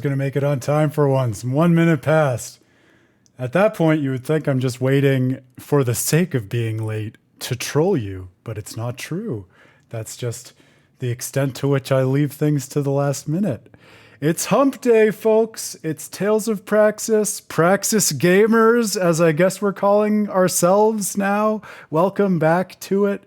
Going to make it on time for once. 1 minute past. At that point, you would think I'm just waiting for the sake of being late to troll you, but it's not true. That's just the extent to which I leave things to the last minute. It's hump day, folks. It's Tales of Praxis, Praxis gamers, as I guess we're calling ourselves now. Welcome back to it.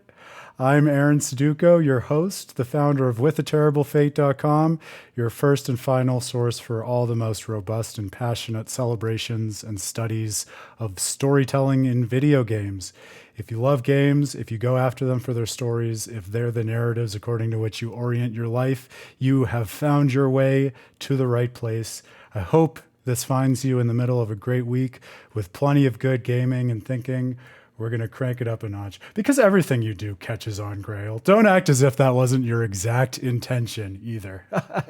I'm Aaron Suduko, your host, the founder of withaterriblefate.com, your first and final source for all the most robust and passionate celebrations and studies of storytelling in video games. If you love games, if you go after them for their stories, if they're the narratives according to which you orient your life, you have found your way to the right place. I hope this finds you in the middle of a great week with plenty of good gaming and thinking. We're going to crank it up a notch because everything you do catches on, Grail. Don't act as if that wasn't your exact intention either.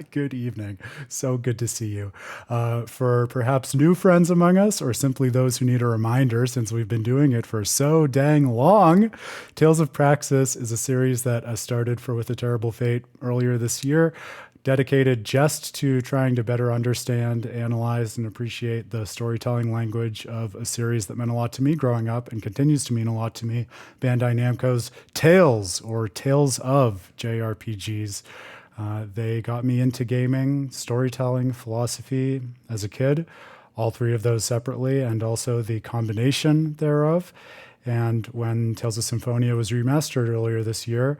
Good evening. So good to see you. For perhaps new friends among us or simply those who need a reminder since we've been doing it for so dang long, Tales of Praxis is a series that I started for With a Terrible Fate earlier this year, dedicated just to trying to better understand, analyze, and appreciate the storytelling language of a series that meant a lot to me growing up and continues to mean a lot to me, Bandai Namco's Tales, or Tales of JRPGs. They got me into gaming, storytelling, philosophy as a kid, all three of those separately, and also the combination thereof. And when Tales of Symphonia was remastered earlier this year,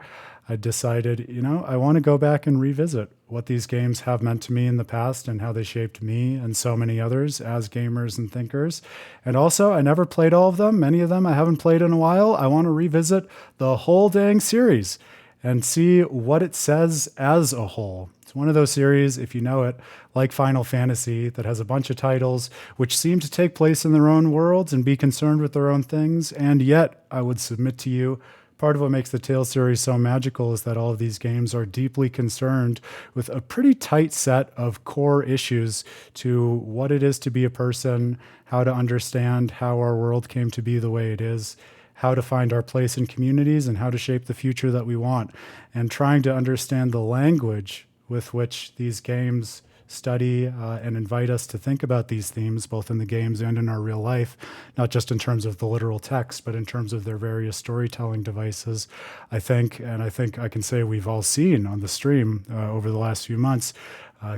I decided, I want to go back and revisit what these games have meant to me in the past and how they shaped me and so many others as gamers and thinkers. And also, I never played all of them. Many of them I haven't played in a while. I want to revisit the whole dang series and see what it says as a whole. It's one of those series, if you know it, like Final Fantasy, that has a bunch of titles which seem to take place in their own worlds and be concerned with their own things. And yet, I would submit to you, part of what makes the Tales series so magical is that all of these games are deeply concerned with a pretty tight set of core issues to what it is to be a person, how to understand how our world came to be the way it is, how to find our place in communities, and how to shape the future that we want, and trying to understand the language with which these games study and invite us to think about these themes, both in the games and in our real life, not just in terms of the literal text, but in terms of their various storytelling devices. I think I can say we've all seen on the stream over the last few months,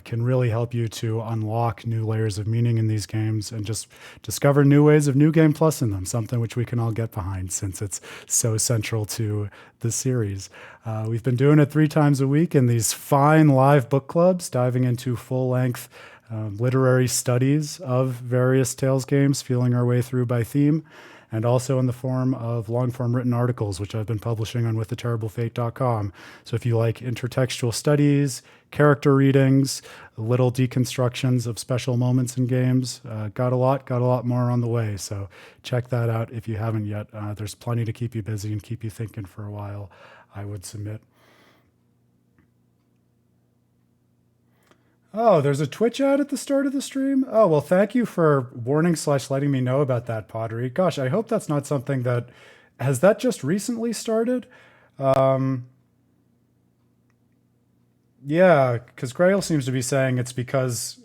can really help you to unlock new layers of meaning in these games and just discover new ways of New Game Plus in them, something which we can all get behind since it's so central to the series. We've been doing it 3 times a week in these fine live book clubs, diving into full-length literary studies of various Tales games, feeling our way through by theme, and also in the form of long-form written articles, which I've been publishing on withaterriblefate.com. So if you like intertextual studies, character readings, little deconstructions of special moments in games, got a lot more on the way. So check that out if you haven't yet. There's plenty to keep you busy and keep you thinking for a while, I would submit. Oh, there's a Twitch ad at the start of the stream? Oh, well, thank you for warning/letting me know about that, Pottery. Gosh, I hope that's not something that... Has that just recently started? Yeah, because Grail seems to be saying it's because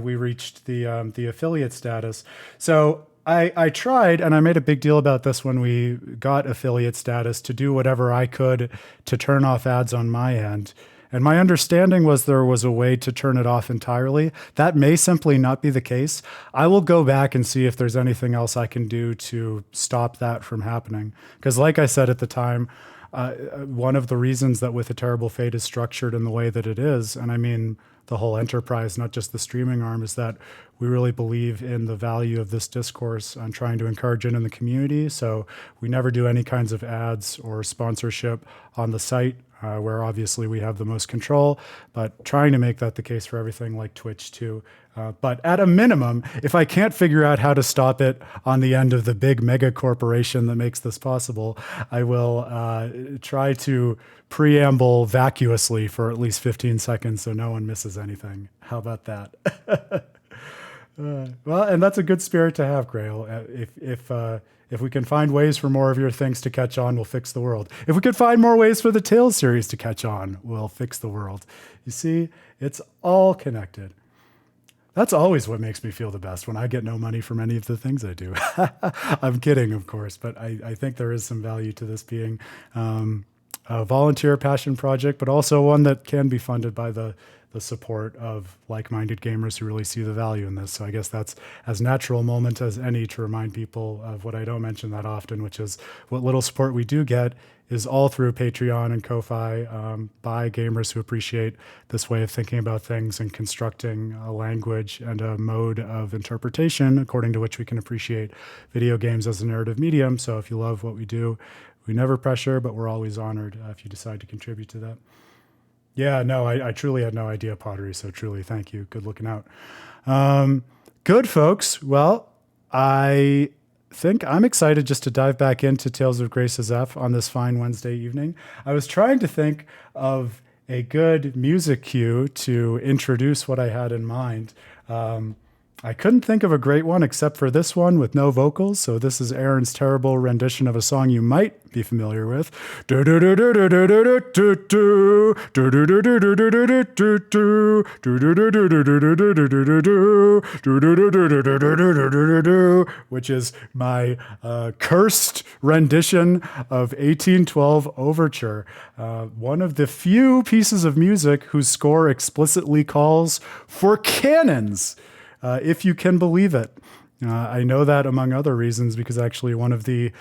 we reached the affiliate status. So I tried, and I made a big deal about this when we got affiliate status, to do whatever I could to turn off ads on my end. And my understanding was there was a way to turn it off entirely. That may simply not be the case. I will go back and see if there's anything else I can do to stop that from happening. Because like I said at the time, one of the reasons that With a Terrible Fate is structured in the way that it is, and I mean the whole enterprise, not just the streaming arm, is that we really believe in the value of this discourse and trying to encourage it in the community. So we never do any kinds of ads or sponsorship on the site, where obviously we have the most control, but trying to make that the case for everything like Twitch too. But at a minimum, if I can't figure out how to stop it on the end of the big mega corporation that makes this possible, I will try to preamble vacuously for at least 15 seconds so no one misses anything. How about that? Well, and that's a good spirit to have, Grail. If we can find ways for more of your things to catch on, we'll fix the world. If we could find more ways for the Tales series to catch on, we'll fix the world. You see, it's all connected. That's always what makes me feel the best when I get no money from any of the things I do. I'm kidding, of course, but I think there is some value to this being a volunteer passion project, but also one that can be funded by the support of like-minded gamers who really see the value in this. So I guess that's as natural a moment as any to remind people of what I don't mention that often, which is what little support we do get is all through Patreon and Ko-Fi by gamers who appreciate this way of thinking about things and constructing a language and a mode of interpretation according to which we can appreciate video games as a narrative medium. So if you love what we do, we never pressure, but we're always honored if you decide to contribute to that. Yeah, no, I truly had no idea, Pottery, so truly thank you. Good looking out. Good, folks. Well, I think I'm excited just to dive back into Tales of Grace's F on this fine Wednesday evening. I was trying to think of a good music cue to introduce what I had in mind. I couldn't think of a great one except for this one with no vocals. So this is Aaron's terrible rendition of a song you might be familiar with. Which is my cursed rendition of 1812 Overture. One of the few pieces of music whose score explicitly calls for cannons. If you can believe it. I know that among other reasons because actually one of the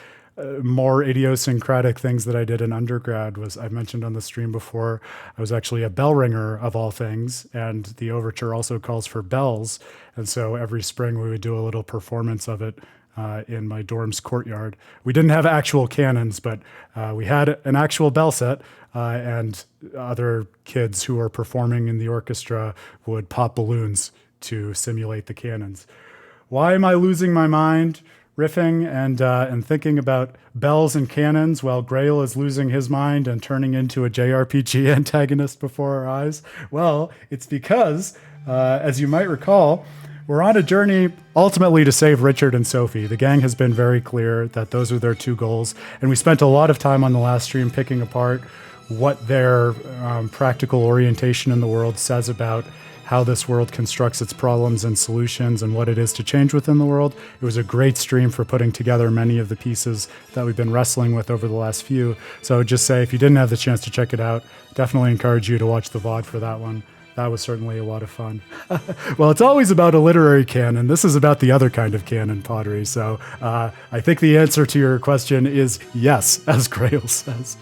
more idiosyncratic things that I did in undergrad was, I mentioned on the stream before, I was actually a bell ringer of all things, and the overture also calls for bells. And so every spring we would do a little performance of it in my dorm's courtyard. We didn't have actual cannons, but we had an actual bell set, and other kids who were performing in the orchestra would pop balloons to simulate the cannons. Why am I losing my mind riffing and thinking about bells and cannons while Grail is losing his mind and turning into a JRPG antagonist before our eyes? Well, it's because, as you might recall, we're on a journey ultimately to save Richard and Sophie. The gang has been very clear that those are their two goals, and we spent a lot of time on the last stream picking apart what their practical orientation in the world says about how this world constructs its problems and solutions and what it is to change within the world. It was a great stream for putting together many of the pieces that we've been wrestling with over the last few. So I would just say, if you didn't have the chance to check it out, definitely encourage you to watch the VOD for that one. That was certainly a lot of fun. Well, it's always about a literary canon. This is about the other kind of canon, Pottery. So I think the answer to your question is yes, as Grail says.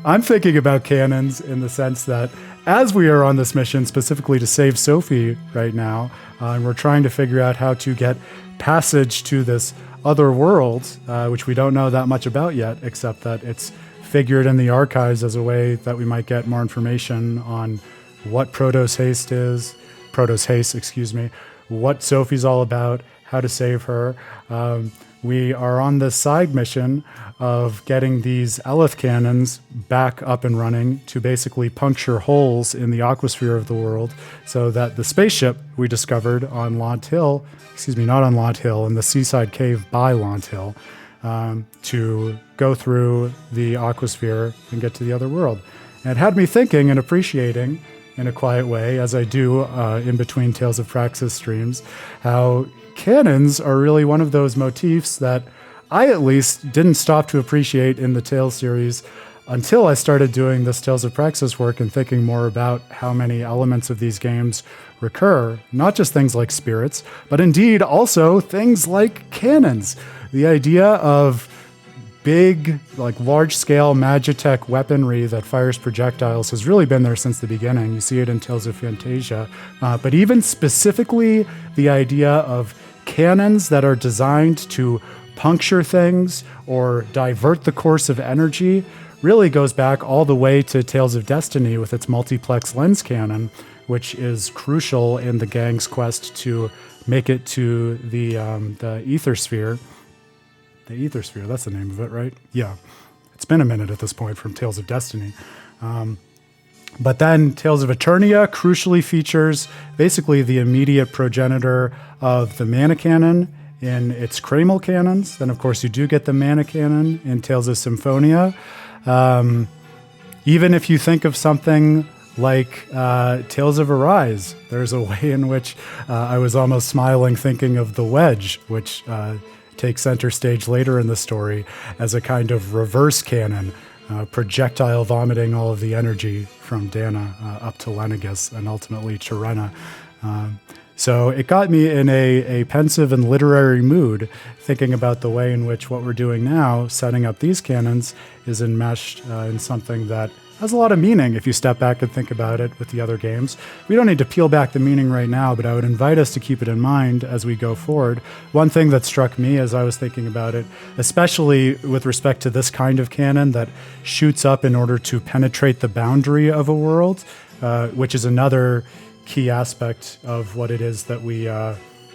I'm thinking about canons in the sense that as we are on this mission specifically to save Sophie right now, and we're trying to figure out how to get passage to this other world, which we don't know that much about yet, except that it's figured in the archives as a way that we might get more information on what Protos Haste, what Sophie's all about, how to save her. We are on this side mission of getting these Eleth cannons back up and running to basically puncture holes in the aquasphere of the world so that the spaceship we discovered on Lant Hill, not on Lant Hill, in the seaside cave by Lant Hill, to go through the aquasphere and get to the other world. And it had me thinking and appreciating in a quiet way, as I do in between Tales of Praxis streams, how cannons are really one of those motifs that I at least didn't stop to appreciate in the Tales series until I started doing this Tales of Praxis work and thinking more about how many elements of these games recur. Not just things like spirits, but indeed also things like cannons. The idea of big, like large-scale Magitech weaponry that fires projectiles has really been there since the beginning. You see it in Tales of Fantasia. But even specifically the idea of cannons that are designed to puncture things or divert the course of energy really goes back all the way to Tales of Destiny with its multiplex lens cannon, which is crucial in the gang's quest to make it to the ether sphere. The ether sphere, that's the name of it, right? Yeah. It's been a minute at this point from Tales of Destiny. But then Tales of Eternia crucially features basically the immediate progenitor of the mana cannon in its Kramal cannons. Then, of course, you do get the mana cannon in Tales of Symphonia. Even if you think of something like Tales of Arise. There's a way in which I was almost smiling thinking of the Wedge, which takes center stage later in the story as a kind of reverse canon, projectile vomiting all of the energy from Dana up to Lenegus and ultimately to Rena. So it got me in a pensive and literary mood, thinking about the way in which what we're doing now, setting up these canons, is enmeshed in something that has a lot of meaning if you step back and think about it with the other games. We don't need to peel back the meaning right now, but I would invite us to keep it in mind as we go forward. One thing that struck me as I was thinking about it, especially with respect to this kind of canon that shoots up in order to penetrate the boundary of a world, which is another key aspect of what it is that we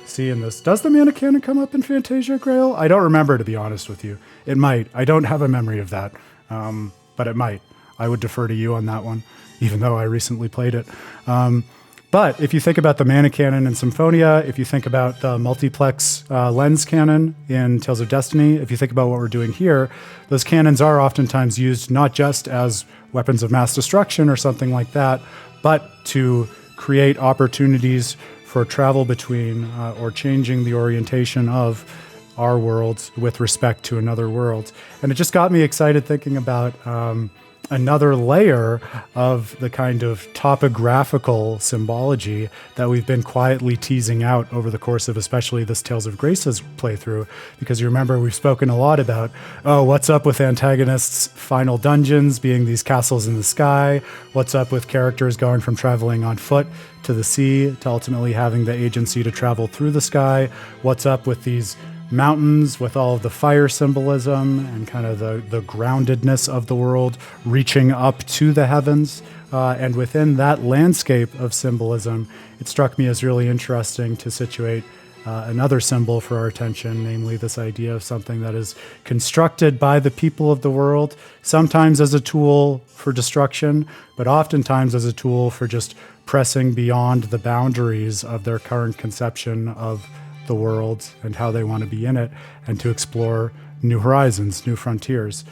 see in this. Does the mana canon come up in Fantasia, Grail? I don't remember, to be honest with you. It might. I don't have a memory of that, but it might. I would defer to you on that one, even though I recently played it. But if you think about the mana canon in Symphonia, if you think about the multiplex lens canon in Tales of Destiny, if you think about what we're doing here, those canons are oftentimes used not just as weapons of mass destruction or something like that, but to create opportunities for travel between or changing the orientation of our worlds with respect to another world. And it just got me excited thinking about another layer of the kind of topographical symbology that we've been quietly teasing out over the course of especially this Tales of Grace's playthrough. Because you remember we've spoken a lot about, what's up with antagonists' final dungeons being these castles in the sky? What's up with characters going from traveling on foot to the sea to ultimately having the agency to travel through the sky? What's up with these mountains with all of the fire symbolism and kind of the groundedness of the world reaching up to the heavens? And within that landscape of symbolism, it struck me as really interesting to situate another symbol for our attention, namely this idea of something that is constructed by the people of the world, sometimes as a tool for destruction, but oftentimes as a tool for just pressing beyond the boundaries of their current conception of the world and how they want to be in it, and to explore new horizons, new frontiers.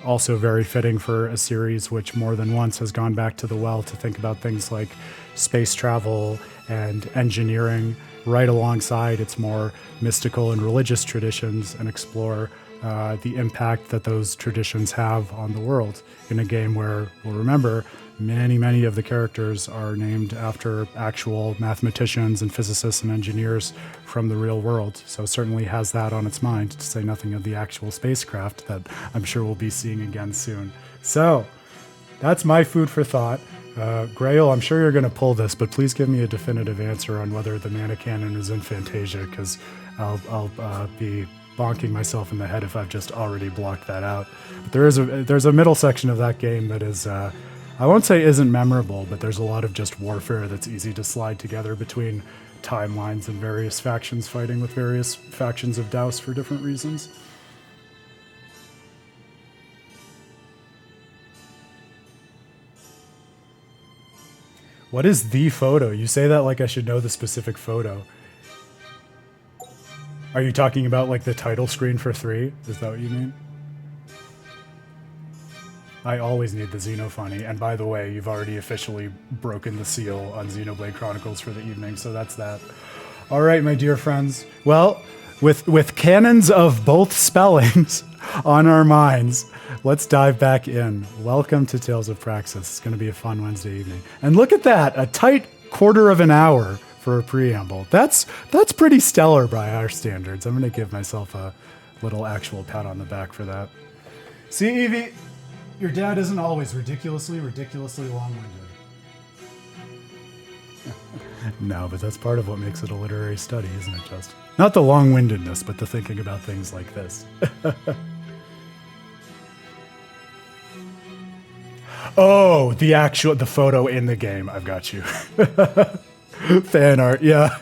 Also very fitting for a series which more than once has gone back to the well to think about things like space travel and engineering right alongside its more mystical and religious traditions, and explore the impact that those traditions have on the world in a game where, we'll remember, many of the characters are named after actual mathematicians and physicists and engineers from the real world. So it certainly has that on its mind, to say nothing of the actual spacecraft that I'm sure we'll be seeing again soon. So that's my food for thought. Grail, I'm sure you're going to pull this, but please give me a definitive answer on whether the mana canon is in Fantasia, because I'll be bonking myself in the head if I've just already blocked that out. But there's a middle section of that game that is, I won't say isn't memorable, but there's a lot of just warfare that's easy to slide together between timelines and various factions fighting with various factions of Daus for different reasons. What is the photo? You say that like I should know the specific photo. Are you talking about like the title screen for 3? Is that what you mean? I always need the Xenophony, and by the way, you've already officially broken the seal on Xenoblade Chronicles for the evening, so that's that. All right, my dear friends. Well, with canons of both spellings on our minds, let's dive back in. Welcome to Tales of Praxis. It's going to be a fun Wednesday evening. And look at that, a tight quarter of an hour for a preamble. That's pretty stellar by our standards. I'm going to give myself a little actual pat on the back for that. See, Evie? Your dad isn't always ridiculously long-winded. No, but that's part of what makes it a literary study, isn't it, just? Not the long-windedness, but the thinking about things like this. Oh, the photo in the game. I've got you. Fan art, yeah.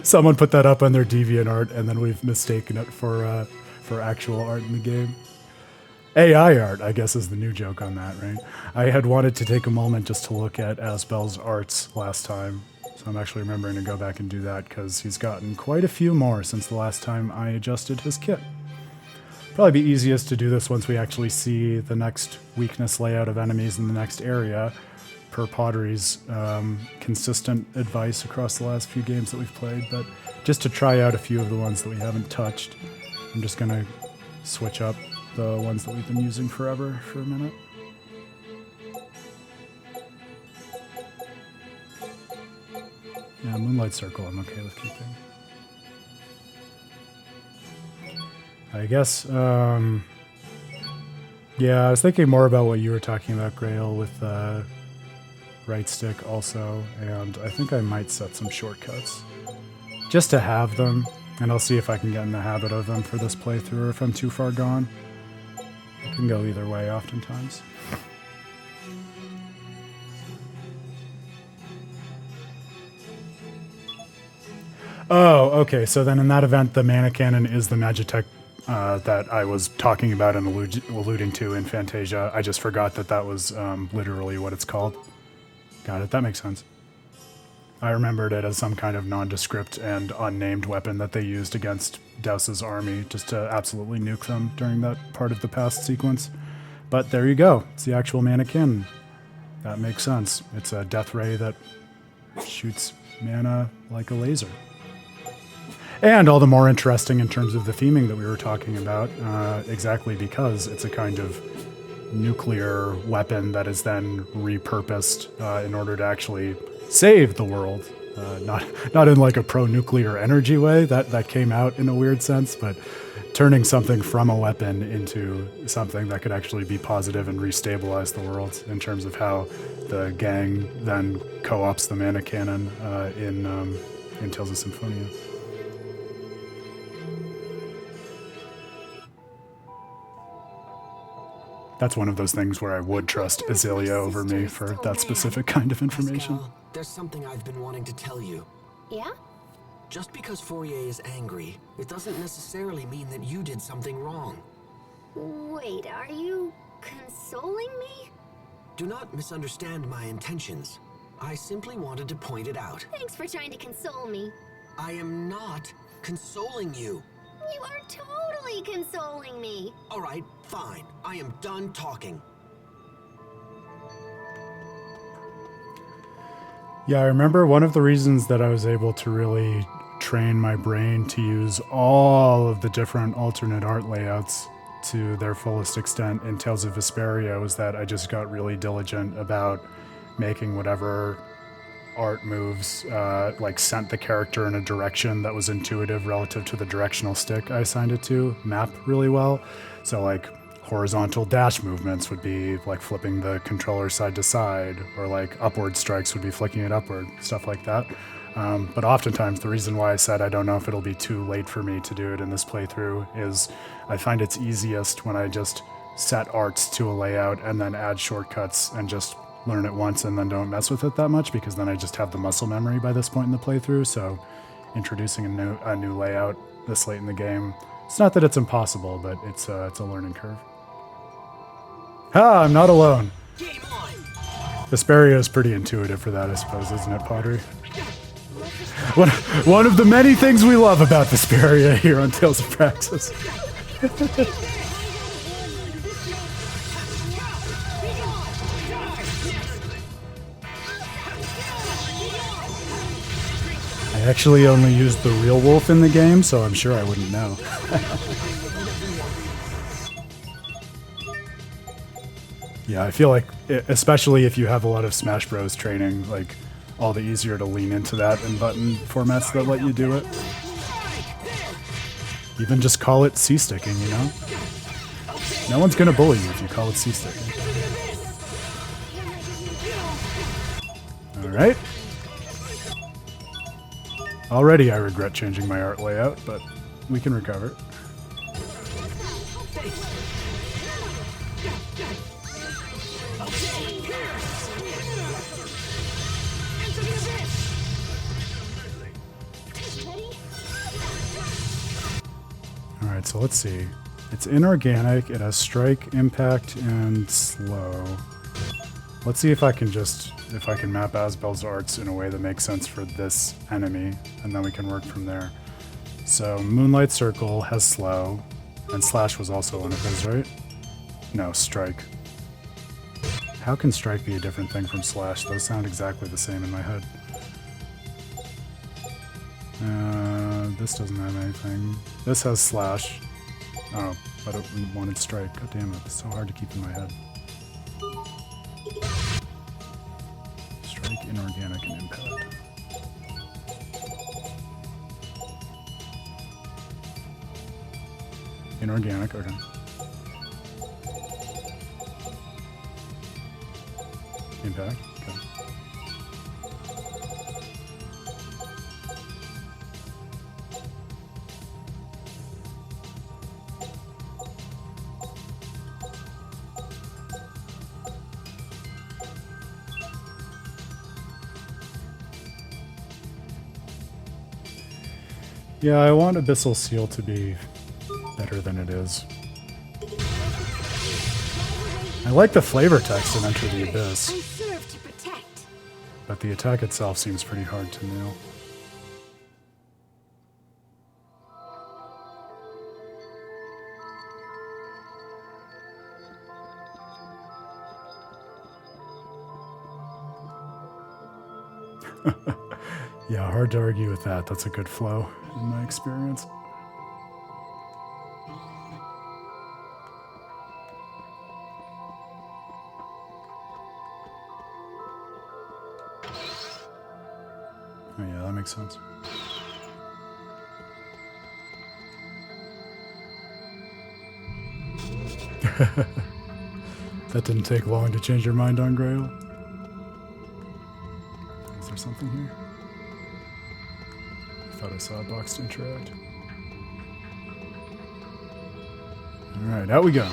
Someone put that up on their DeviantArt, and then we've mistaken it for actual art in the game. AI art, I guess, is the new joke on that, right? I had wanted to take a moment just to look at Asbel's arts last time, so I'm actually remembering to go back and do that, because he's gotten quite a few more since the last time I adjusted his kit. Probably be easiest to do this once we actually see the next weakness layout of enemies in the next area, per Pottery's consistent advice across the last few games that we've played, but just to try out a few of the ones that we haven't touched, I'm just going to switch up the ones that we've been using forever for a minute. Yeah, Moonlight Circle I'm okay with keeping. I guess, yeah, I was thinking more about what you were talking about, Grail, with right stick also, and I think I might set some shortcuts just to have them, and I'll see if I can get in the habit of them for this playthrough, or if I'm too far gone. It can go either way oftentimes. Oh, okay, so then in that event, the mana cannon is the Magitech that I was talking about and alluding to in Fantasia. I just forgot that that was literally what it's called. Got it, that makes sense. I remembered it as some kind of nondescript and unnamed weapon that they used against Douse's army just to absolutely nuke them during that part of the past sequence. But there you go, it's the actual mana cannon. That makes sense. It's a death ray that shoots mana like a laser. And all the more interesting in terms of the theming that we were talking about, exactly because it's a kind of nuclear weapon that is then repurposed in order to actually save the world. Not in like a pro-nuclear energy way, that came out in a weird sense, but turning something from a weapon into something that could actually be positive and restabilize the world in terms of how the gang then co-ops the mana cannon in Tales of Symphonia. That's one of those things where I would trust Azalea over me for that specific kind of information. Pascal, there's something I've been wanting to tell you. Yeah? Just because Fourier is angry, it doesn't necessarily mean that you did something wrong. Wait, are you consoling me? Do not misunderstand my intentions. I simply wanted to point it out. Thanks for trying to console me. I am not consoling you. You are totally consoling me. All right, fine. I am done talking. Yeah, I remember one of the reasons that I was able to really train my brain to use all of the different alternate art layouts to their fullest extent in Tales of Vesperia was that I just got really diligent about making whatever art moves like sent the character in a direction that was intuitive relative to the directional stick I assigned it to map really well. So like horizontal dash movements would be like flipping the controller side to side, or like upward strikes would be flicking it upward, stuff like that. But oftentimes the reason why I said I don't know if it'll be too late for me to do it in this playthrough is I find it's easiest when I just set arts to a layout and then add shortcuts and just learn it once and then don't mess with it that much, because then I just have the muscle memory by this point in the playthrough. So introducing a new layout this late in the game, it's not that it's impossible, but it's a learning curve. Ha! I'm not alone. Vesperia is pretty intuitive for that, I suppose, isn't it, Pottery? One of the many things we love about Vesperia here on Tales of Praxis. I actually only used the real wolf in the game, so I'm sure I wouldn't know. Yeah, I feel like, especially if you have a lot of Smash Bros. Training, like, all the easier to lean into that in button formats that let you do it. Even just call it C-sticking, you know? No one's gonna bully you if you call it C-sticking. Alright. Already I regret changing my art layout, but we can recover. Alright, so let's see. It's inorganic, it has strike, impact, and slow. Let's see if I can map Asbel's arts in a way that makes sense for this enemy, and then we can work from there. So Moonlight Circle has slow, and Slash was also one of his, right? No, strike. How can strike be a different thing from slash? Those sound exactly the same in my head. This doesn't have anything. This has slash. Oh, but it wanted strike. God damn it, it's so hard to keep in my head. Strike, inorganic, and impact. Inorganic, okay. Impact, okay. Yeah, I want Abyssal Seal to be better than it is. I like the flavor text in Enter the Abyss, I serve to protect. but the attack itself seems pretty hard to nail. Yeah, hard to argue with that. That's a good flow in my experience. Oh yeah, that makes sense. That didn't take long to change your mind on Grail. Is there something here? I thought I saw a box to interact. Alright, out we go.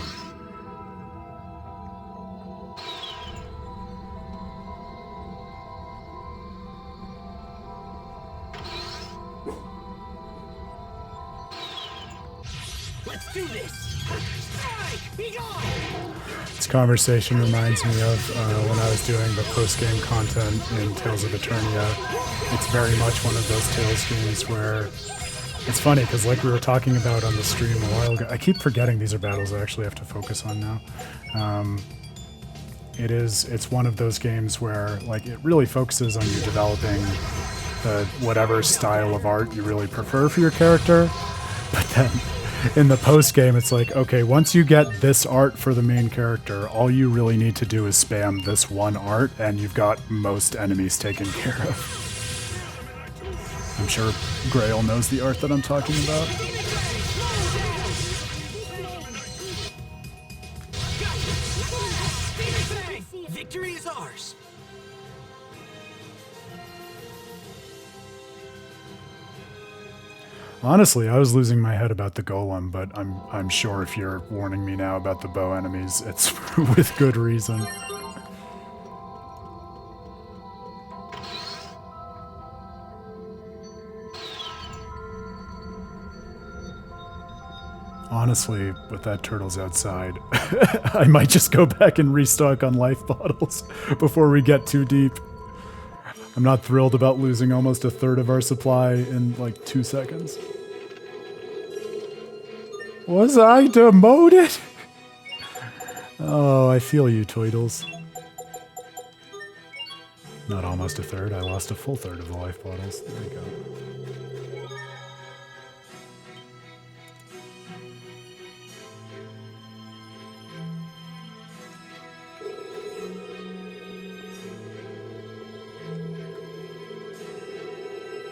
Let's do this! Strike! Be gone! This conversation reminds me of when I was doing the post-game content in Tales of Eternia. It's very much one of those Tales games where it's funny because, like we were talking about on the stream a while ago, I keep forgetting these are battles I actually have to focus on now. It's one of those games where like it really focuses on you developing the whatever style of art you really prefer for your character, but then in the post game, it's like, okay, once you get this art for the main character, all you really need to do is spam this one art, and you've got most enemies taken care of. I'm sure Grail knows the art that I'm talking about. Victory is ours! Honestly, I was losing my head about the golem, but I'm sure if you're warning me now about the bow enemies, it's with good reason. Honestly, with that turtles outside, I might just go back and restock on life bottles before we get too deep. I'm not thrilled about losing almost a third of our supply in like 2 seconds. Was I demoted? Oh, I feel you, Toidles. Not almost a third, I lost a full third of the life bottles. There we go.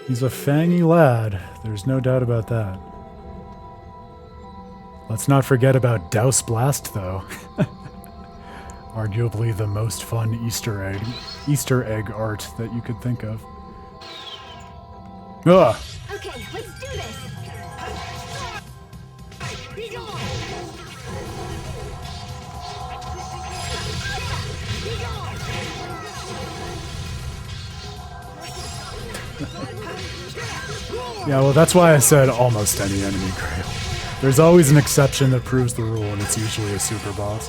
He's a fangy lad, there's no doubt about that. Let's not forget about Douse Blast, though. Arguably the most fun Easter egg art that you could think of. Ugh! Okay, let's do this. Be gone! Yeah, well, that's why I said almost any enemy Grail. There's always an exception that proves the rule, and it's usually a super boss.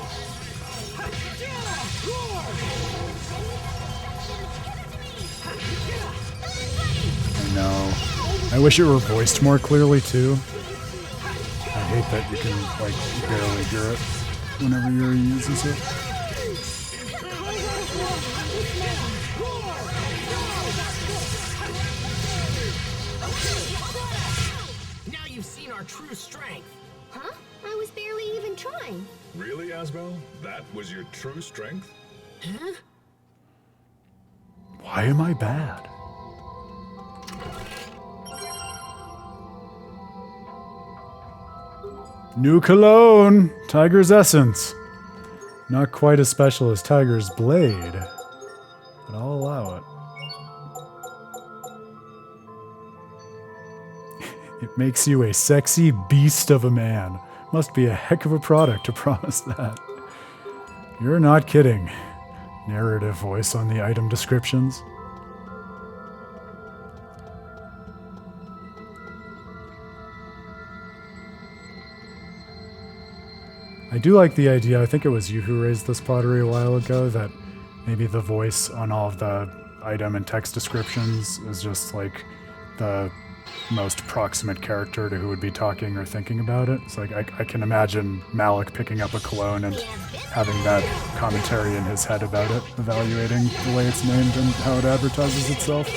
I know. I wish it were voiced more clearly, too. I hate that you can, like, barely hear it whenever Yuri uses it. our true strength. Huh? I was barely even trying. Really, Asbel? That was your true strength? Huh? Why am I bad? New cologne! Tiger's Essence. Not quite as special as Tiger's Blade, but I'll allow it. It makes you a sexy beast of a man. Must be a heck of a product to promise that. You're not kidding. Narrative voice on the item descriptions. I do like the idea, I think it was you who raised this pottery a while ago, that maybe the voice on all of the item and text descriptions is just like the most proximate character to who would be talking or thinking about it. It's like I can imagine Malik picking up a cologne and having that commentary in his head about it, evaluating the way it's named and how it advertises itself.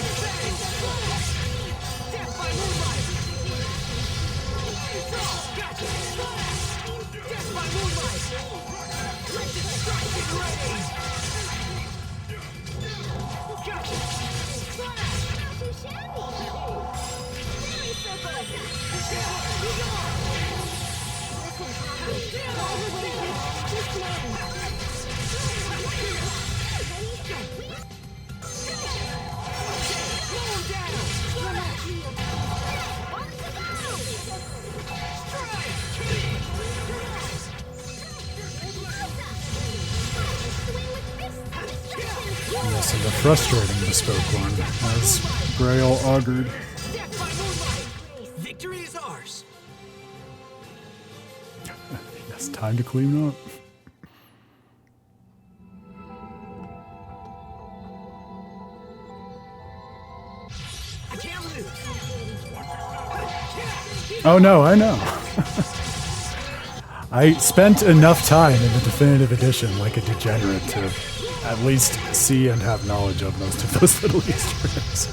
Yes, and a frustrating bespoke one, as Grail augured. Victory is ours. Yes, time to clean up. I can't lose. Oh no, I know. I spent enough time in the definitive edition like a degenerate to at least see and have knowledge of most of those little Easter eggs.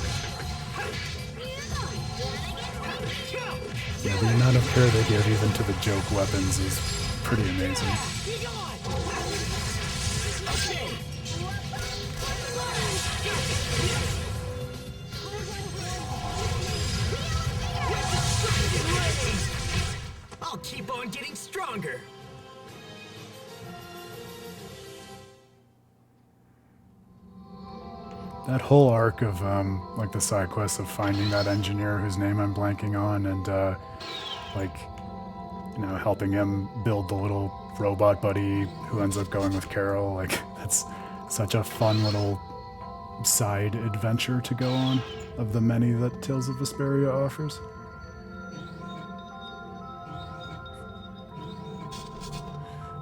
Yeah, the amount of care they give even to the joke weapons is pretty amazing. I'll keep on getting stronger. That whole arc of like the side quest of finding that engineer whose name I'm blanking on, and like, you know, helping him build the little robot buddy who ends up going with Carol, like that's such a fun little side adventure to go on of the many that Tales of Vesperia offers.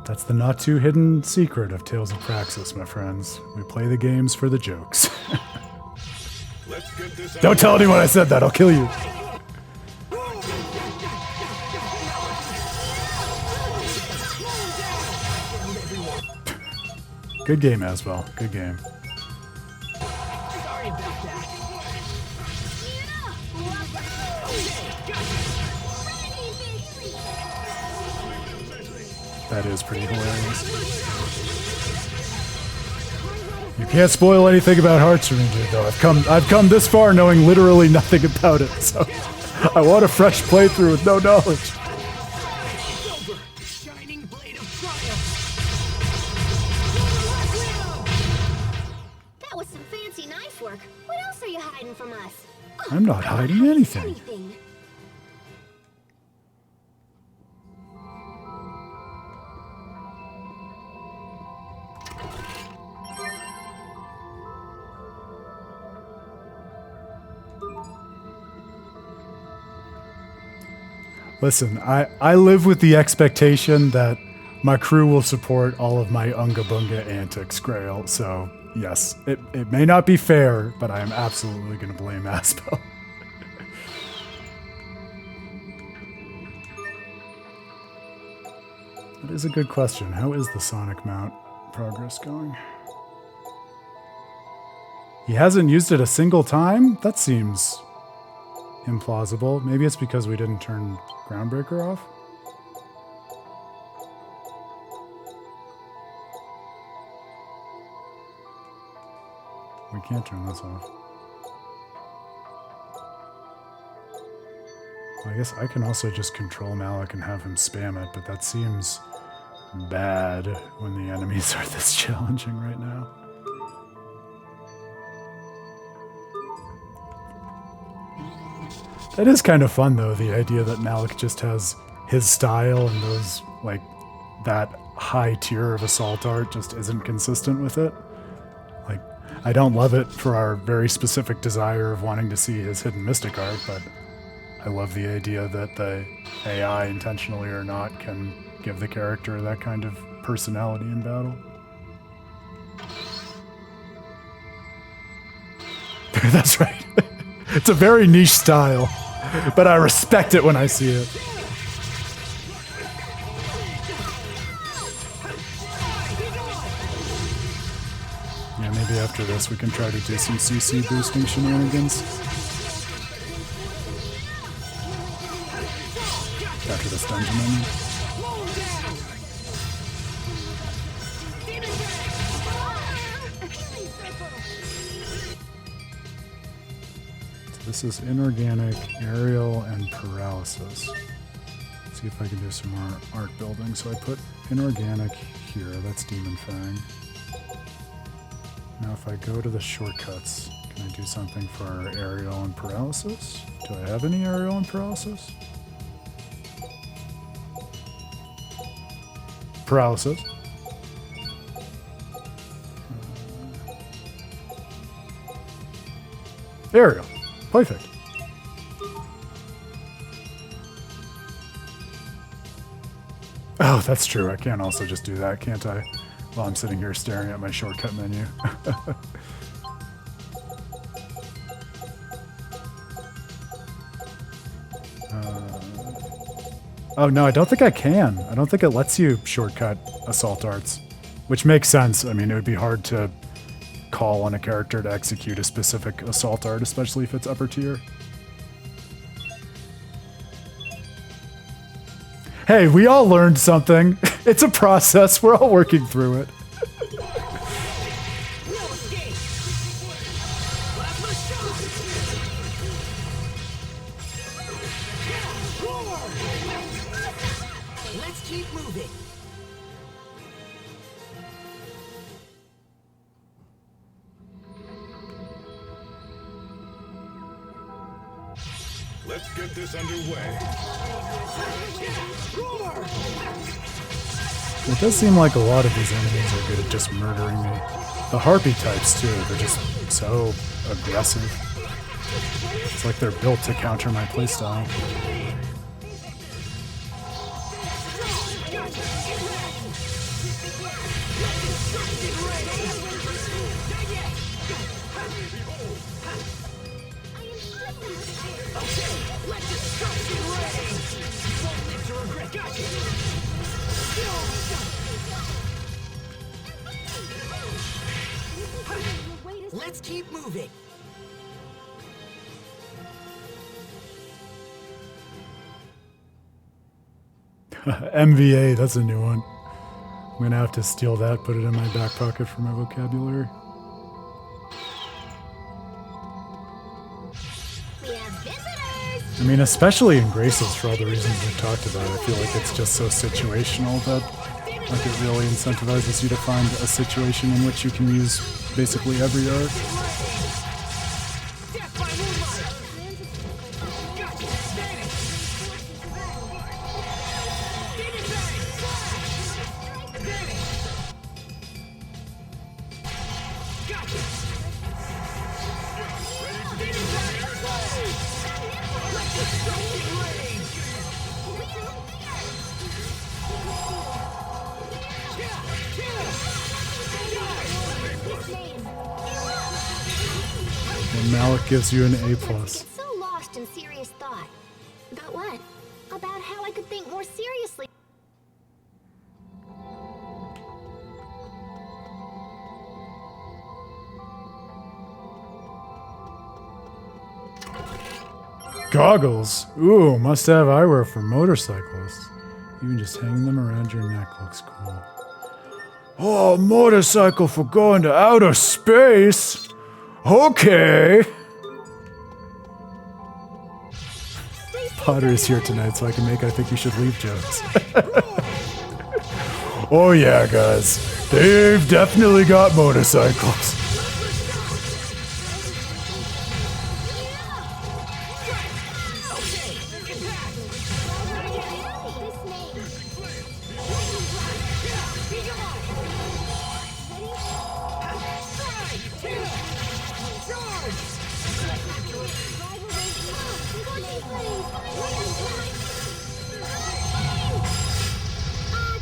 That's the not too hidden secret of Tales of Praxis, my friends. We play the games for the jokes. Let's get this Don't tell anyone I said that, I'll kill you. Good game, Asbel. Good game. Sorry about that. That is pretty hilarious. You can't spoil anything about Heartstring, dude, though. I've come this far knowing literally nothing about it, so I want a fresh playthrough with no knowledge. Silver, shining blade of triumph. That was some fancy knife work. What else are you hiding from us? I'm not hiding anything. Anything. Listen, I live with the expectation that my crew will support all of my Unga Bunga antics, Grail, so yes, it may not be fair, but I am absolutely going to blame Asbel. That is a good question. How is the Sonic mount progress going? He hasn't used it a single time? That seems implausible. Maybe it's because we didn't turn Groundbreaker off. We can't turn this off. Well, I guess I can also just control Malik and have him spam it, but that seems bad when the enemies are this challenging right now. That is kind of fun, though, the idea that Malik just has his style and those, like, that high tier of assault art just isn't consistent with it. Like, I don't love it for our very specific desire of wanting to see his hidden mystic art, but I love the idea that the AI, intentionally or not, can give the character that kind of personality in battle. That's right. It's a very niche style, but I respect it when I see it. Yeah, maybe after this we can try to do some CC boosting shenanigans. After this dungeon ending. This is inorganic, aerial, and paralysis. Let's see if I can do some more art building. So I put inorganic here. That's Demon Fang. Now if I go to the shortcuts, can I do something for aerial and paralysis? Do I have any aerial and paralysis? Paralysis. Aerial. Perfect. Oh, that's true. I can also just do that, can't I? While I'm sitting here staring at my shortcut menu. Oh, no, I don't think I can. I don't think it lets you shortcut assault arts, which makes sense. I mean, it would be hard to call on a character to execute a specific assault art, especially if it's upper tier. Hey, we all learned something. It's a process. We're all working through it. Let's keep moving. Let's get this underway. It does seem like a lot of these enemies are good at just murdering me. The harpy types, too, they're just so aggressive. It's like they're built to counter my playstyle. Let's keep moving. MVA, that's a new one. I'm gonna have to steal that, put it in my back pocket for my vocabulary. We have visitors! I mean, especially in Graces, for all the reasons we've talked about, I feel like it's just so situational that like it really incentivizes you to find a situation in which you can use basically every art. And Malik gives you an A+. Get so lost in serious thought. About what? About how I could think more seriously. Goggles? Ooh, must-have eyewear for motorcyclists. Even just hanging them around your neck looks cool. Oh, motorcycle for going to outer space? Okay. Potter is here tonight, so I can make I think you should leave jokes. Oh yeah, guys. They've definitely got motorcycles.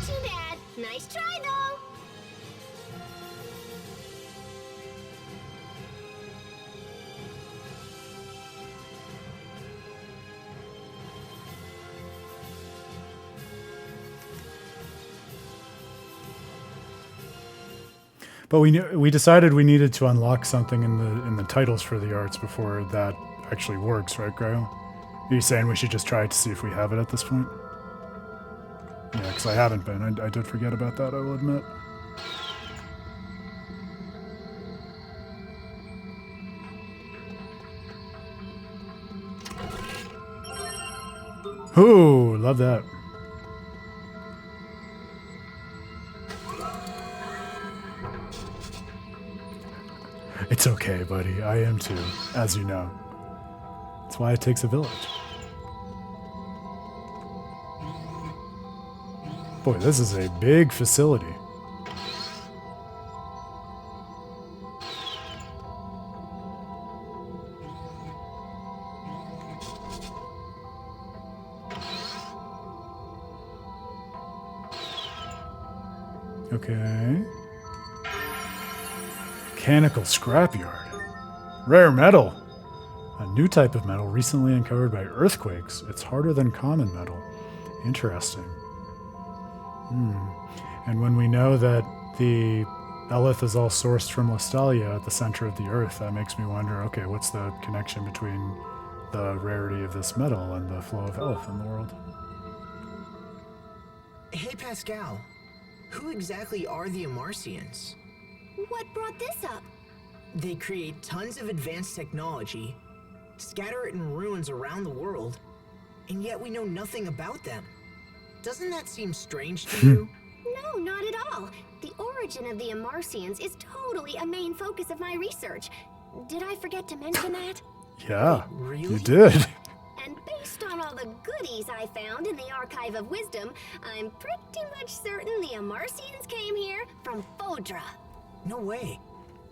Too bad. Nice try, though. But we decided we needed to unlock something in the titles for the arts before that actually works, right, Grail? Are you saying we should just try to see if we have it at this point? Yeah, because I haven't been. I did forget about that, I will admit. Ooh, love that. It's okay, buddy. I am too, as you know. That's why it takes a village. Boy, this is a big facility. Okay. Mechanical scrapyard. Rare metal. A new type of metal recently uncovered by earthquakes. It's harder than common metal. Interesting. And when we know that the Elith is all sourced from Lestalia at the center of the earth, that makes me wonder, okay, what's the connection between the rarity of this metal and the flow of Elith in the world? Hey, Pascal. Who exactly are the Amarcians? What brought this up? They create tons of advanced technology, scatter it in ruins around the world, and yet we know nothing about them. Doesn't that seem strange to you? No, not at all. The origin of the Amarcians is totally a main focus of my research. Did I forget to mention that? Yeah, Really? you did. And based on all the goodies I found in the Archive of Wisdom, I'm pretty much certain the Amarcians came here from Fodra. No way.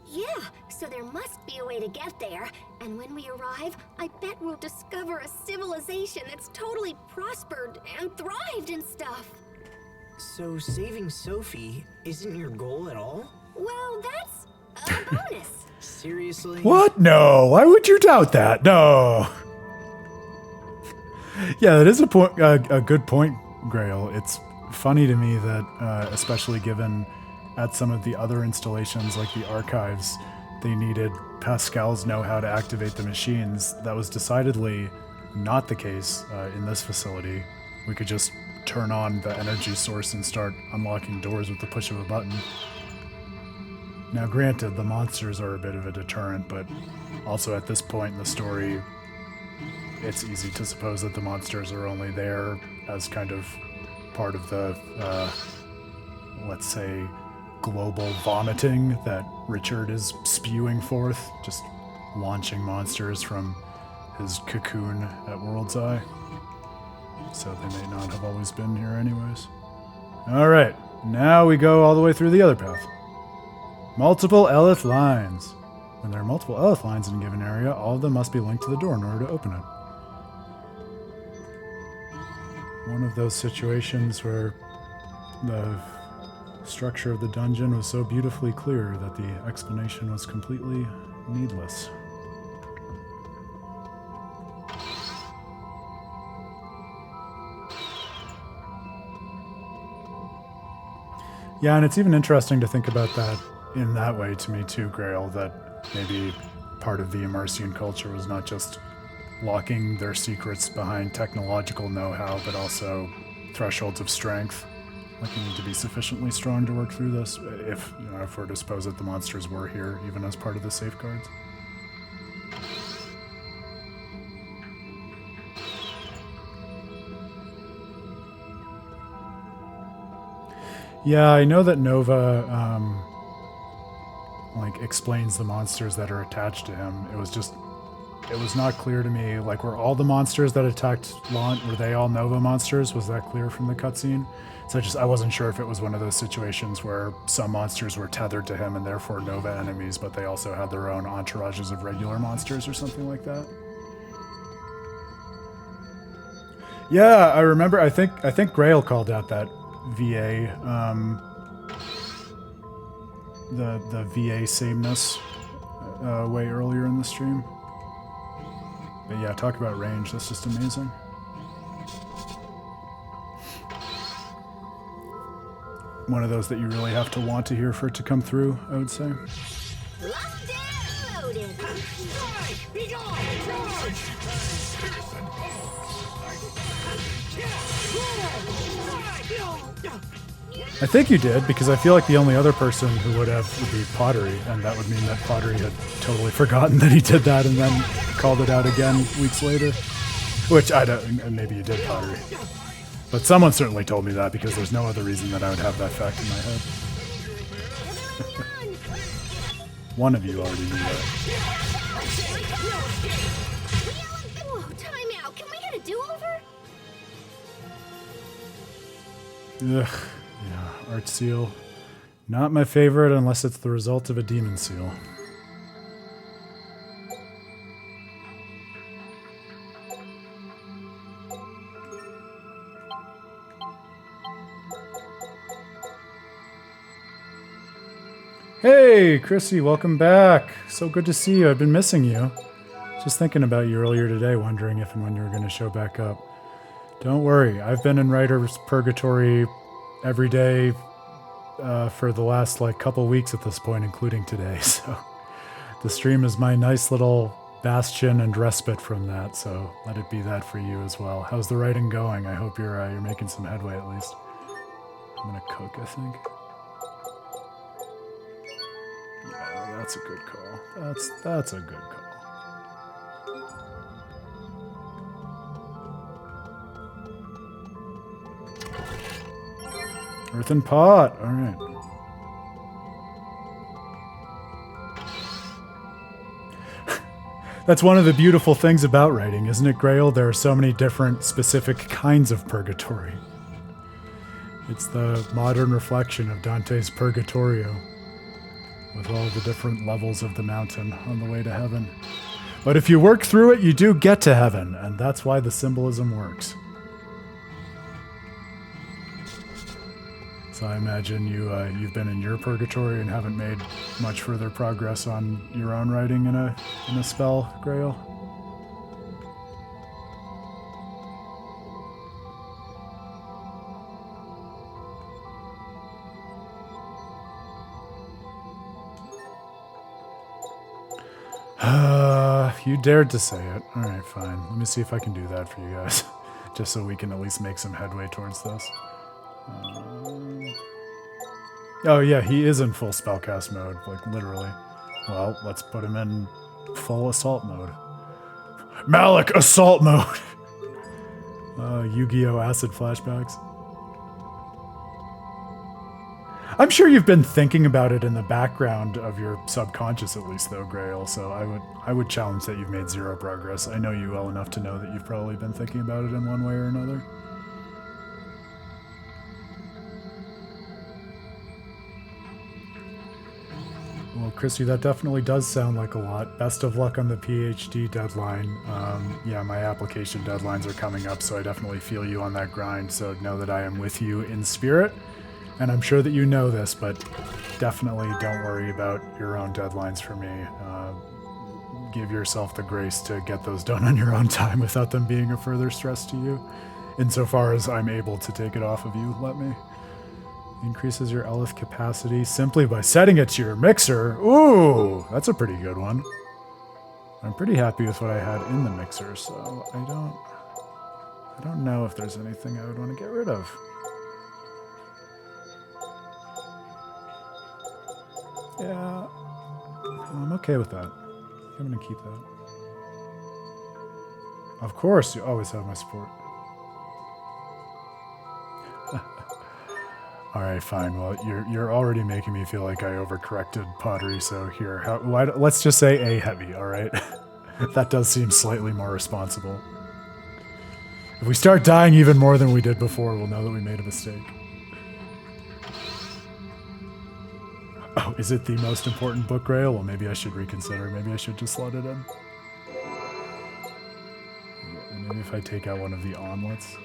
Yeah, so there must be a way to get there. And when we arrive, I bet we'll discover a civilization that's totally prospered and thrived and stuff. So saving Sophie isn't your goal at all? Well, that's a bonus. Seriously? What? No. Why would you doubt that? No. Yeah, that is a good point, Grail. It's funny to me that, especially given at some of the other installations like the archives, they needed Pascal's know-how to activate the machines. That was decidedly not the case in this facility. We could just turn on the energy source and start unlocking doors with the push of a button. Now granted, the monsters are a bit of a deterrent, but also at this point in the story, it's easy to suppose that the monsters are only there as kind of part of the, let's say, global vomiting that Richard is spewing forth, just launching monsters from his cocoon at World's Eye. So they may not have always been here anyways. Alright, now we go all the way through the other path. Multiple Elith lines. When there are multiple Elith lines in a given area, all of them must be linked to the door in order to open it. One of those situations where the structure of the dungeon was so beautifully clear that the explanation was completely needless. Yeah, and it's even interesting to think about that in that way to me too, Grail, that maybe part of the Amarcian culture was not just locking their secrets behind technological know-how, but also thresholds of strength. Like you need to be sufficiently strong to work through this, if if we're to suppose that the monsters were here, even as part of the safeguards. Yeah, I know that Nova explains the monsters that are attached to him. It was not clear to me, like, were all the monsters that attacked Lant, were they all Nova monsters? Was that clear from the cutscene? So I wasn't sure if it was one of those situations where some monsters were tethered to him and therefore Nova enemies, but they also had their own entourages of regular monsters or something like that. Yeah, I remember. I think Grail called out that VA, the VA sameness way earlier in the stream. But yeah, talk about range. That's just amazing. One of those that you really have to want to hear for it to come through, I would say. Locked and loaded. Strike! Be gone! Charge! I think you did, because I feel like the only other person who would be Pottery, and that would mean that Pottery had totally forgotten that he did that and then called it out again weeks later. Which I don't, and maybe you did, Pottery. But someone certainly told me that, because there's no other reason that I would have that fact in my head. One of you already knew that. Whoa, time out. Can we get a do-over? Ugh, yeah, Art Seal. Not my favorite unless it's the result of a Demon Seal. Hey, Chrissy, welcome back. So good to see you. I've been missing you. Just thinking about you earlier today, wondering if and when you were going to show back up. Don't worry, I've been in Writer's Purgatory every day for the last couple weeks at this point, including today. So the stream is my nice little bastion and respite from that. So let it be that for you as well. How's the writing going? I hope you're making some headway at least. I'm gonna cook, I think. Yeah, that's a good call. That's a good call. Earthen pot. All right. That's one of the beautiful things about writing, isn't it, Grail? There are so many different specific kinds of purgatory. It's the modern reflection of Dante's Purgatorio, with all the different levels of the mountain on the way to heaven. But if you work through it, you do get to heaven, and that's why the symbolism works. So I imagine you've been in your purgatory and haven't made much further progress on your own writing in a spell, Grail. You dared to say it. All right, fine. Let me see if I can do that for you guys, just so we can at least make some headway towards this. Oh yeah, he is in full spellcast mode, like literally. Well, let's put him in full assault mode. Malik assault mode! Yu-Gi-Oh! Acid flashbacks. I'm sure you've been thinking about it in the background of your subconscious at least though, Grail, so I would challenge that you've made zero progress. I know you well enough to know that you've probably been thinking about it in one way or another. Well, Chrissy, that definitely does sound like a lot. Best of luck on the PhD deadline. Yeah, my application deadlines are coming up, so I definitely feel you on that grind. So know that I am with you in spirit. And I'm sure that you know this, but definitely don't worry about your own deadlines for me. Give yourself the grace to get those done on your own time without them being a further stress to you. Insofar as I'm able to take it off of you, let me. Increases your Elith capacity simply by setting it to your mixer. Ooh, that's a pretty good one. I'm pretty happy with what I had in the mixer, so I don't know if there's anything I would want to get rid of. Yeah, I'm okay with that. I'm gonna keep that. Of course, you always have my support. All right, fine. Well, you're already making me feel like I overcorrected pottery. So here, let's just say A heavy. All right, that does seem slightly more responsible. If we start dying even more than we did before, we'll know that we made a mistake. Oh, is it the most important book grail? Well, maybe I should reconsider. Maybe I should just slot it in. Maybe if I take out one of the omelets.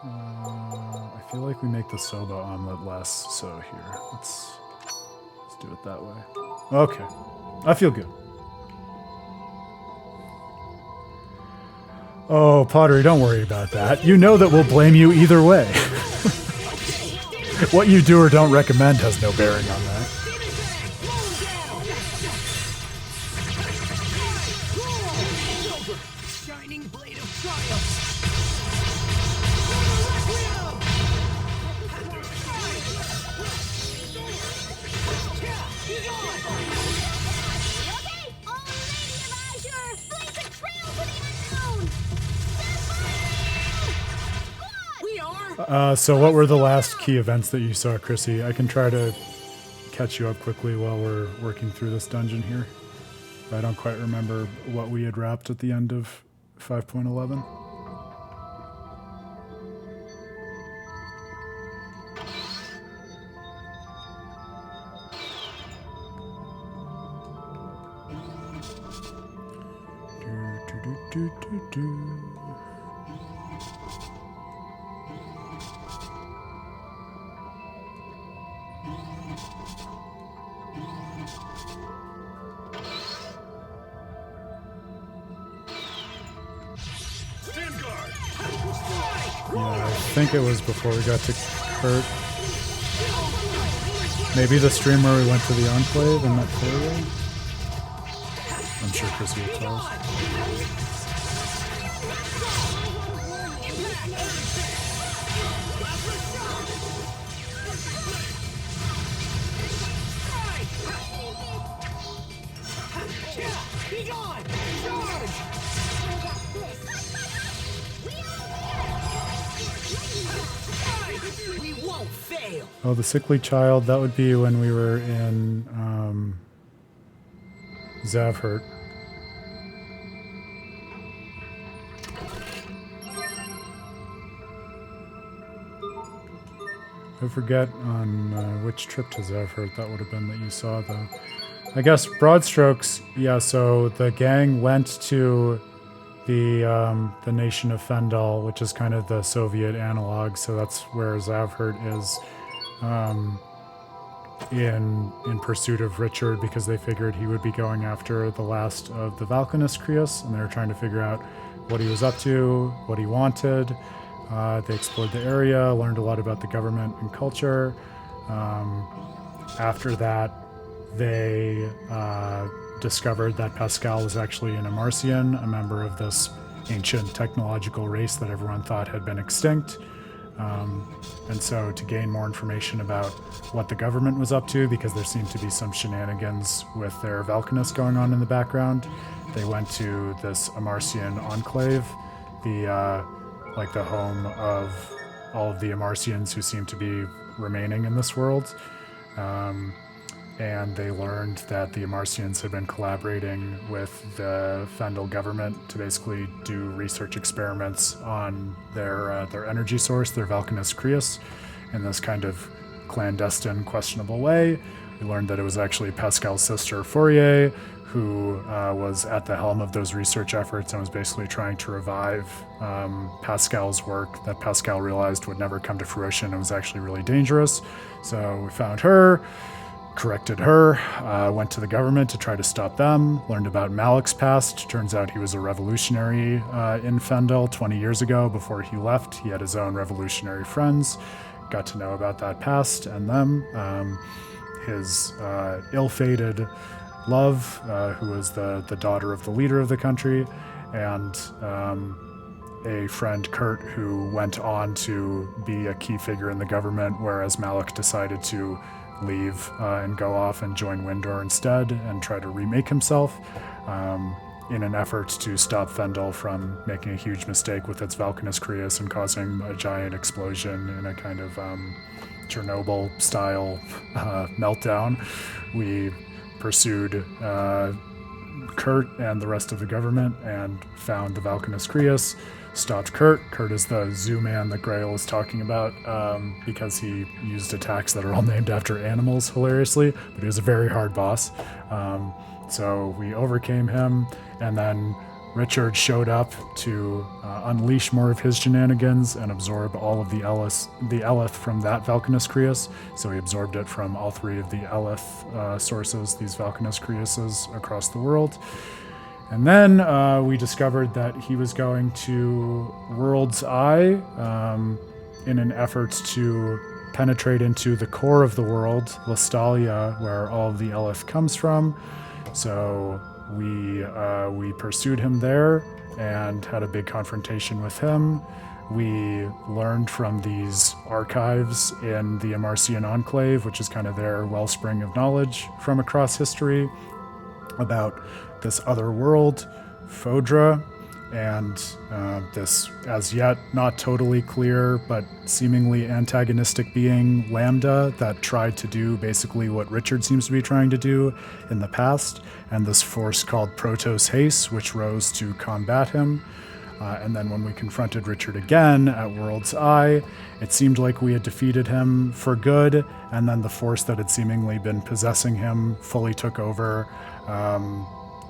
I feel like we make the soba omelet less, so here, let's do it that way. Okay, I feel good. Oh, Pottery, don't worry about that. You know that we'll blame you either way. What you do or don't recommend has no bearing on that. Shining blade of triumph. So what were the last key events that you saw, Chrissy? I can try to catch you up quickly while we're working through this dungeon here. I don't quite remember what we had wrapped at the end of 5.11. Yeah, I think it was before we got to Kurt. Maybe the stream where we went to the Enclave and met Fourier? I'm sure Chrissy will tell us. Oh, the sickly child, that would be when we were in Zavhert. I forget on which trip to Zavhert that would have been that you saw, though. I guess broad strokes, yeah, so the gang went to the nation of Fendal, which is kind of the Soviet analog, so that's where Zavhert is. In pursuit of Richard, because they figured he would be going after the last of the Valkanist Krios, and they were trying to figure out what he was up to, what he wanted. They explored the area, learned a lot about the government and culture. After that, they discovered that Pascal was actually an Amarcian, a member of this ancient technological race that everyone thought had been extinct. And so to gain more information about what the government was up to, because there seemed to be some shenanigans with their Valkanists going on in the background, they went to this Amarcian enclave, the home of all of the Amarcians who seem to be remaining in this world. And they learned that the Amarcians had been collaborating with the Fendal government to basically do research experiments on their energy source, their Valkanist Krios, in this kind of clandestine, questionable way. We learned that it was actually Pascal's sister, Fourier, who was at the helm of those research efforts and was basically trying to revive Pascal's work that Pascal realized would never come to fruition and was actually really dangerous. So we found her, corrected her, went to the government to try to stop them, learned about Malik's past. Turns out he was a revolutionary in Fendel 20 years ago. Before he left, he had his own revolutionary friends. Got to know about that past and them. His ill-fated love, who was the daughter of the leader of the country, and a friend, Kurt, who went on to be a key figure in the government, whereas Malik decided to leave and go off and join Windor instead and try to remake himself in an effort to stop Fendel from making a huge mistake with its Valkanus Creus and causing a giant explosion in a kind of Chernobyl-style meltdown. We pursued Kurt and the rest of the government and found the Valkanus Creus, stopped Kurt. Kurt is the zoo man that Grail is talking about because he used attacks that are all named after animals, hilariously, but he was a very hard boss. So we overcame him, and then Richard showed up to unleash more of his shenanigans and absorb all of the Eleth from that Valkanus Creus. So he absorbed it from all three of the Eleth sources, these Valkanus Creuses across the world. And then we discovered that he was going to World's Eye in an effort to penetrate into the core of the world, Lestalia, where all of the Eleth comes from. So we pursued him there and had a big confrontation with him. We learned from these archives in the Amarcian Enclave, which is kind of their wellspring of knowledge from across history, about this other world, Fodra, and this as yet not totally clear but seemingly antagonistic being, Lambda, that tried to do basically what Richard seems to be trying to do in the past, and this force called Protos Haste, which rose to combat him. And then when we confronted Richard again at World's Eye, it seemed like we had defeated him for good, and then the force that had seemingly been possessing him fully took over,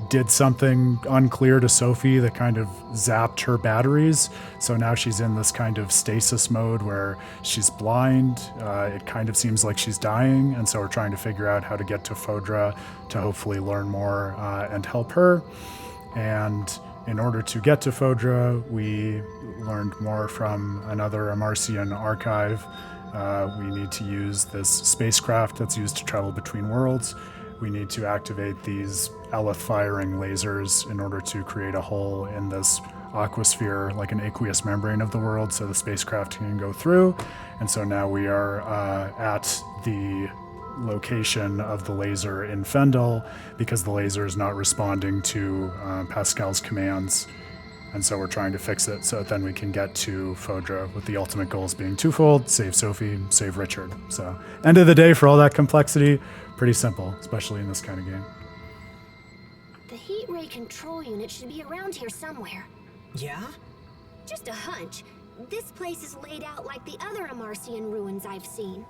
did something unclear to Sophie that kind of zapped her batteries. So now she's in this kind of stasis mode where she's blind. It kind of seems like she's dying. And so we're trying to figure out how to get to Fodra to hopefully learn more and help her. And in order to get to Fodra, we learned more from another Amarcian archive. We need to use this spacecraft that's used to travel between worlds. We need to activate these Eleth-firing lasers in order to create a hole in this aquasphere, like an aqueous membrane of the world, so the spacecraft can go through. And so now we are at the location of the laser in Fendel because the laser is not responding to Pascal's commands. And so we're trying to fix it so that then we can get to Fodra, with the ultimate goals being twofold: save Sophie, save Richard. So end of the day, for all that complexity, pretty simple, especially in this kind of game. The heat ray control unit should be around here somewhere. Yeah? Just a hunch. This place is laid out like the other Amarcian ruins I've seen.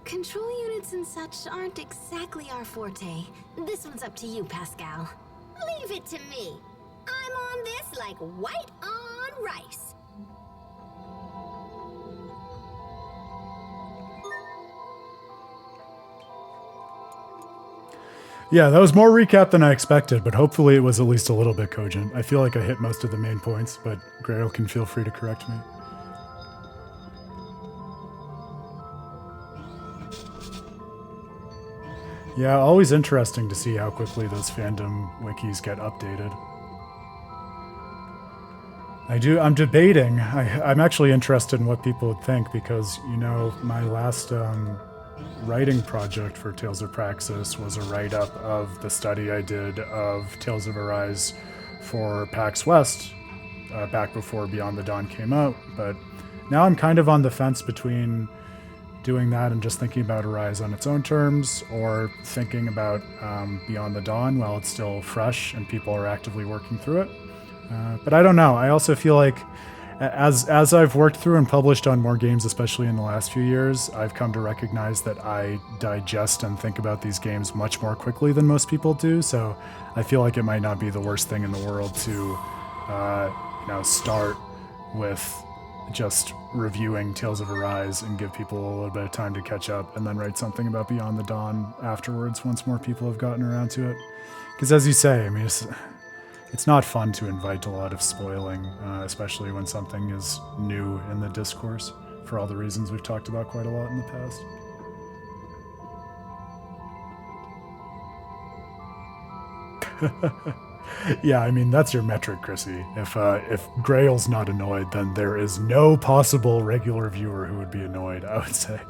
Control units and such aren't exactly our forte. This one's up to you, Pascal. Leave it to me. I'm on this like white on rice. Yeah, that was more recap than I expected, but hopefully it was at least a little bit cogent. I feel like I hit most of the main points, but Grail can feel free to correct me. Yeah, always interesting to see how quickly those fandom wikis get updated. I'm debating. I'm actually interested in what people would think because, you know, my last writing project for Tales of Praxis was a write-up of the study I did of Tales of Arise for PAX West back before Beyond the Dawn came out. But now I'm kind of on the fence between doing that and just thinking about Arise on its own terms, or thinking about Beyond the Dawn while it's still fresh and people are actively working through it. But I don't know. I also feel like as I've worked through and published on more games, especially in the last few years, I've come to recognize that I digest and think about these games much more quickly than most people do. So I feel like it might not be the worst thing in the world to, start with just reviewing Tales of Arise and give people a little bit of time to catch up, and then write something about Beyond the Dawn afterwards once more people have gotten around to it. Because as you say, I mean, it's not fun to invite a lot of spoiling, especially when something is new in the discourse, for all the reasons we've talked about quite a lot in the past. Yeah, I mean, that's your metric, Chrissy. If Grail's not annoyed, then there is no possible regular viewer who would be annoyed, I would say.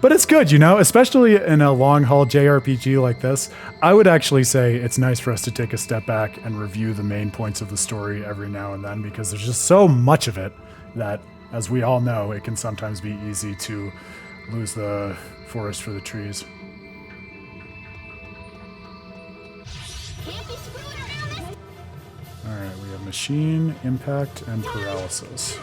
But it's good, you know, especially in a long-haul JRPG like this. I would actually say it's nice for us to take a step back and review the main points of the story every now and then, because there's just so much of it that, as we all know, it can sometimes be easy to lose the forest for the trees. Alright, we have Machine, Impact, and Paralysis.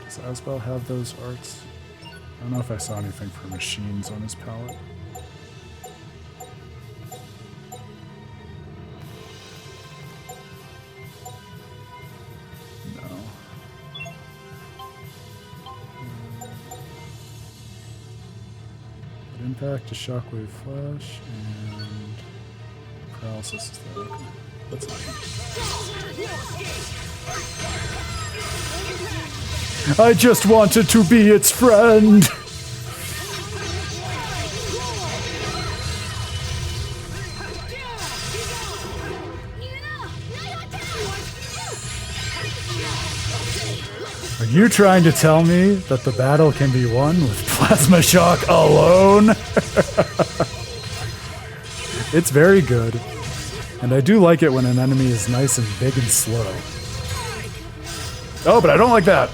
Does Asbel have those arts? I don't know if I saw anything for Machines on his palette. No. But Impact is Shockwave Flash, and Paralysis is that. Okay. I just wanted to be its friend. Are you trying to tell me that the battle can be won with Plasma Shock alone? It's very good. And I do like it when an enemy is nice and big and slow. Oh, but I don't like that.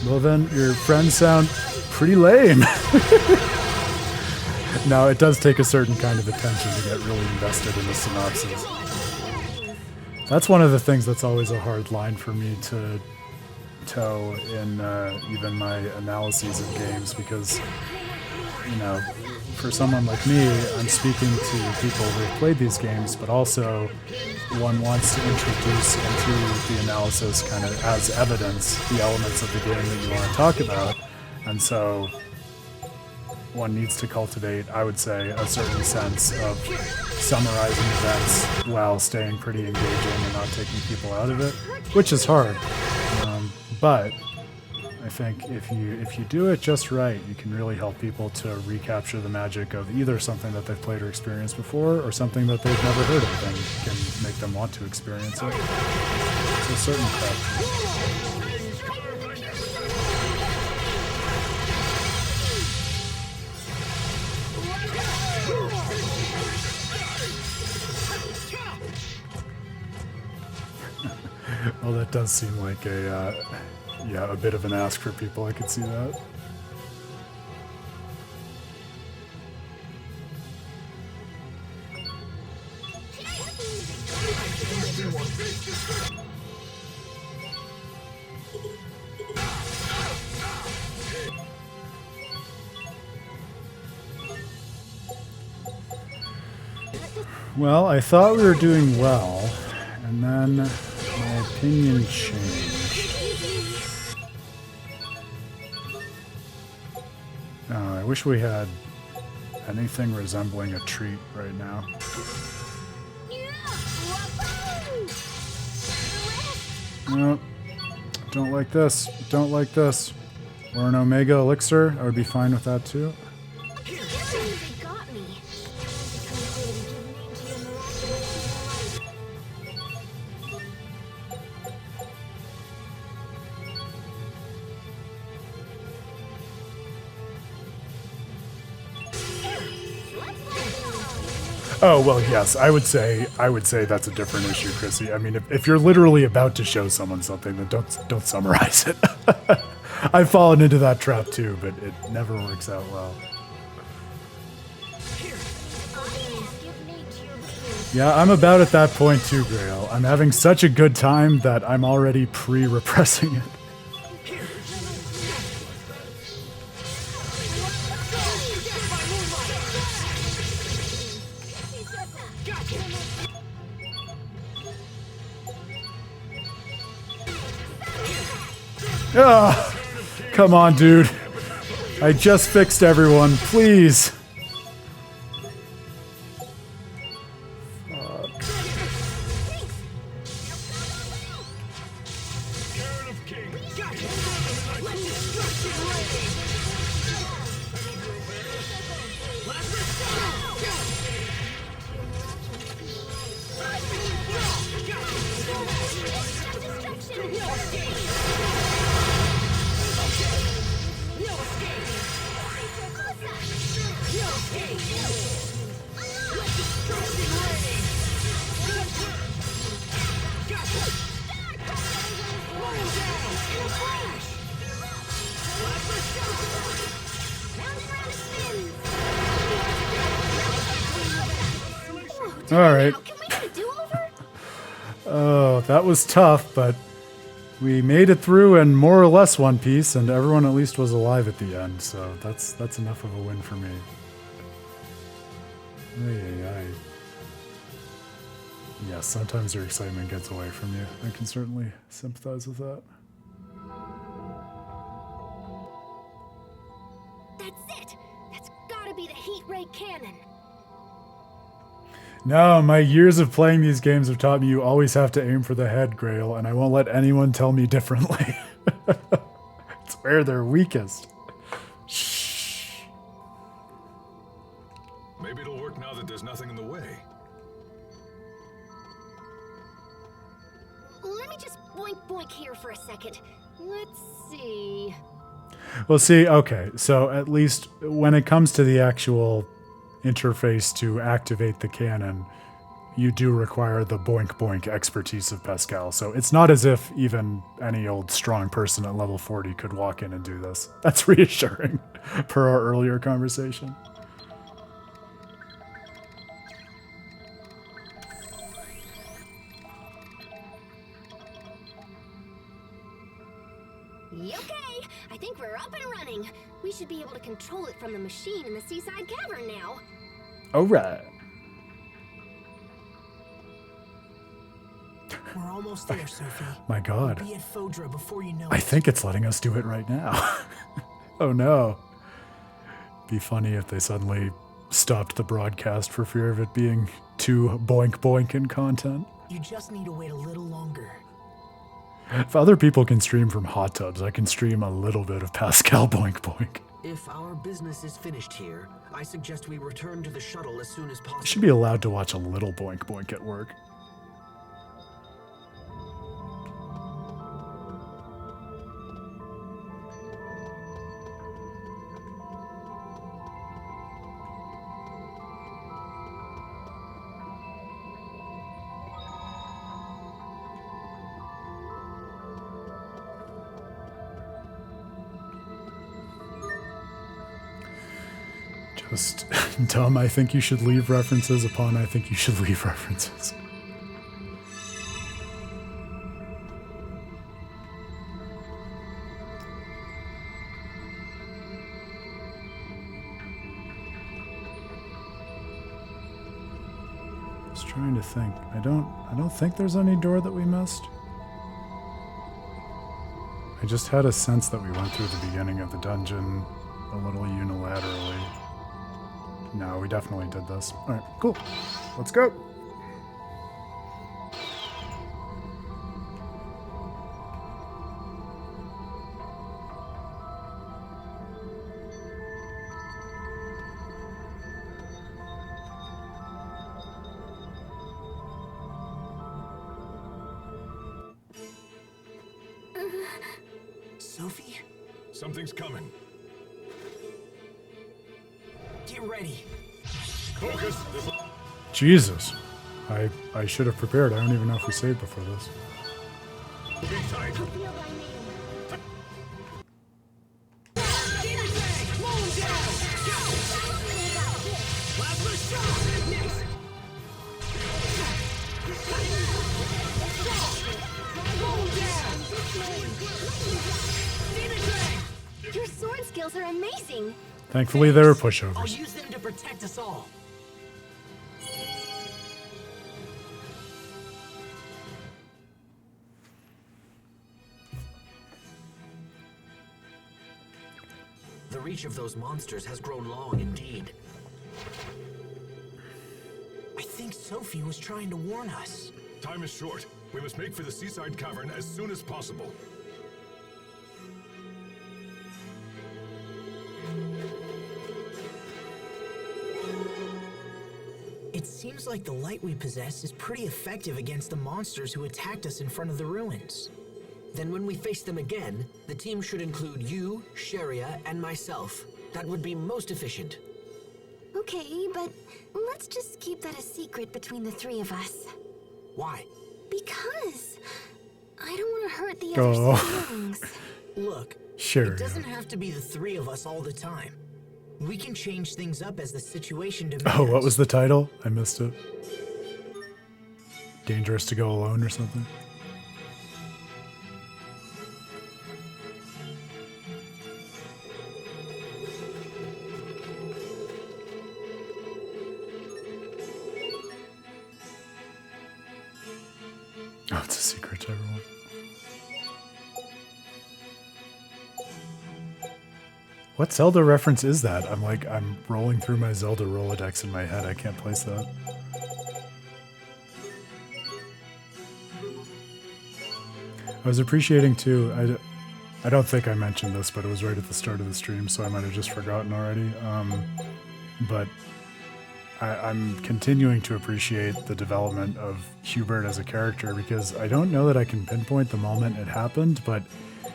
Well then, your friends sound pretty lame. No, it does take a certain kind of attention to get really invested in the synopsis. That's one of the things that's always a hard line for me to toe in even my analyses of games, because, you know, for someone like me, I'm speaking to people who have played these games, but also one wants to introduce into the analysis, kind of as evidence, the elements of the game that you want to talk about. And so one needs to cultivate, I would say, a certain sense of summarizing events while staying pretty engaging and not taking people out of it, which is hard. But I think if you do it just right, you can really help people to recapture the magic of either something that they've played or experienced before, or something that they've never heard of and can make them want to experience it. It's a certain craft. Well, that does seem like a bit of an ask for people. I could see that. Well, I thought we were doing well, and then my opinion changed. I wish we had anything resembling a treat right now. Nope. Don't like this. Don't like this. Or an Omega Elixir. I would be fine with that too. Oh, well, yes, I would say that's a different issue, Chrissy. I mean, if you're literally about to show someone something, then don't summarize it. I've fallen into that trap too, but it never works out well. Yeah, I'm about at that point too, Grail. I'm having such a good time that I'm already pre-repressing it. Ah, come on, dude. I just fixed everyone. Please. All right. Can we get a do-over? Oh, that was tough, but we made it through in more or less one piece, and everyone at least was alive at the end, so that's enough of a win for me. Ay. Yeah, sometimes your excitement gets away from you. I can certainly sympathize with that. That's it. That's gotta be the heat ray cannon. No, my years of playing these games have taught me you always have to aim for the head, Grail, and I won't let anyone tell me differently. It's where they're weakest. Shh. Maybe it'll work now that there's nothing in the way. Let me just boink here for a second. Let's see. Well, see, okay, so at least when it comes to the actual interface to activate the cannon, you do require the boink expertise of Pascal. So it's not as if even any old strong person at level 40 could walk in and do this. That's reassuring per our earlier conversation. Okay, I think we're up and running. We should be able to control it from the machine in the seaside cavern now. All right. We're almost there, Sophie. My God. We'll be at Fodra before you know I it. think it's letting us do it right now. Oh no. Be funny if they suddenly stopped the broadcast for fear of it being too boink in content. You just need to wait a little longer. If other people can stream from hot tubs, I can stream a little bit of Pascal boink. If our business is finished here, I suggest we return to the shuttle as soon as I possible. should be allowed to watch a little boink at work. Just dumb, I think you should leave references upon I think you should leave references. Just trying to think. I don't think there's any door that we missed. I just had a sense that we went through the beginning of the dungeon a little unilaterally. No, we definitely did this. All right, cool. Let's go. Sophie, Something's coming. get ready. Focus. Jesus. I should have prepared. I don't even know if we saved before this. Be tight. Your sword skills are amazing. Thankfully, there were I'll pushovers. use them to protect us all. reach of those monsters has grown long indeed. I think Sophie was trying to warn us. Time is short. We must make for the seaside cavern as soon as possible. It seems like the light we possess is pretty effective against the monsters who attacked us in front of the ruins. Then when we face them again, the team should include you, Sharia, and myself. That would be most efficient. Okay, but let's just keep that a secret between the three of us. Why? Because I don't want to hurt the Oh. other's feelings. Look, Sure. it doesn't have to be the three of us all the time. We can change things up as the situation demands. Oh, what was the title? I missed it. Dangerous to Go Alone or something? Oh, it's a secret to everyone. What Zelda reference is that? I'm rolling through my Zelda Rolodex in my head. I can't place that. I was appreciating too. I don't think I mentioned this, but it was right at the start of the stream, so I might have just forgotten already. But I'm continuing to appreciate the development of Hubert as a character, because I don't know that I can pinpoint the moment it happened, but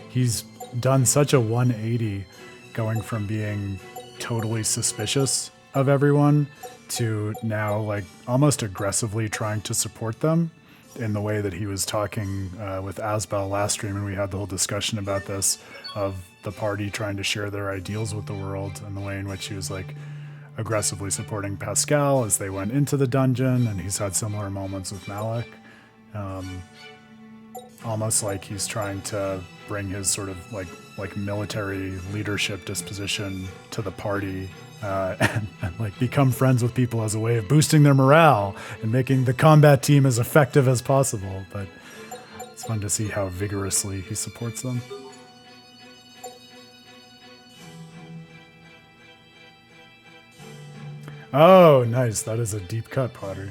he's done such a 180, going from being totally suspicious of everyone to now like almost aggressively trying to support them, in the way that he was talking with Asbel last stream, and we had the whole discussion about this, of the party trying to share their ideals with the world, and the way in which he was like aggressively supporting Pascal as they went into the dungeon, and he's had similar moments with Malik. Almost like he's trying to bring his sort of like military leadership disposition to the party, and like become friends with people as a way of boosting their morale and making the combat team as effective as possible. But it's fun to see how vigorously he supports them. Oh, nice. That is a deep cut, Potter.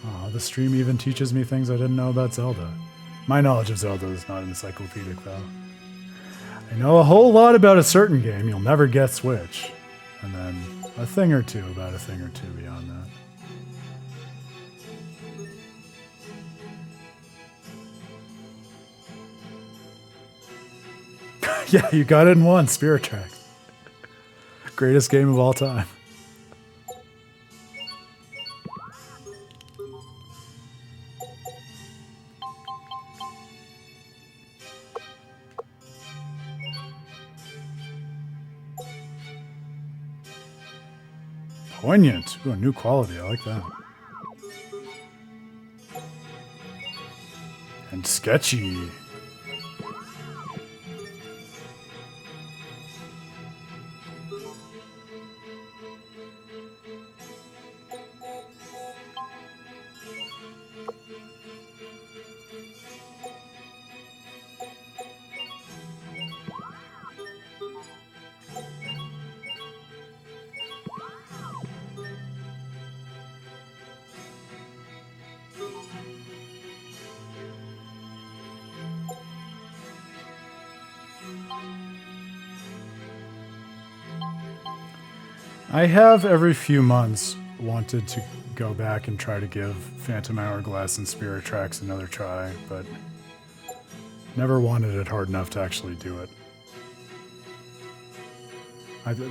Oh, the stream even teaches me things I didn't know about Zelda. My knowledge of Zelda is not encyclopedic, though. I know a whole lot about a certain game, you'll never guess which. And then a thing or two about a thing or two beyond that. Yeah, you got it in one, Spirit Tracks. Greatest game of all time. Poignant. Ooh, a new quality. I like that. And sketchy. I have every few months wanted to go back and try to give Phantom Hourglass and Spirit Tracks another try, but never wanted it hard enough to actually do it.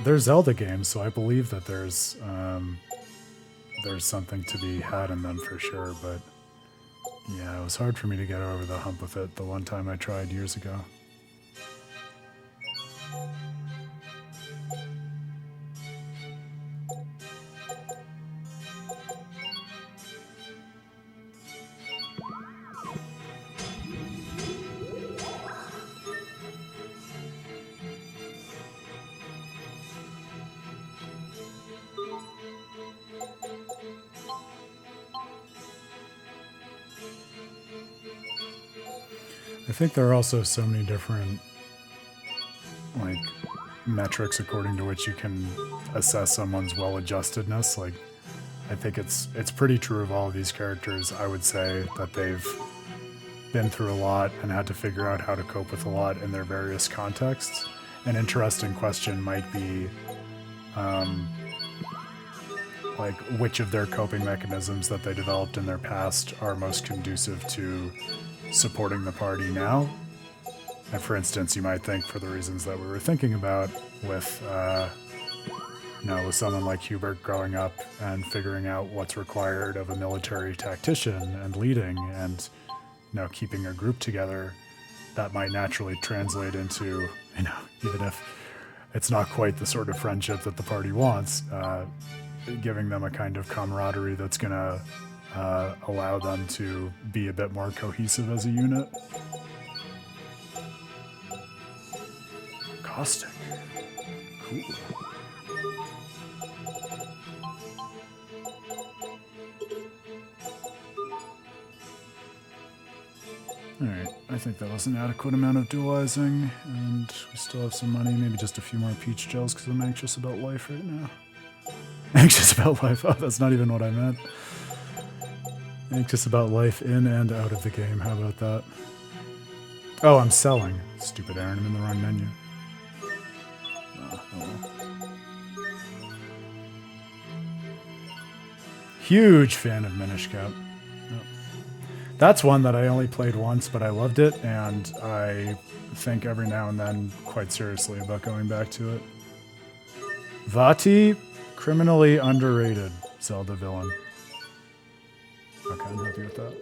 They're Zelda games, so I believe that there's something to be had in them for sure, but yeah, it was hard for me to get over the hump with it the one time I tried years ago. I think there are also so many different like metrics according to which you can assess someone's well-adjustedness. Like, I think it's pretty true of all of these characters. I would say that they've been through a lot and had to figure out how to cope with a lot in their various contexts. An interesting question might be like which of their coping mechanisms that they developed in their past are most conducive to supporting the party now. And for instance, you might think, for the reasons that we were thinking about, with with someone like Hubert growing up and figuring out what's required of a military tactician and leading and keeping a group together, that might naturally translate into, even if it's not quite the sort of friendship that the party wants, giving them a kind of camaraderie that's going to allow them to be a bit more cohesive as a unit. Caustic. Cool. Alright, I think that was an adequate amount of dualizing, and we still have some money, maybe just a few more peach gels because I'm anxious about life right now. Anxious about life? Oh, that's not even what I meant. Anxious about life in and out of the game, how about that? Oh, I'm selling. Stupid Aaron, I'm in the wrong menu. Oh well. Huge fan of Minish Cap. Yep. That's one that I only played once, but I loved it, and I think every now and then quite seriously about going back to it. Vati, criminally underrated Zelda villain. Okay, I'm happy with that.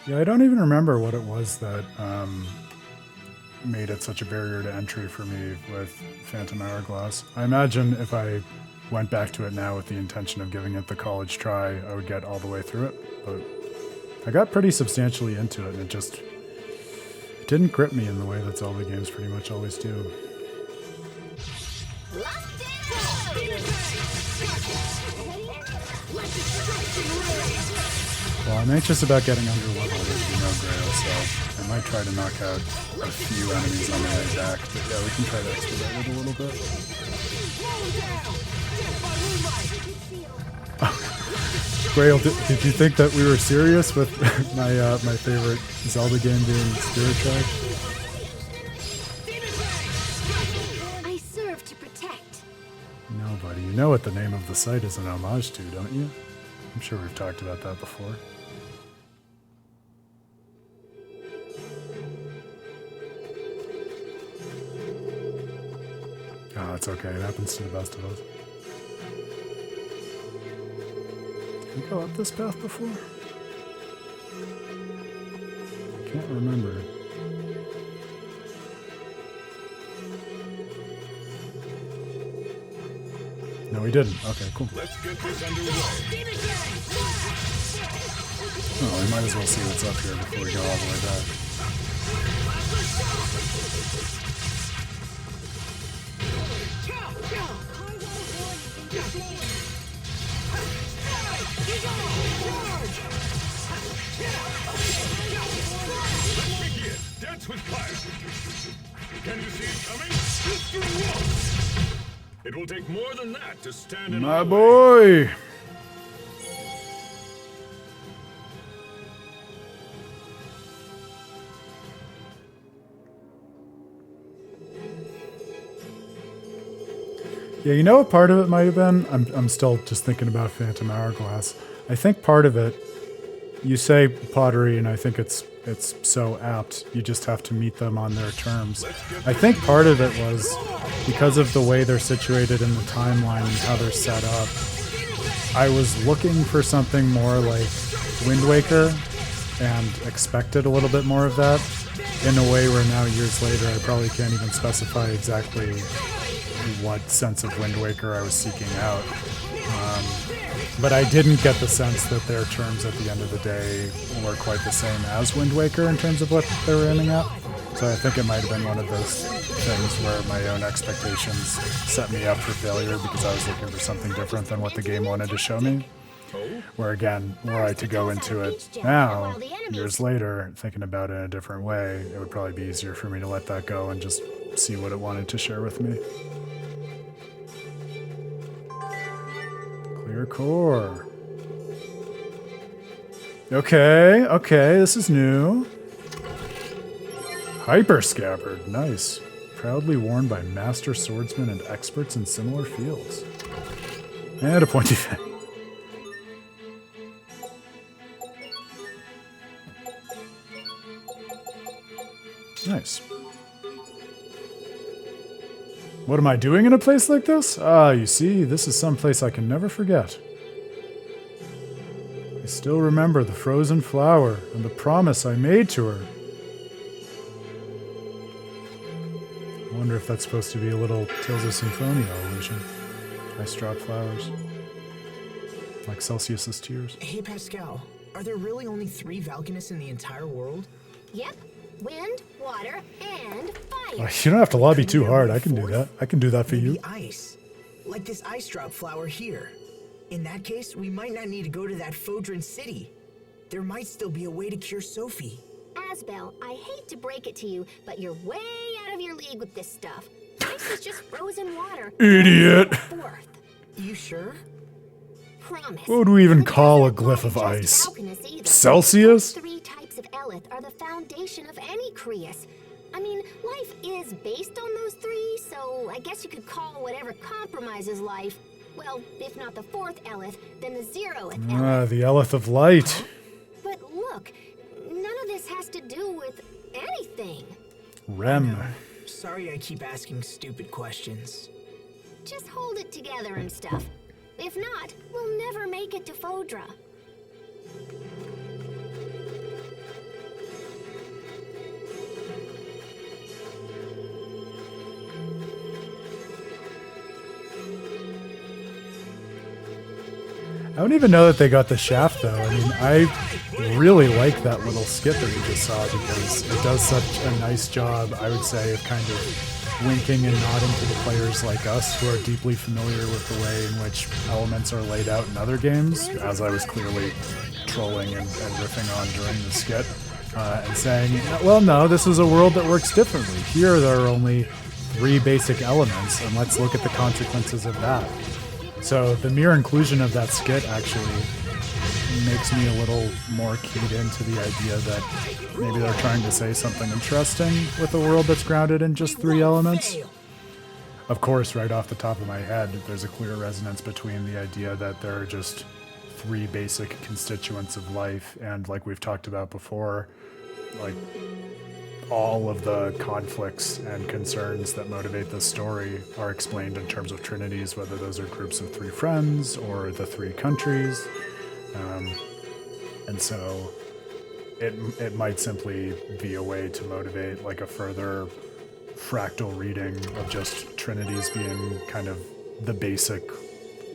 Yeah, I don't even remember what it was that made it such a barrier to entry for me with Phantom Hourglass. I imagine if I went back to it now with the intention of giving it the college try, I would get all the way through it, but I got pretty substantially into it, and it didn't grip me in the way that Zelda games pretty much always do. Well, I'm anxious about getting under level, as you know, Grail, so I might try to knock out a few enemies on the way back, but yeah, we can try to expedite it a little bit. Grail, did you think that we were serious with my favorite Zelda game being Spirit Tracks? I serve to protect. No, buddy. You know what the name of the site is an homage to, don't you? I'm sure we've talked about that before. Oh, it's okay. It happens to the best of us. Did we go up this path before? Can't remember. No, we didn't. Okay, cool. Let's get this underway. Oh, we might as well see what's up here before we go all the way back. Dance with fire. Can you see it coming? History walks. It will take more than that to stand in My our way. boy! Yeah, you know what part of it might have been? I'm still just thinking about Phantom Hourglass. I think part of it, you say pottery, and I think it's so apt. You just have to meet them on their terms. I think part of it was because of the way they're situated in the timeline and how they're set up. I was looking for something more like Wind Waker and expected a little bit more of that in a way where now years later I probably can't even specify exactly what sense of Wind Waker I was seeking out. But I didn't get the sense that their terms at the end of the day were quite the same as Wind Waker in terms of what they were aiming at. So I think it might have been one of those things where my own expectations set me up for failure because I was looking for something different than what the game wanted to show me. Where again, were I to go into it now, years later, thinking about it in a different way, it would probably be easier for me to let that go and just see what it wanted to share with me. Clear core. Okay, this is new. Hyper Scabbard, nice. Proudly worn by master swordsmen and experts in similar fields. And a pointy fang. Nice. What am I doing in a place like this? Ah, you see, this is some place I can never forget. I still remember the frozen flower and the promise I made to her. I wonder if that's supposed to be a little Tales of Symphonia allusion. Ice drop flowers. Like Celsius's tears. Hey, Pascal, are there really only 3 Valkanists in the entire world? Yep. Wind, water, and fire. Oh, you don't have to lobby too hard. I can do that. I can do that for you. Maybe ice. Like this ice drop flower here. In that case, we might not need to go to that Fodran city. There might still be a way to cure Sophie. Asbel, I hate to break it to you, but you're way out of your league with this stuff. Ice is just frozen water. Idiot. Fourth. You sure? Promise. What would we even call a glyph of ice? Celsius? 3 types of Elith are the foundation of any Creus. I mean, life is based on those 3, so I guess you could call whatever compromises life. Well, if not the 4th Elith, then the 0th Elith. Ah, the Elith of Light. But look, none of this has to do with anything. Rem. Sorry I keep asking stupid questions. Just hold it together and stuff. If not, we'll never make it to Fodra. I don't even know that they got the shaft, though. I mean, I really like that little skit that we just saw because it does such a nice job, I would say, of kind of winking and nodding to the players like us who are deeply familiar with the way in which elements are laid out in other games, as I was clearly trolling and riffing on during the skit, and saying, well, no, this is a world that works differently. Here there are only 3 basic elements, and let's look at the consequences of that. So the mere inclusion of that skit actually makes me a little more keyed into the idea that maybe they're trying to say something interesting with a world that's grounded in just 3 elements. Of course, right off the top of my head, there's a clear resonance between the idea that there are just 3 basic constituents of life, and like we've talked about before, like all of the conflicts and concerns that motivate this story are explained in terms of trinities, whether those are groups of 3 friends or the 3 countries. And so it might simply be a way to motivate like a further fractal reading of just trinities being kind of the basic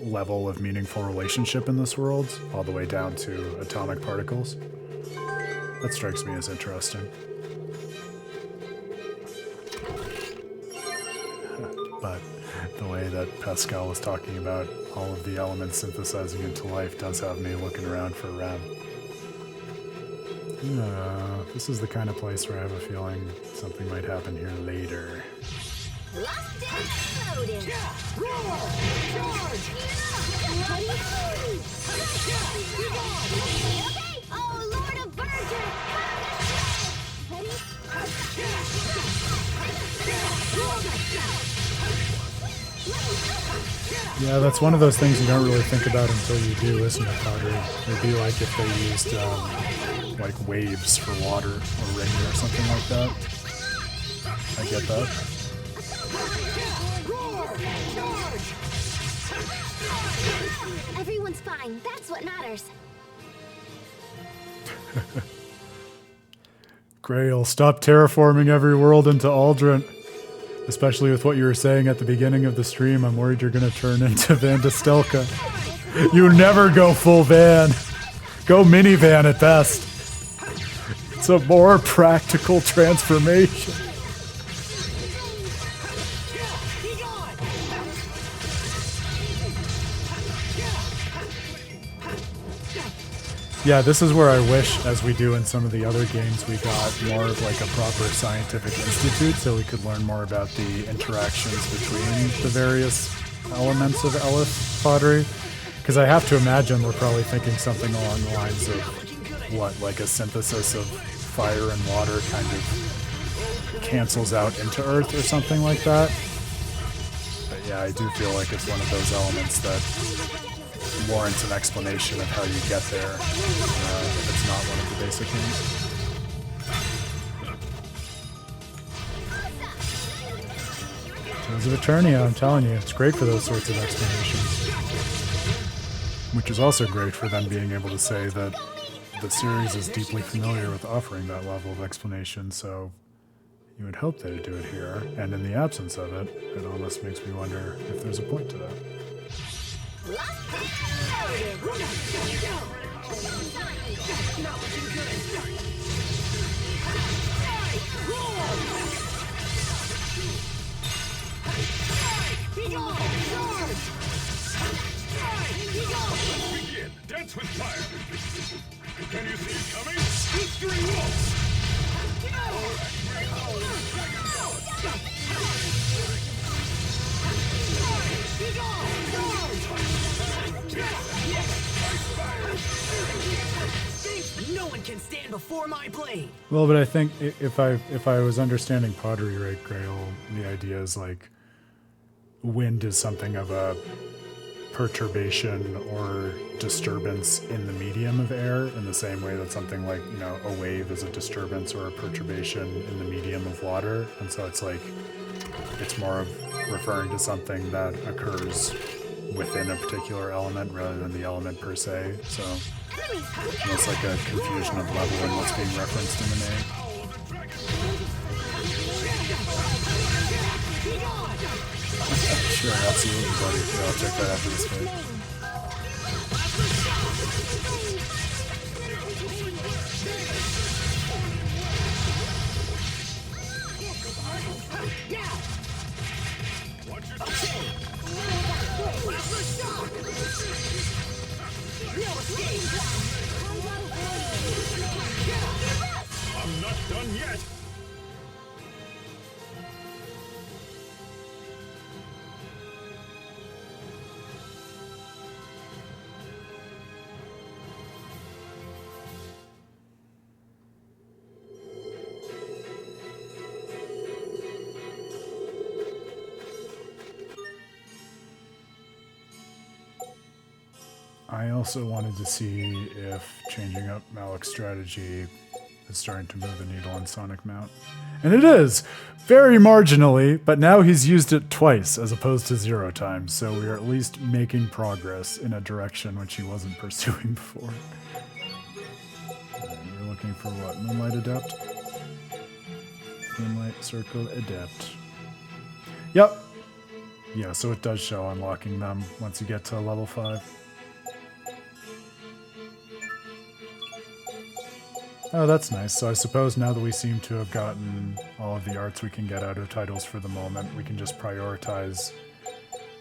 level of meaningful relationship in this world, all the way down to atomic particles. That strikes me as interesting. But the way that Pascal was talking about all of the elements synthesizing into life does have me looking around for Rem. This is the kind of place where I have a feeling something might happen here later. Locked and loaded. Roar! Charge! Okay, oh Lord of Virgin! Yeah, that's one of those things you don't really think about until you do, isn't it, Pottery? It'd be like if they used like waves for water or rain or something like that. I get that. Everyone's fine. That's what matters. Grail, stop terraforming every world into Aldrin. Especially with what you were saying at the beginning of the stream, I'm worried you're going to turn into Van Distelka. You never go full van. Go minivan at best. It's a more practical transformation. Yeah, this is where I wish, as we do in some of the other games, we got more of like a proper scientific institute so we could learn more about the interactions between the various elements of Elith pottery. Because I have to imagine they're probably thinking something along the lines of what, like a synthesis of fire and water kind of cancels out into Earth or something like that. But yeah, I do feel like it's one of those elements that warrants an explanation of how you get there, if it's not one of the basic ones. Tales of Eternia, I'm telling you, it's great for those sorts of explanations. Which is also great for them being able to say that the series is deeply familiar with offering that level of explanation, so you would hope they'd do it here, and in the absence of it, it almost makes me wonder if there's a point to that. Begin. Dance with fire. Can you see it coming? Blistering walls. No one can stand before my blade. Well, but I think if I was understanding pottery right, Grail, the idea is like wind is something of a perturbation or disturbance in the medium of air, in the same way that something like, you know, a wave is a disturbance or a perturbation in the medium of water. And so it's like, it's more of referring to something that occurs within a particular element rather than the element per se. So almost like a confusion of level in what's being referenced in the name. Sure, absolutely, buddy. Yeah, I'll check that after this fight. I'm not done yet. I also wanted to see if changing up Malik's strategy is starting to move the needle on Sonic Mount. And it is! Very marginally, but now he's used it twice as opposed to 0 times, so we are at least making progress in a direction which he wasn't pursuing before. We're looking for what? Moonlight Adept? Moonlight Circle Adept. Yep! Yeah, so it does show unlocking them once you get to level 5. Oh, that's nice. So I suppose now that we seem to have gotten all of the arts we can get out of titles for the moment, we can just prioritize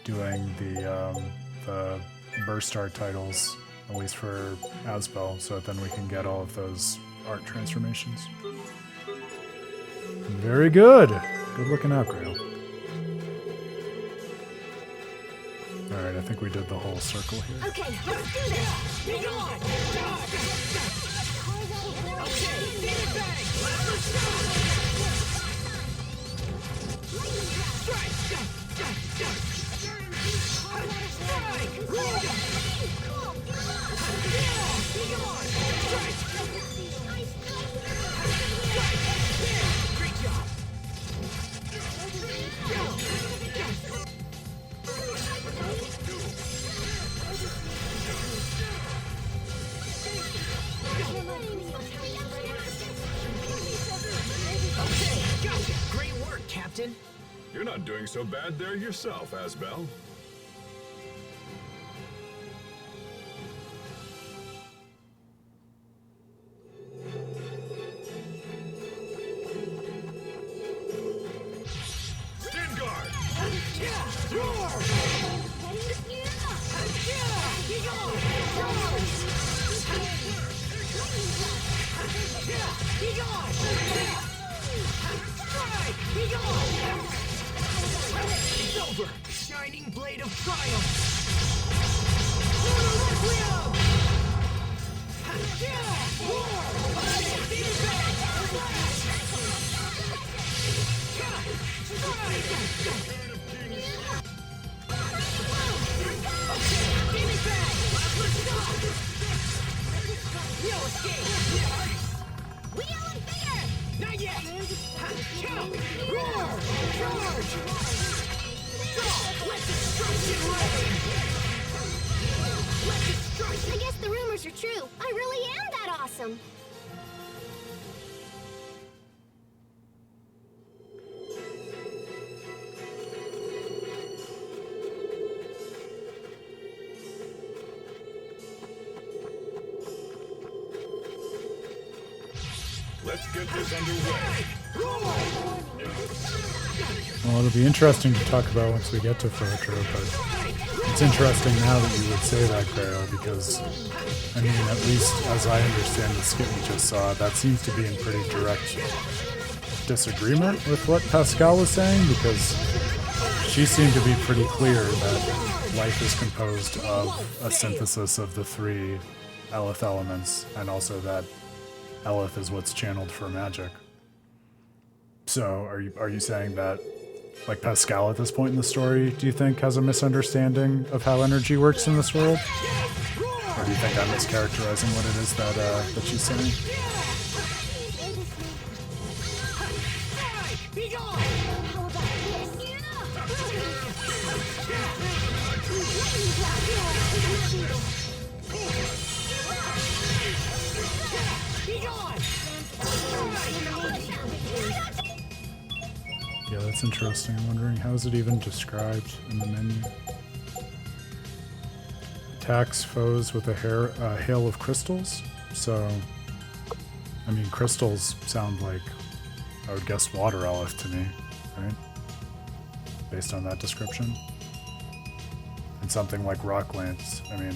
doing the burst art titles, at least for Asbel, so that then we can get all of those art transformations. Very good! Good looking out, Grail. Alright, I think we did the whole circle here. Okay, let's do this. Be gone! Okay, get it back! Great job! You're not doing so bad there yourself, Asbel. Stand guard! It's over! Shining blade of triumph! Not yet! Roar! Charge! Let destruction reign! Let destruction... I guess the rumors are true. I really am that awesome. Let's get this underway. Well, it'll be interesting to talk about once we get to Photro, but it's interesting now that you would say that, Grail, because, I mean, at least as I understand the skit we just saw, that seems to be in pretty direct disagreement with what Pascal was saying, because she seemed to be pretty clear that life is composed of a synthesis of the three Eleth elements, and also that Eleth is what's channeled for magic. So, are you saying that, like, Pascal at this point in the story, do you think, has a misunderstanding of how energy works in this world? Or do you think I'm mischaracterizing what it is that she's saying? Yeah, that's interesting. I'm wondering, how is it even described in the menu? Attacks foes with a hail of crystals? So, I mean, crystals sound like, I would guess, water elf to me, right? Based on that description. And something like rock lance, I mean,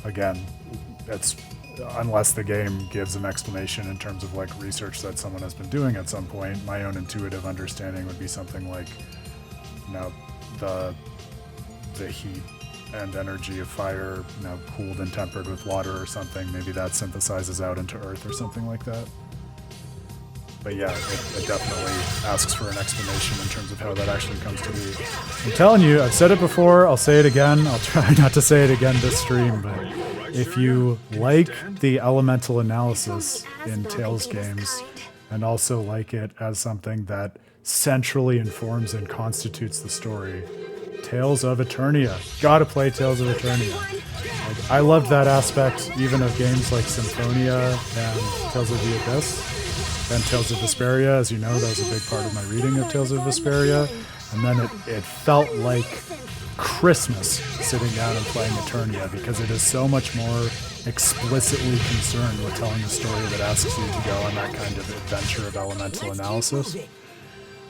again, it's, unless the game gives an explanation in terms of like research that someone has been doing at some point, my own intuitive understanding would be something like, you know, the heat and energy of fire, you know, cooled and tempered with water or something. Maybe that synthesizes out into earth or something like that. But yeah, it definitely asks for an explanation in terms of how that actually comes to be. I'm telling you, I've said it before, I'll say it again. I'll try not to say it again this stream, but if you like the elemental analysis in Tales games, and also like it as something that centrally informs and constitutes the story, Tales of Eternia. Gotta play Tales of Eternia. Like, I loved that aspect even of games like Symphonia and Tales of the Abyss. And Tales of Vesperia, as you know, that was a big part of my reading of Tales of Vesperia. And then it felt like Christmas sitting down and playing Eternia, because it is so much more explicitly concerned with telling a story that asks you to go on that kind of adventure of elemental analysis.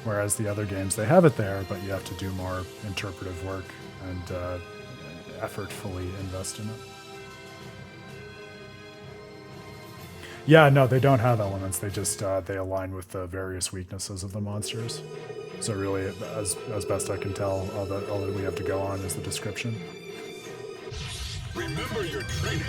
Whereas the other games, they have it there, but you have to do more interpretive work and effortfully invest in it. Yeah, no, they don't have elements. They just they align with the various weaknesses of the monsters. So really, as best I can tell, all that we have to go on is the description. Remember your training.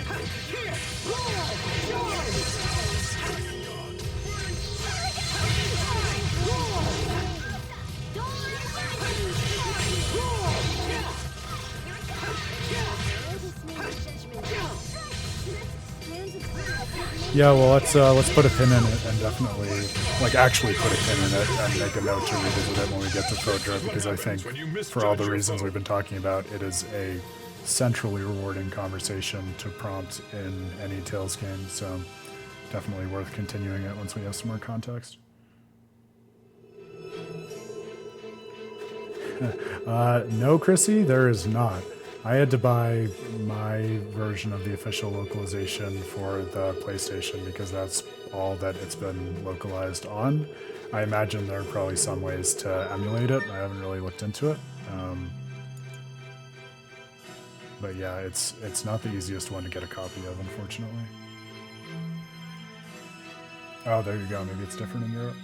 Yeah, well, let's put a pin in it and definitely, like, actually put a pin in it and make a note to revisit it when we get to Fodra, because I think, for all the reasons we've been talking about, it is a centrally rewarding conversation to prompt in any Tales game, so definitely worth continuing it once we have some more context. No, Chrissy, there is not. I had to buy my version of the official localization for the PlayStation because that's all that it's been localized on. I imagine there are probably some ways to emulate it. I haven't really looked into it. But yeah, it's not the easiest one to get a copy of, unfortunately. Oh, there you go. Maybe it's different in Europe.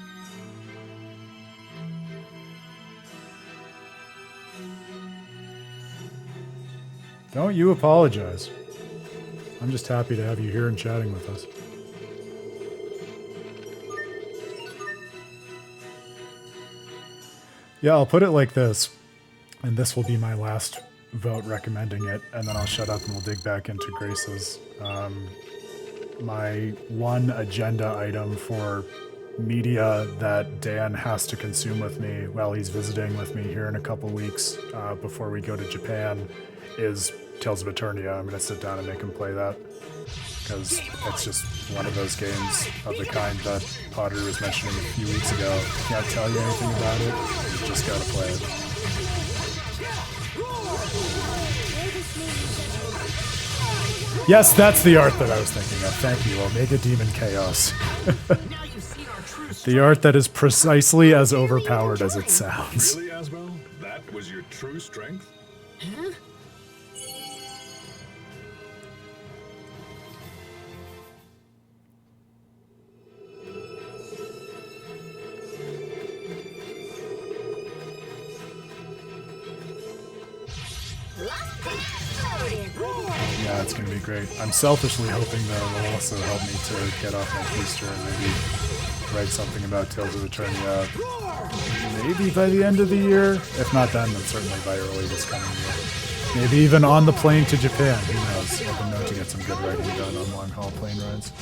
Don't you apologize. I'm just happy to have you here and chatting with us. Yeah, I'll put it like this, and this will be my last vote recommending it, and then I'll shut up and we'll dig back into Grace's. My one agenda item for media that Dan has to consume with me while he's visiting with me here in a couple weeks before we go to Japan is Tales of Eternia. I'm going to sit down and make him play that because it's just one of those games of the kind that Potter was mentioning a few weeks ago. Can't tell you anything about it, you just got to play it. Yes, that's the art that I was thinking of. Thank you, Omega Demon Chaos. The art that is precisely as overpowered as it sounds. Really, Asbel? That was your true strength? Huh? Yeah, it's gonna be great. I'm selfishly hoping that it will also help me to get off my keister and maybe write something about Tales of Eternia maybe by the end of the year. If not then certainly by early this coming year. Maybe even on the plane to Japan. Who knows? I've been known to get some good writing done on long haul plane rides.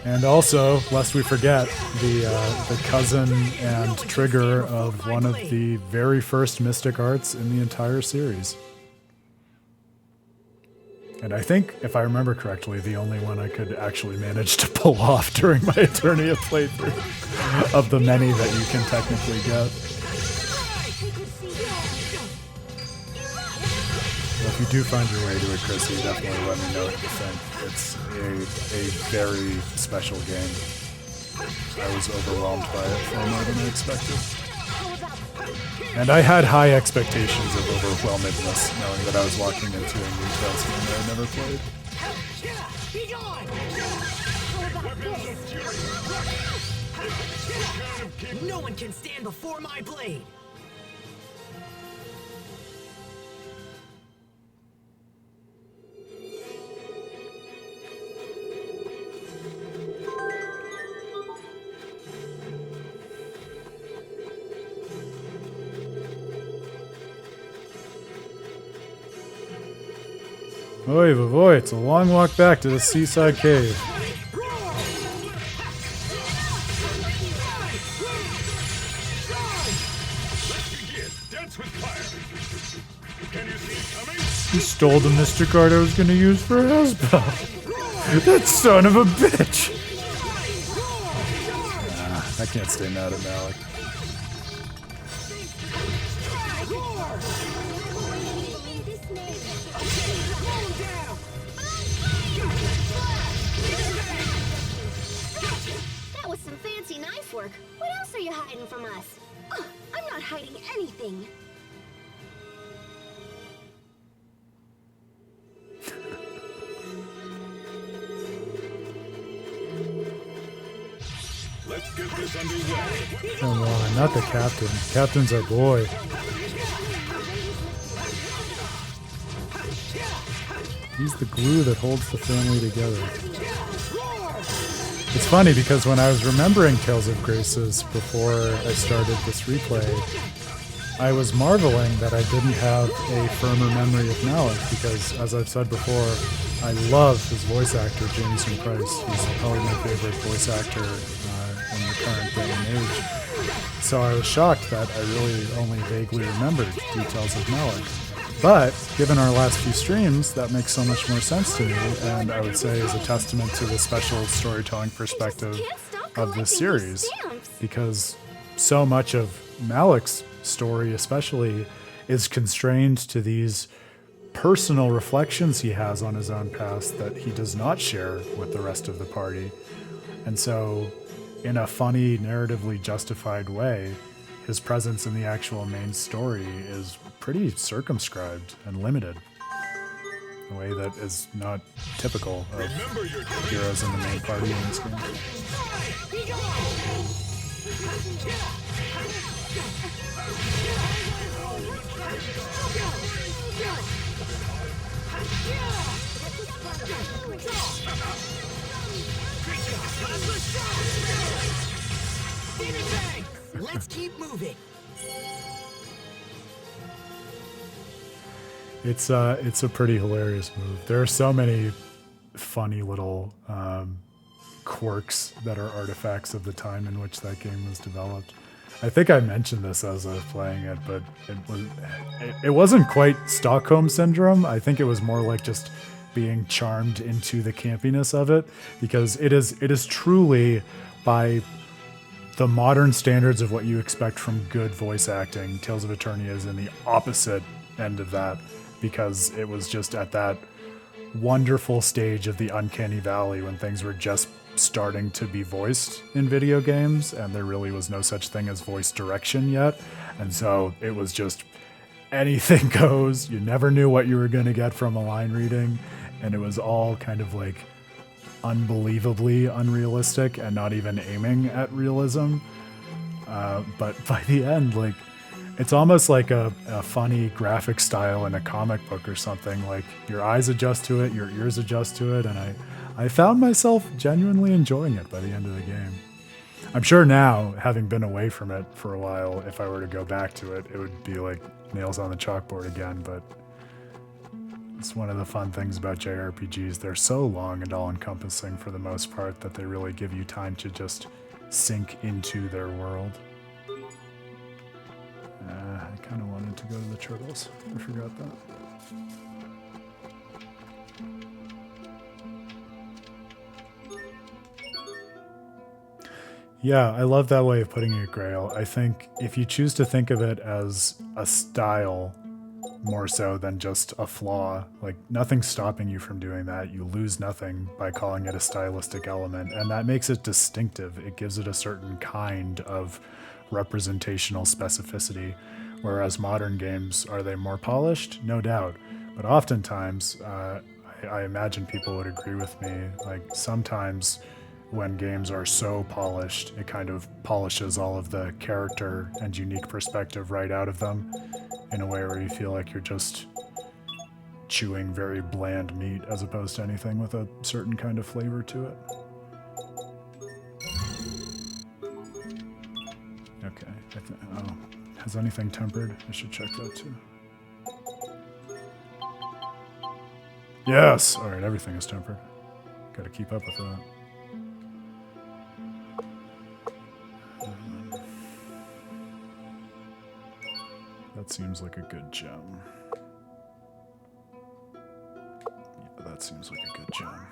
And also, lest we forget, the cousin and trigger of one of the very first mystic arts in the entire series. And I think, if I remember correctly, the only one I could actually manage to pull off during my Eternia playthrough of the many that you can technically get. Well, if you do find your way to it, Chrissy, definitely let me know what you think. It's a very special game. I was overwhelmed by it far more than I expected. And I had high expectations of overwhelmedness, knowing that I was walking into a new Tales game that I'd never played. No one can stand before my blade! Oy vavoy, it's a long walk back to the seaside cave. He stole the mystic art I was going to use for Asbel. That son of a bitch! I can't stay mad at Malik. That was some fancy knife work. What else are you hiding from us? Ugh, I'm not hiding anything. Let's get this underway. Come on, not the captain. Captain's our boy. He's the glue that holds the family together. It's funny because when I was remembering Tales of Graces before I started this replay, I was marveling that I didn't have a firmer memory of Malik because, as I've said before, I love his voice actor, Jameson Price. He's probably my favorite voice actor in the current day and age. So I was shocked that I really only vaguely remembered details of Malik. But given our last few streams, that makes so much more sense to me, and I would say is a testament to the special storytelling perspective of this series, because so much of Malik's story especially is constrained to these personal reflections he has on his own past that he does not share with the rest of the party. And so, in a funny, narratively justified way, his presence in the actual main story is pretty circumscribed and limited. A way that is not typical of heroes in the main party in this game. Let's keep moving. It's a pretty hilarious move. There are so many funny little quirks that are artifacts of the time in which that game was developed. I think I mentioned this as I was playing it, but it wasn't quite Stockholm Syndrome. I think it was more like just being charmed into the campiness of it, because it is truly, by the modern standards of what you expect from good voice acting, Tales of Eternia is in the opposite end of that, because it was just at that wonderful stage of the uncanny valley when things were just starting to be voiced in video games, and there really was no such thing as voice direction yet. And so it was just anything goes. You never knew what you were going to get from a line reading, and it was all kind of like unbelievably unrealistic and not even aiming at realism. But by the end, like, it's almost like a funny graphic style in a comic book or something. Like, your eyes adjust to it, your ears adjust to it, and I found myself genuinely enjoying it by the end of the game. I'm sure now, having been away from it for a while, if I were to go back to it, it would be like nails on the chalkboard again, but it's one of the fun things about JRPGs. They're so long and all-encompassing for the most part that they really give you time to just sink into their world. I kind of wanted to go to the turtles. I forgot that. Yeah, I love that way of putting it, Grail. I think if you choose to think of it as a style more so than just a flaw, like, nothing's stopping you from doing that. You lose nothing by calling it a stylistic element, and that makes it distinctive. It gives it a certain kind of representational specificity, whereas modern games, are they more polished? No doubt. But oftentimes, I imagine people would agree with me, like, sometimes when games are so polished, it kind of polishes all of the character and unique perspective right out of them in a way where you feel like you're just chewing very bland meat as opposed to anything with a certain kind of flavor to it. Okay. Oh, has anything tempered? I should check that too. Yes! Alright, everything is tempered. Gotta keep up with that. That seems like a good gem. Yeah, that seems like a good gem.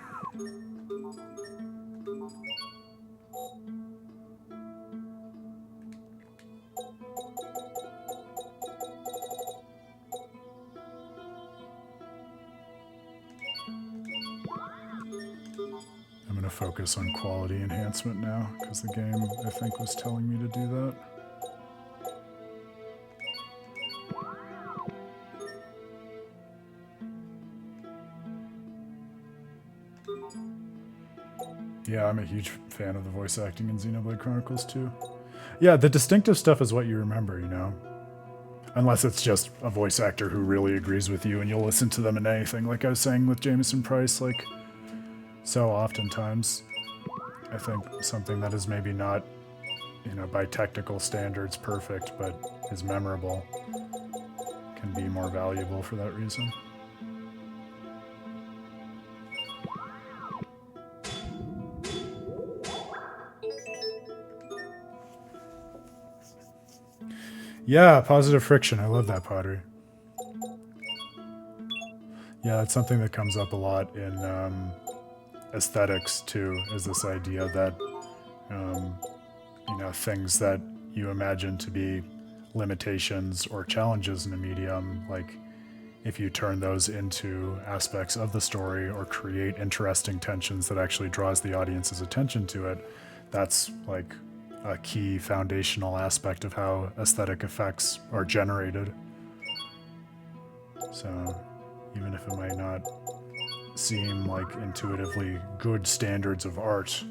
I'm going to focus on quality enhancement now, because the game, I think, was telling me to do that. Yeah, I'm a huge fan of the voice acting in Xenoblade Chronicles 2. Yeah, the distinctive stuff is what you remember, you know? Unless it's just a voice actor who really agrees with you and you'll listen to them in anything. Like I was saying with Jameson Price, like, so oftentimes, I think something that is maybe not, you know, by technical standards perfect, but is memorable, can be more valuable for that reason. Yeah, positive friction. I love that, Pottery. Yeah, it's something that comes up a lot in aesthetics too, is this idea that you know, things that you imagine to be limitations or challenges in a medium, like if you turn those into aspects of the story or create interesting tensions that actually draws the audience's attention to it, that's like a key foundational aspect of how aesthetic effects are generated. So even if it might not seem like intuitively good standards of art,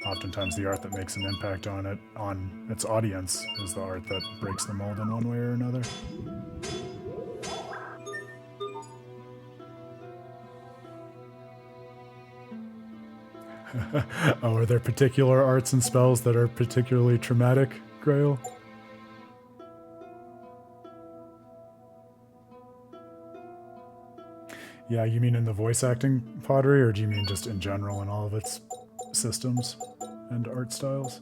oftentimes the art that makes an impact on it, on its audience, is the art that breaks the mold in one way or another. Oh, are there particular arts and spells that are particularly traumatic, Grail? Yeah, you mean in the voice acting pottery, or do you mean just in general in all of its systems and art styles?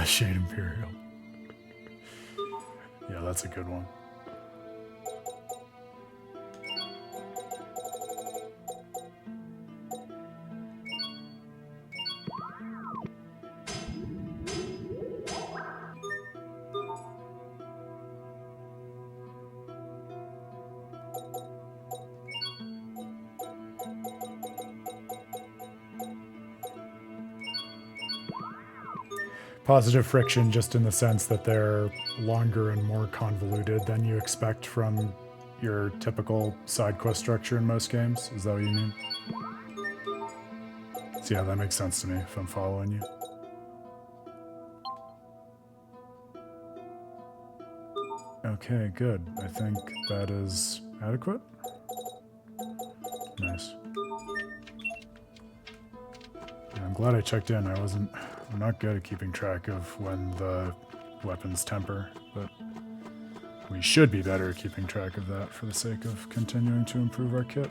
Shade Imperial. Yeah, that's a good one. Positive friction, just in the sense that they're longer and more convoluted than you expect from your typical side quest structure in most games. Is that what you mean? So yeah, that makes sense to me if I'm following you. Okay, good. I think that is adequate. Nice. Yeah, I'm glad I checked in. I'm not good at keeping track of when the weapons temper, but we should be better at keeping track of that for the sake of continuing to improve our kit.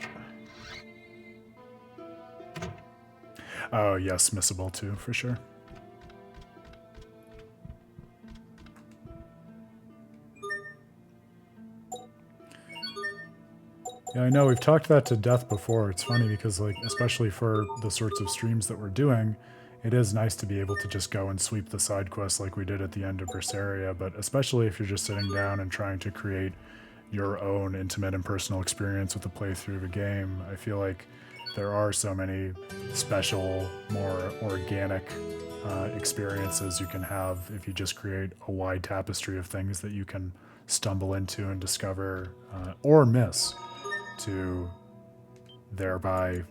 Oh yes, missable too, for sure. Yeah, I know, we've talked that to death before. It's funny because, like, especially for the sorts of streams that we're doing, it is nice to be able to just go and sweep the side quests like we did at the end of Berseria, but especially if you're just sitting down and trying to create your own intimate and personal experience with the playthrough of a game, I feel like there are so many special, more organic experiences you can have if you just create a wide tapestry of things that you can stumble into and discover or miss, to thereby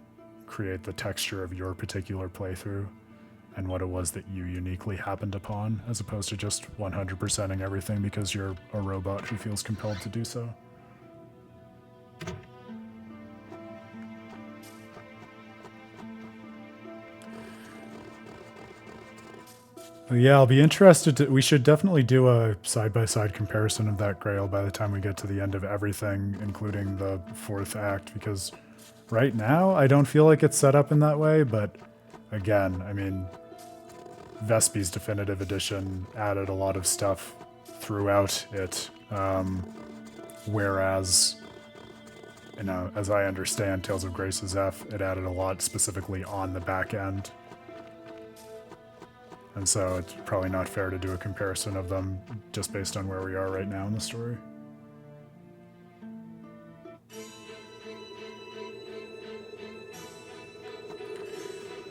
create the texture of your particular playthrough and what it was that you uniquely happened upon, as opposed to just 100%ing everything because you're a robot who feels compelled to do so. Yeah, I'll be interested to... We should definitely do a side-by-side comparison of that Grail by the time we get to the end of everything, including the fourth act, because right now I don't feel like it's set up in that way, but again, I mean, Vespi's Definitive Edition added a lot of stuff throughout it, whereas, you know, as I understand Tales of Grace's F, it added a lot specifically on the back end. And so it's probably not fair to do a comparison of them just based on where we are right now in the story.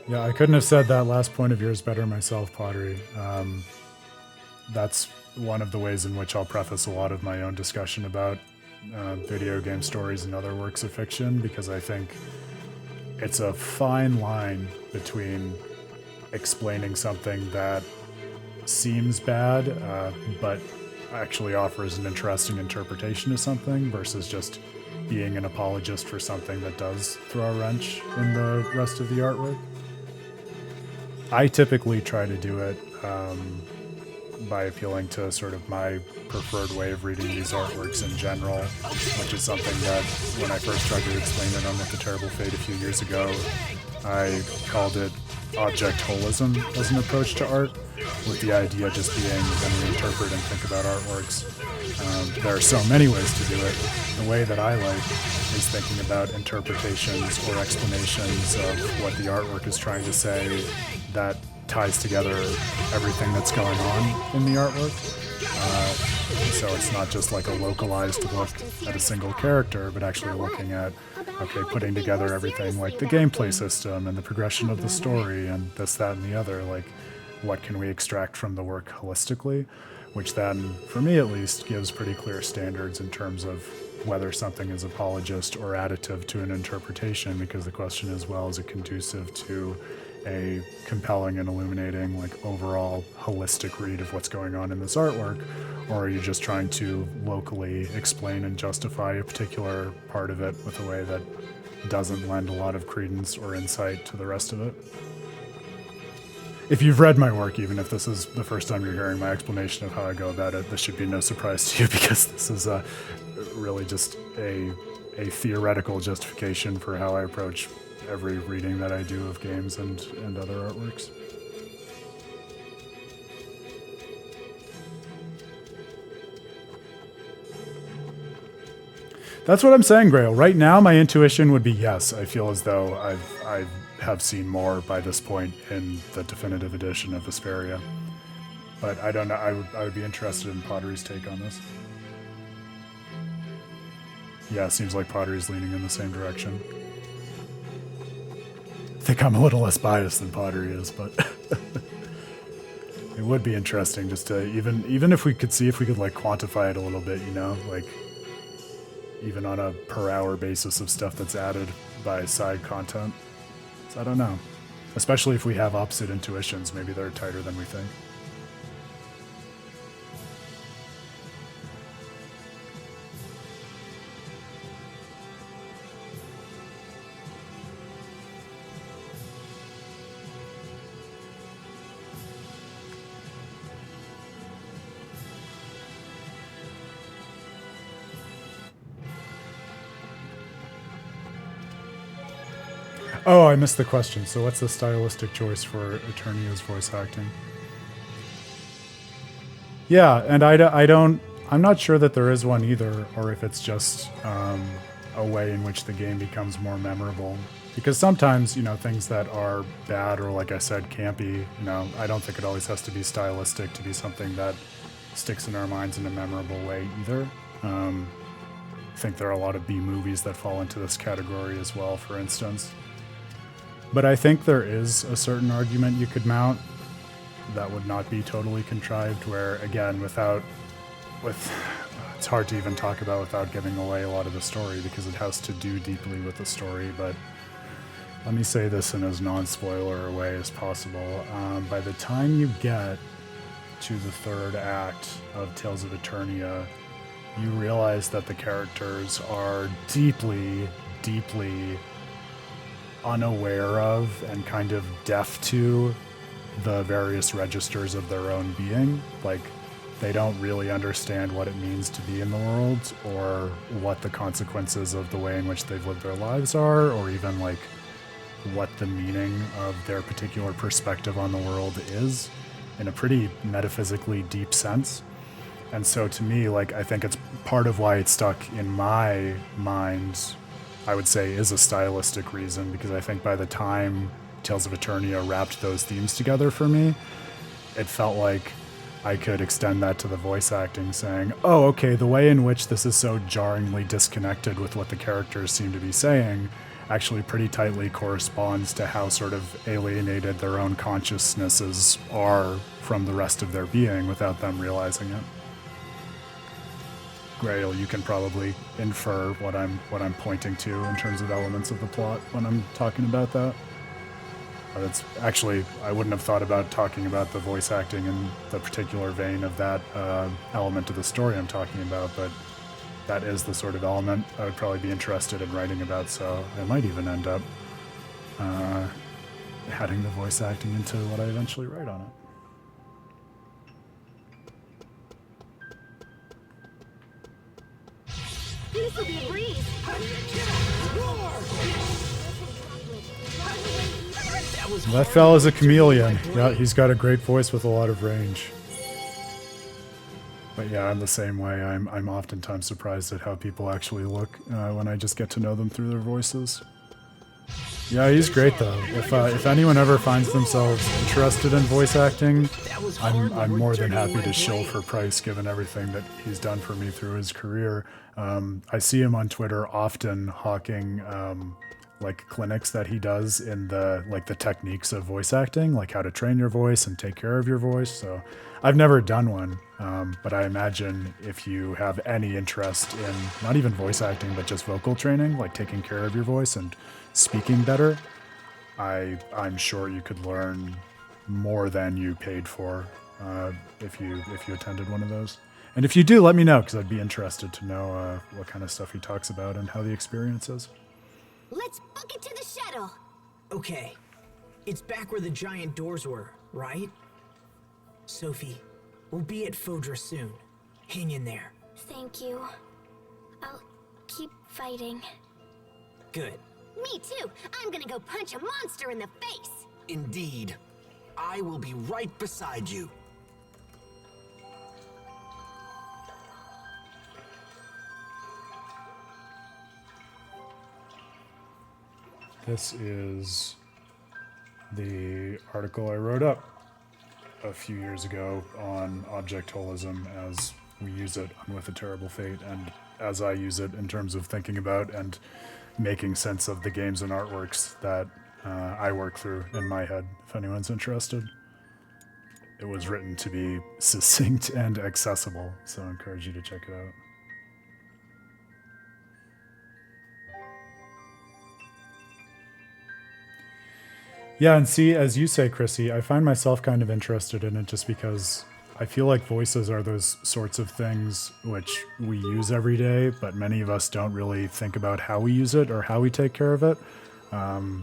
Yeah, I couldn't have said that last point of yours better myself, Pottery. That's one of the ways in which I'll preface a lot of my own discussion about video game stories and other works of fiction, because I think it's a fine line between explaining something that seems bad, but actually offers an interesting interpretation of something, versus just being an apologist for something that does throw a wrench in the rest of the artwork. I typically try to do it by appealing to sort of my preferred way of reading these artworks in general, which is something that when I first tried to explain it on With the Terrible Fate a few years ago, I called it object holism as an approach to art, with the idea just being when we interpret and think about artworks. There are so many ways to do it. The way that I like is thinking about interpretations or explanations of what the artwork is trying to say that ties together everything that's going on in the artwork. So it's not just like a localized look at a single character, but actually looking at, okay, putting together everything like the gameplay system and the progression of the story and this, that, and the other. Like, what can we extract from the work holistically? Which then, for me at least, gives pretty clear standards in terms of whether something is apologist or additive to an interpretation, because the question is, well, is it conducive to a compelling and illuminating, like, overall holistic read of what's going on in this artwork, or are you just trying to locally explain and justify a particular part of it with a way that doesn't lend a lot of credence or insight to the rest of it? If you've read my work, even if this is the first time you're hearing my explanation of how I go about it, this should be no surprise to you, because this is really just a theoretical justification for how I approach every reading that I do of games and other artworks. That's what I'm saying, Grail. Right now, my intuition would be yes. I feel as though I have seen more by this point in the definitive edition of Vesperia. But I don't know. I would be interested in Pottery's take on this. Yeah, it seems like Pottery's leaning in the same direction. I think I'm a little less biased than Pottery is, but it would be interesting just to even if we could see if we could like quantify it a little bit, you know, like even on a per hour basis of stuff that's added by side content. So I don't know. Especially if we have opposite intuitions, maybe they're tighter than we think. Oh, I missed the question. So what's the stylistic choice for Eternia's voice acting? Yeah, and I'm not sure that there is one either, or if it's just a way in which the game becomes more memorable. Because sometimes, you know, things that are bad or, like I said, campy, you know, I don't think it always has to be stylistic to be something that sticks in our minds in a memorable way either. I think there are a lot of B movies that fall into this category as well, for instance. But I think there is a certain argument you could mount that would not be totally contrived, where, again, it's hard to even talk about without giving away a lot of the story, because it has to do deeply with the story. But let me say this in as non-spoiler a way as possible. By the time you get to the third act of Tales of Eternia, you realize that the characters are deeply, deeply unaware of and kind of deaf to the various registers of their own being. Like, they don't really understand what it means to be in the world, or what the consequences of the way in which they've lived their lives are, or even like what the meaning of their particular perspective on the world is, in a pretty metaphysically deep sense. And so to me, like, I think it's part of why it's stuck in my mind, I would say, is a stylistic reason, because I think by the time Tales of Eternia wrapped those themes together for me, it felt like I could extend that to the voice acting, saying, oh, okay, the way in which this is so jarringly disconnected with what the characters seem to be saying actually pretty tightly corresponds to how sort of alienated their own consciousnesses are from the rest of their being without them realizing it. Grail, you can probably infer what I'm pointing to in terms of elements of the plot when I'm talking about that. But it's actually, I wouldn't have thought about talking about the voice acting in the particular vein of that element of the story I'm talking about, but that is the sort of element I would probably be interested in writing about, so I might even end up adding the voice acting into what I eventually write on it. This will be a breeze. Roar! That fella's a chameleon. Yeah, he's got a great voice with a lot of range. But yeah, I'm the same way. I'm oftentimes surprised at how people actually look when I just get to know them through their voices. Yeah, he's great though. If anyone ever finds themselves interested in voice acting, I'm more than happy to shill for Price, given everything that he's done for me through his career. I see him on Twitter often hawking like clinics that he does in the techniques of voice acting, like how to train your voice and take care of your voice. So I've never done one, but I imagine if you have any interest in not even voice acting, but just vocal training, like taking care of your voice and speaking better, I'm sure you could learn more than you paid for if you attended one of those. And if you do, let me know, because I'd be interested to know what kind of stuff he talks about and how the experience is. Let's book it to the shuttle. Okay. It's back where the giant doors were, right? Sophie, we'll be at Fodra soon. Hang in there. Thank you. I'll keep fighting. Good. Me too. I'm gonna go punch a monster in the face. Indeed. I will be right beside you. This is the article I wrote up a few years ago on object holism as we use it on With a Terrible Fate, and as I use it in terms of thinking about and making sense of the games and artworks that I work through in my head, if anyone's interested. It was written to be succinct and accessible, so I encourage you to check it out. Yeah, and see, as you say, Chrissy, I find myself kind of interested in it just because I feel like voices are those sorts of things which we use every day, but many of us don't really think about how we use it or how we take care of it. And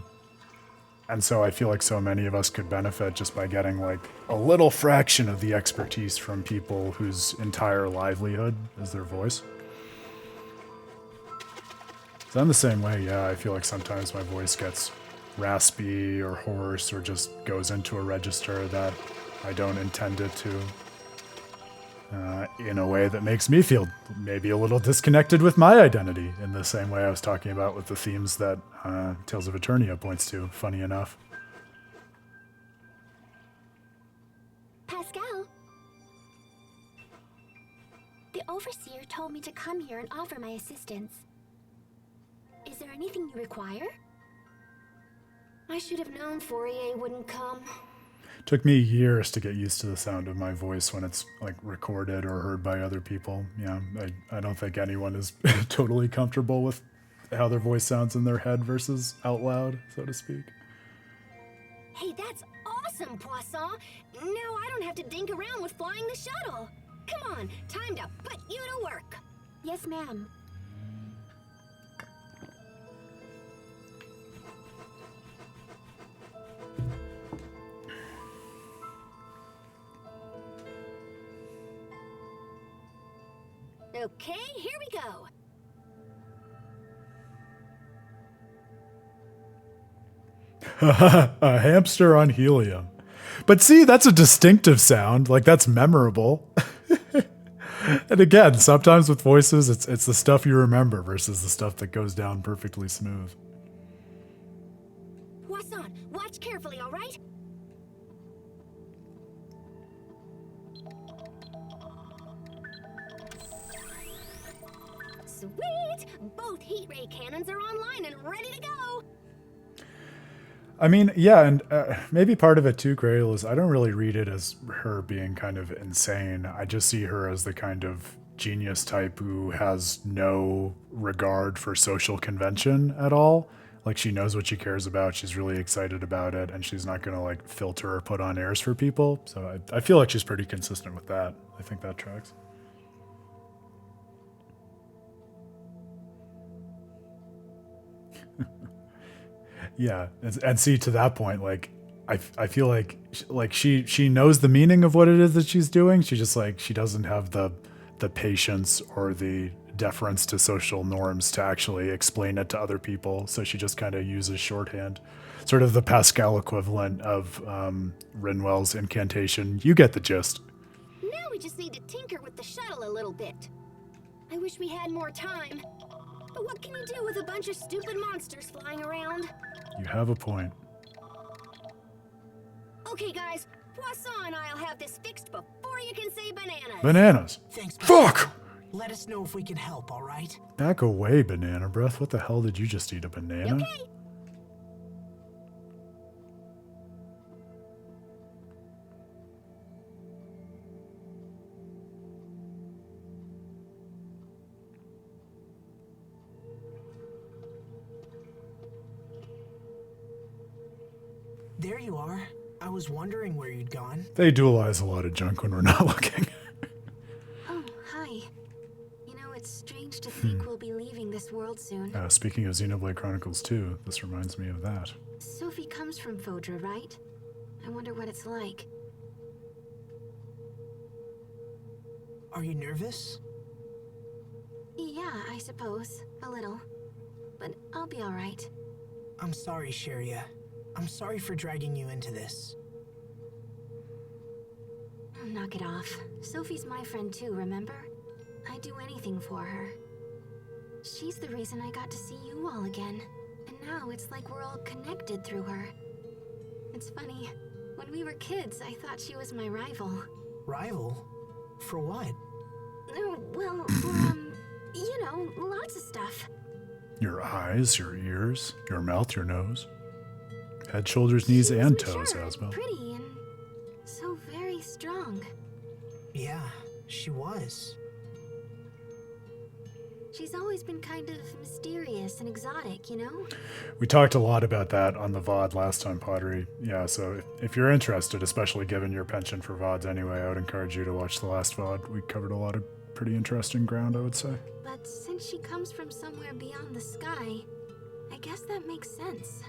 so I feel like so many of us could benefit just by getting like a little fraction of the expertise from people whose entire livelihood is their voice. So I'm the same way, yeah. I feel like sometimes my voice gets raspy or hoarse or just goes into a register that I don't intend it to in a way that makes me feel maybe a little disconnected with my identity, in the same way I was talking about with the themes that Tales of Eternia points to, funny enough. Pascal, the Overseer told me to come here and offer my assistance. Is there anything you require? I should have known Fourier wouldn't come. Took me years to get used to the sound of my voice when it's like recorded or heard by other people. Yeah, I don't think anyone is totally comfortable with how their voice sounds in their head versus out loud, so to speak. Hey, that's awesome, Poisson! Now I don't have to dink around with flying the shuttle. Come on, time to put you to work. Yes, ma'am. Okay, here we go. A hamster on helium. But see, that's a distinctive sound. Like, that's memorable. And again, sometimes with voices, it's the stuff you remember versus the stuff that goes down perfectly smooth. Poisson, watch carefully, all right? Sweet! Both heat ray cannons are online and ready to go! I mean, yeah, and maybe part of it too, Grail, is I don't really read it as her being kind of insane. I just see her as the kind of genius type who has no regard for social convention at all. Like, she knows what she cares about, she's really excited about it, and she's not going to, like, filter or put on airs for people. So I feel like she's pretty consistent with that. I think that tracks. Yeah, and see, to that point, like, I feel like she knows the meaning of what it is that she's doing. She just, like, she doesn't have the patience or the deference to social norms to actually explain it to other people. So she just kind of uses shorthand, sort of the Pascal equivalent of Rinwell's incantation. You get the gist. Now we just need to tinker with the shuttle a little bit. I wish we had more time. But what can you do with a bunch of stupid monsters flying around? You have a point. Okay, guys. Poisson and I'll have this fixed before you can say bananas. Bananas. Thanks. Fuck! Let us know if we can help, all right? Back away, Banana Breath. What the hell did you just eat, a banana? Okay. There you are. I was wondering where you'd gone. They dualize a lot of junk when we're not looking. Oh, hi. You know, it's strange to think we'll be leaving this world soon. Speaking of Xenoblade Chronicles 2, this reminds me of that. Sophie comes from Fodra, right? I wonder what it's like. Are you nervous? Yeah, I suppose. A little. But I'll be alright. I'm sorry, Sharia. I'm sorry for dragging you into this. Knock it off. Sophie's my friend too, remember? I'd do anything for her. She's the reason I got to see you all again. And now it's like we're all connected through her. It's funny. When we were kids, I thought she was my rival. Rival? For what? Well, you know, lots of stuff. Your eyes, your ears, your mouth, your nose. Head, shoulders, knees, She was and mature toes, and Asbel. pretty and so very strong. Yeah, she was. She's always been kind of mysterious and exotic, you know? We talked a lot about that on the VOD last time, Pottery. Yeah, so if you're interested, especially given your penchant for VODs anyway, I would encourage you to watch the last VOD. We covered a lot of pretty interesting ground, I would say. But since she comes from somewhere beyond the sky, I guess that makes sense.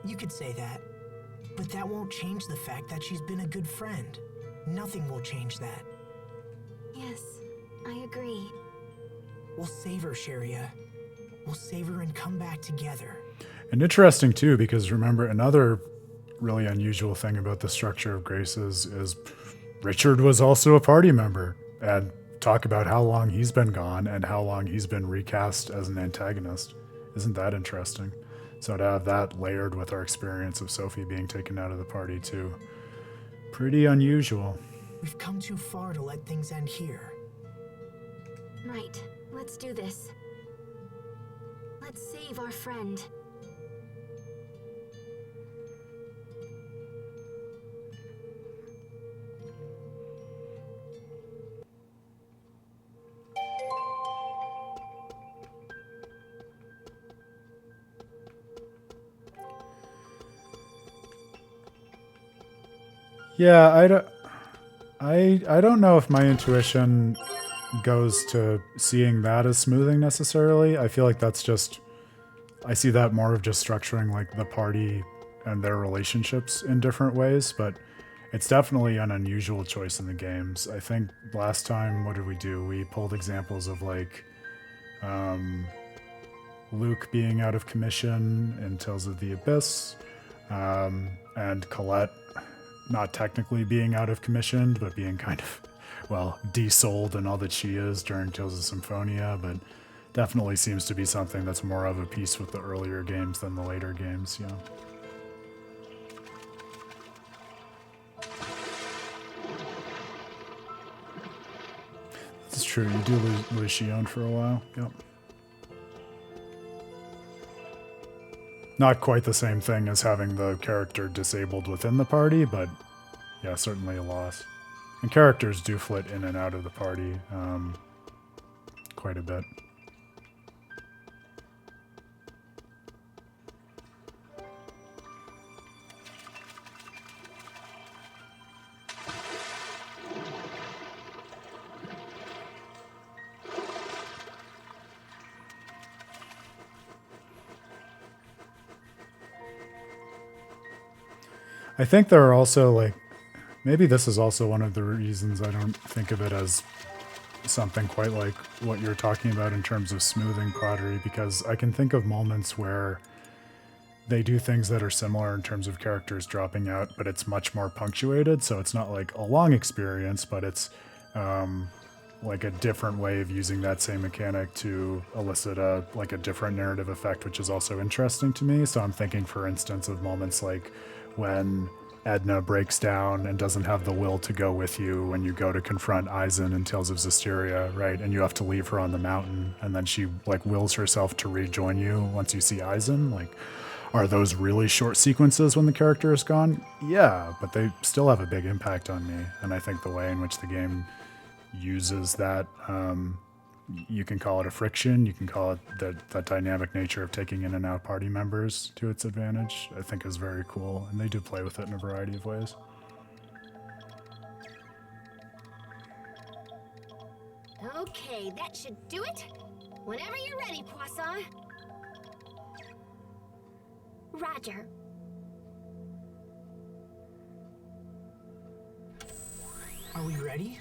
You could say that. But that won't change the fact that she's been a good friend. Nothing will change that. Yes, I agree. We'll save her, Sharia. We'll save her and come back together. And interesting, too, because remember, another really unusual thing about the structure of Graces is Richard was also a party member. And talk about how long he's been gone and how long he's been recast as an antagonist. Isn't that interesting? So to have that layered with our experience of Sophie being taken out of the party, too. Pretty unusual. We've come too far to let things end here. Right, let's do this. Let's save our friend. Yeah, I don't know if my intuition goes to seeing that as smoothing necessarily. I feel like that's just, I see that more of just structuring like the party and their relationships in different ways, but it's definitely an unusual choice in the games. I think last time, what did we do? We pulled examples of like Luke being out of commission in Tales of the Abyss, and Colette not technically being out of commission, but being kind of, well, desouled and all that she is during Tales of Symphonia, but definitely seems to be something that's more of a piece with the earlier games than the later games, yeah. It's true, you do lose Lucian for a while, yep. Not quite the same thing as having the character disabled within the party, but yeah, certainly a loss. And characters do flit in and out of the party quite a bit. I think there are also, like, maybe this is also one of the reasons I don't think of it as something quite like what you're talking about in terms of smoothing pottery, because I can think of moments where they do things that are similar in terms of characters dropping out, but it's much more punctuated. So it's not like a long experience, but it's like a different way of using that same mechanic to elicit a different narrative effect, which is also interesting to me. So I'm thinking, for instance, of moments like when Edna breaks down and doesn't have the will to go with you when you go to confront Aizen in Tales of Zestiria, right? And you have to leave her on the mountain, and then she like wills herself to rejoin you once you see Aizen. Like, are those really short sequences when the character is gone? Yeah, but they still have a big impact on me. And I think the way in which the game uses that, you can call it a friction, you can call it that dynamic nature of taking in and out party members to its advantage, I think is very cool. And they do play with it in a variety of ways. Okay, that should do it. Whenever you're ready, Poisson. Roger. Are we ready?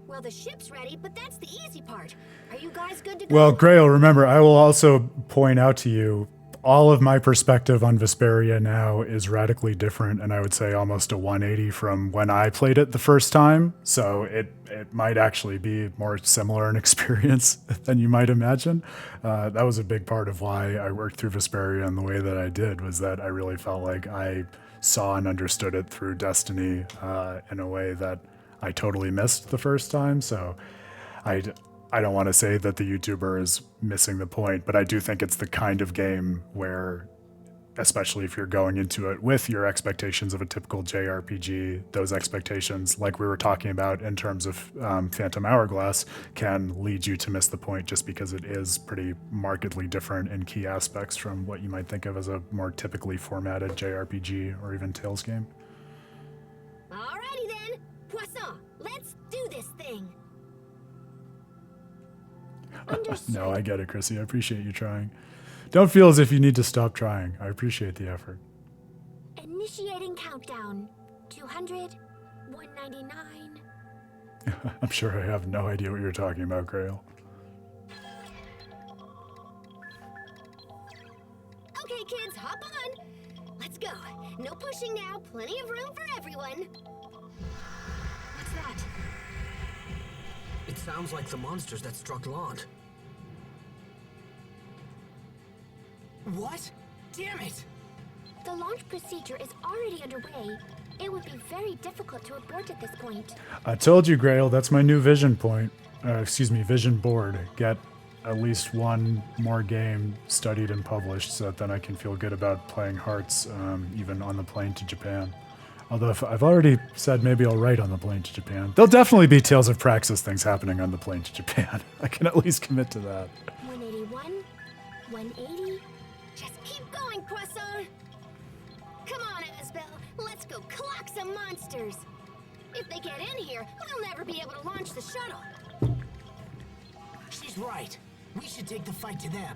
Well, the ship's ready, but that's the easy part. Are you guys good to go? Well, Grail, remember, I will also point out to you, all of my perspective on Vesperia now is radically different, and I would say almost a 180 from when I played it the first time. So it might actually be more similar in experience than you might imagine. That was a big part of why I worked through Vesperia in the way that I did, was that I really felt like I saw and understood it through Destiny in a way that I totally missed the first time. So I don't want to say that the YouTuber is missing the point, but I do think it's the kind of game where, especially if you're going into it with your expectations of a typical JRPG, those expectations, like we were talking about in terms of Phantom Hourglass, can lead you to miss the point just because it is pretty markedly different in key aspects from what you might think of as a more typically formatted JRPG or even Tales game. Alrighty then. Poisson, let's do this thing. Understood. No, I get it, Chrissy. I appreciate you trying. Don't feel as if you need to stop trying. I appreciate the effort. Initiating countdown. 200, 199. I'm sure I have no idea what you're talking about, Grail. Okay, kids, hop on. Let's go. No pushing now. Plenty of room for everyone. What's that? It sounds like the monsters that struck Lant. What? Damn it! The launch procedure is already underway. It would be very difficult to abort at this point. I told you, Grail, that's my new vision point. Vision board. Get at least one more game studied and published so that then I can feel good about playing Hearts even on the plane to Japan. Although if I've already said maybe I'll write on the plane to Japan. There'll definitely be Tales of Praxis things happening on the plane to Japan. I can at least commit to that. 181, 180. Just keep going, Poisson. Come on, Asbel. Let's go clock some monsters. If they get in here, we'll never be able to launch the shuttle. She's right. We should take the fight to them.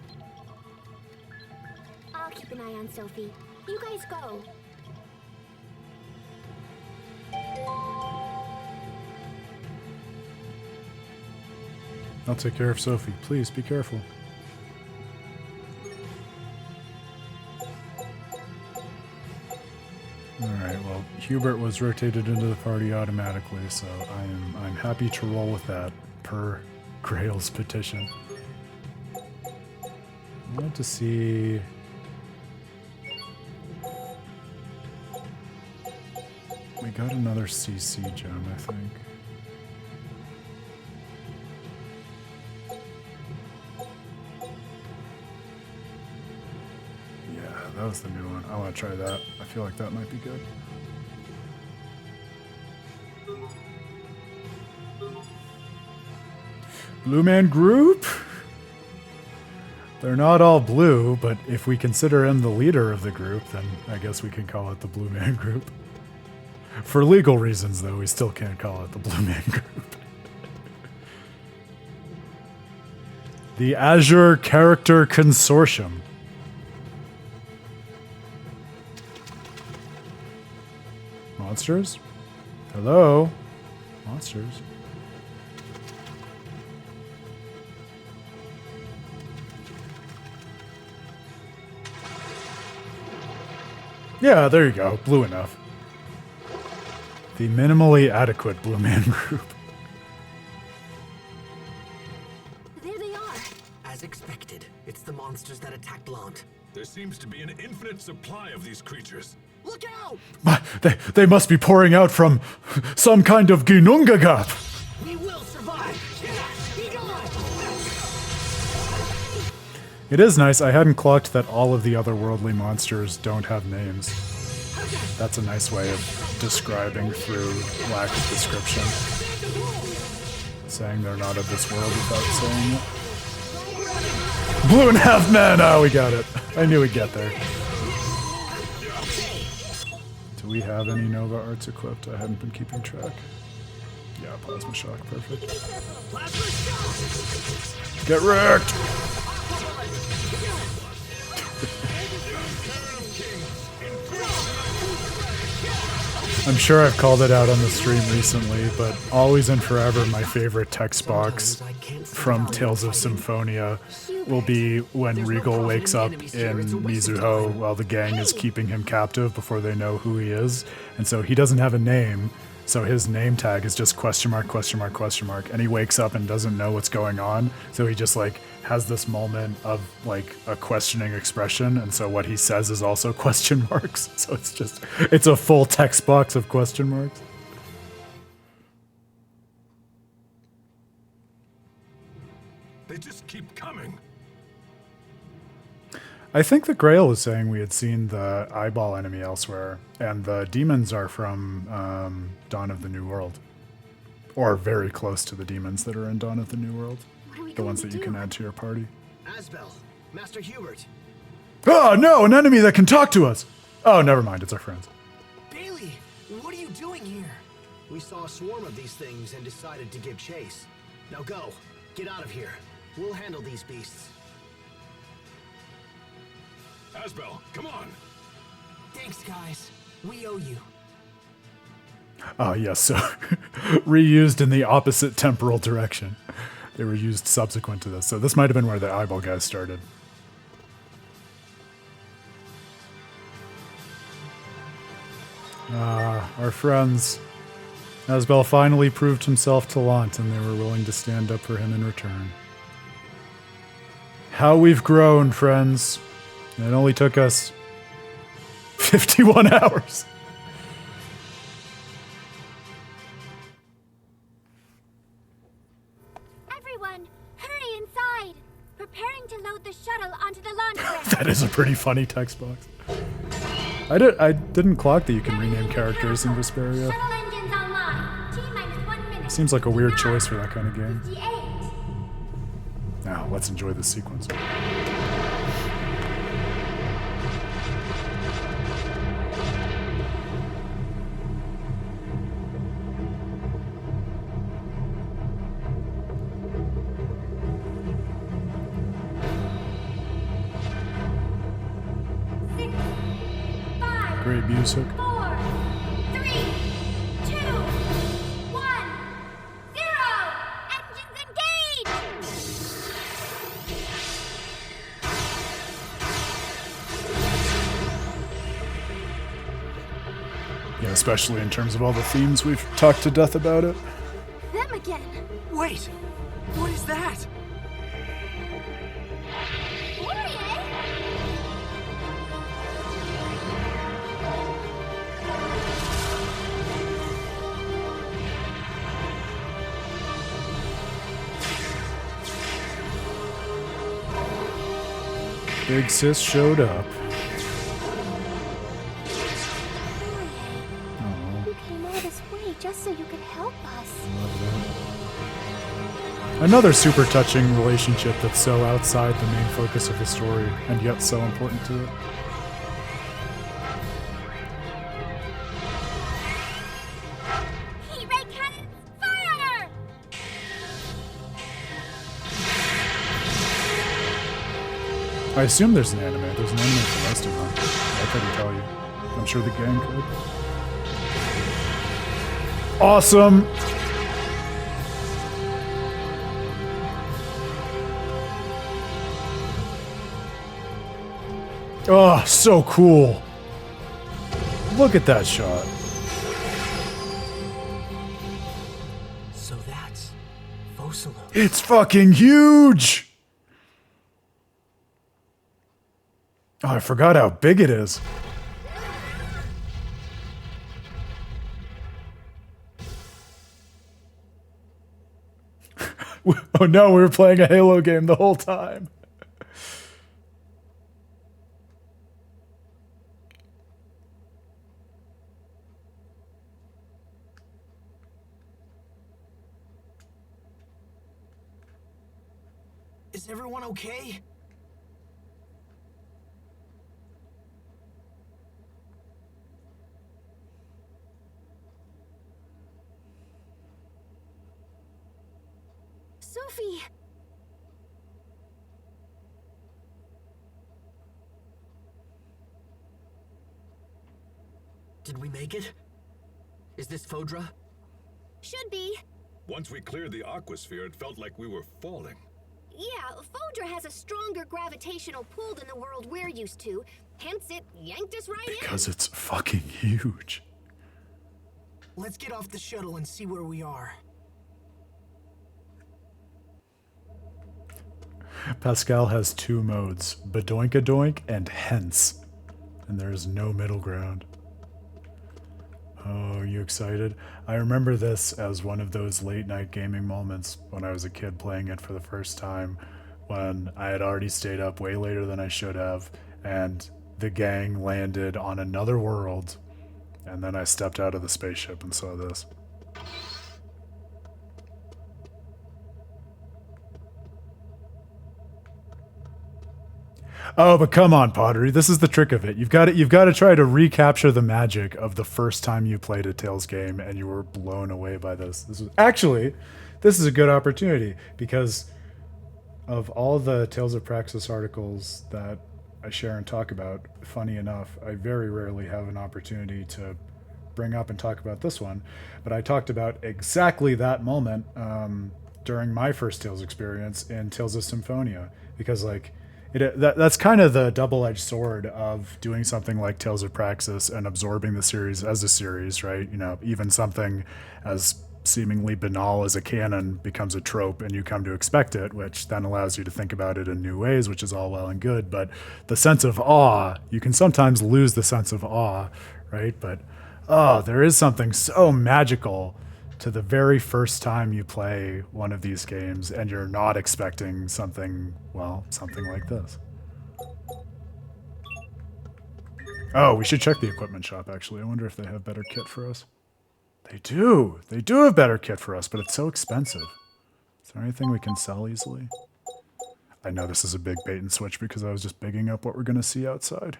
I'll keep an eye on Sophie. You guys go. I'll take care of Sophie. Please be careful. Alright, well, Hubert was rotated into the party automatically, so I'm happy to roll with that, per Grail's petition. I want to see... We got another CC gem, I think. Yeah, that was the new one. I want to try that. I feel like that might be good. Blue Man Group? They're not all blue, but if we consider him the leader of the group, then I guess we can call it the Blue Man Group. For legal reasons, though, we still can't call it the Blue Man Group. The Azure Character Consortium. Monsters? Hello? Monsters? Yeah, there you go. Blue enough. The minimally adequate Blue Man Group. There they are. As expected, it's the monsters that attacked Lant. There seems to be an infinite supply of these creatures. Look out! They must be pouring out from some kind of Ginungagap. We will survive! Be gone! It is nice. I hadn't clocked that all of the otherworldly monsters don't have names. That's a nice way of describing through lack of description. Saying they're not of this world without saying it. Blue and half men! Oh, we got it. I knew we'd get there. Do we have any Nova arts equipped? I hadn't been keeping track. Yeah, plasma shock, perfect. Get wrecked! I'm sure I've called it out on the stream recently, but always and forever my favorite text box from Tales of Symphonia will be when Regal wakes up in Mizuho while the gang is keeping him captive before they know who he is. And so he doesn't have a name, so his name tag is just question mark, question mark, question mark. And he wakes up and doesn't know what's going on, so he just like has this moment of like a questioning expression, and so what he says is also question marks. So it's a full text box of question marks. They just keep coming. I think the Grail was saying we had seen the eyeball enemy elsewhere, and the demons are from Dawn of the New World. Or very close to the demons that are in Dawn of the New World. The ones that you can add to your party. Asbel, Master Hubert. Oh no, an enemy that can talk to us! Oh, never mind, it's our friends. Bailey, what are you doing here? We saw a swarm of these things and decided to give chase. Now go, get out of here. We'll handle these beasts. Asbel, come on. Thanks, guys. We owe you. Ah, yes, so reused in the opposite temporal direction. They were used subsequent to this. So this might have been where the eyeball guys started. Ah, our friends. Asbel finally proved himself to Lant, and they were willing to stand up for him in return. How we've grown, friends. It only took us 51 hours. Everyone, hurry inside. Preparing to load the shuttle onto the launch ramp. That is a pretty funny text box. I didn't clock that you can rename characters in Vesperia. Shuttle engines online. T-minus 1 minute. Seems like a weird choice for that kind of game. 58. Now, let's enjoy the sequence. Great music. 4, 3, 2, 1, 0. Engines engaged. Yeah, especially in terms of all the themes we've talked to death about it. Them again. Wait, what is that? Big Sis showed up. You came all this way just so you could help us. Another super touching relationship that's so outside the main focus of the story, and yet so important to it. Heat ray cannons, fire on her! I assume there's an anime. There's an anime for most of them. I couldn't tell you. I'm sure the gang could. awesome. Oh, so cool. Look at that shot. So that's Focalo. It's fucking huge. Oh, I forgot how big it is. Oh no, we were playing a Halo game the whole time. Is everyone okay? Sophie! Did we make it? Is this Fodra? Should be. Once we cleared the aquasphere, it felt like we were falling. Yeah, Fodra has a stronger gravitational pull than the world we're used to. Hence, it yanked us right in. Because it's fucking huge. Let's get off the shuttle and see where we are. Pascal has two modes, Badoink-a-doink and hence. And there is no middle ground. Oh, you excited? I remember this as one of those late night gaming moments when I was a kid playing it for the first time, when I had already stayed up way later than I should have, and the gang landed on another world, and then I stepped out of the spaceship and saw this. Oh, but come on, Pottery. This is the trick of it. You've got to try to recapture the magic of the first time you played a Tales game and you were blown away by this. This is a good opportunity because of all the Tales of Praxis articles that I share and talk about. Funny enough, I very rarely have an opportunity to bring up and talk about this one, but I talked about exactly that moment during my first Tales experience in Tales of Symphonia, because that's kind of the double-edged sword of doing something like Tales of Praxis and absorbing the series as a series, right? You know, even something as seemingly banal as a canon becomes a trope and you come to expect it, which then allows you to think about it in new ways, which is all well and good. But the sense of awe, you can sometimes lose the sense of awe, right? But, there is something so magical to the very first time you play one of these games and you're not expecting something like this. Oh, we should check the equipment shop, actually. I wonder if they have better kit for us. They do. They do have better kit for us, but it's so expensive. Is there anything we can sell easily? I know this is a big bait and switch because I was just bigging up what we're going to see outside.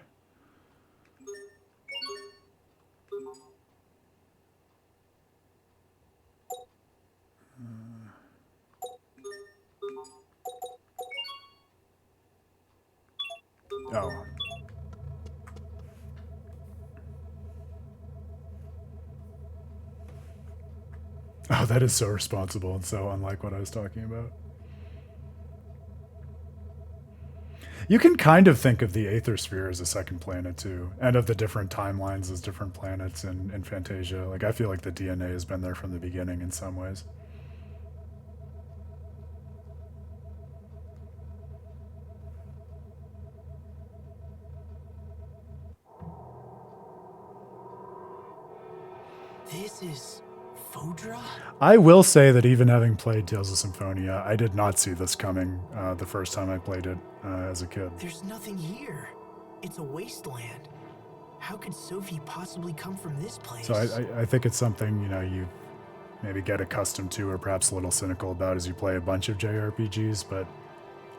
Oh. Oh, that is so responsible and so unlike what I was talking about. You can kind of think of the Aether Sphere as a second planet, too, and of the different timelines as different planets in Fantasia. Like, I feel like the DNA has been there from the beginning in some ways. This is Fodra? I will say that even having played Tales of Symphonia, I did not see this coming the first time I played it as a kid. There's nothing here. It's a wasteland. How could Sophie possibly come from this place? So I think it's something, you maybe get accustomed to or perhaps a little cynical about as you play a bunch of JRPGs, but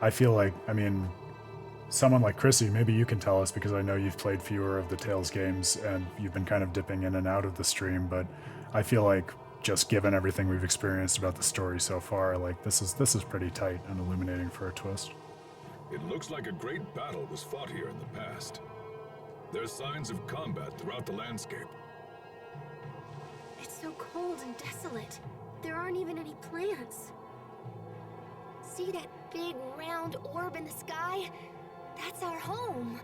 I feel like, someone like Chrissy, maybe you can tell us because I know you've played fewer of the Tales games and you've been kind of dipping in and out of the stream, but I feel like just given everything we've experienced about the story so far, like this is pretty tight and illuminating for a twist. It looks like a great battle was fought here in the past. There's signs of combat throughout the landscape. It's so cold and desolate. There aren't even any plants. See that big round orb in the sky? That's our home.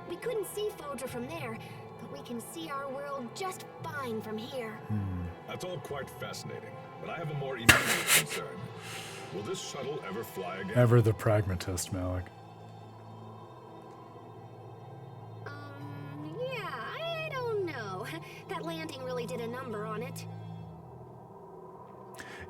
We couldn't see Fodra from there, but we can see our world just fine from here. That's all quite fascinating, but I have a more immediate concern. Will this shuttle ever fly again? Ever the pragmatist, Malik. Yeah, I don't know. That landing really did a number on it.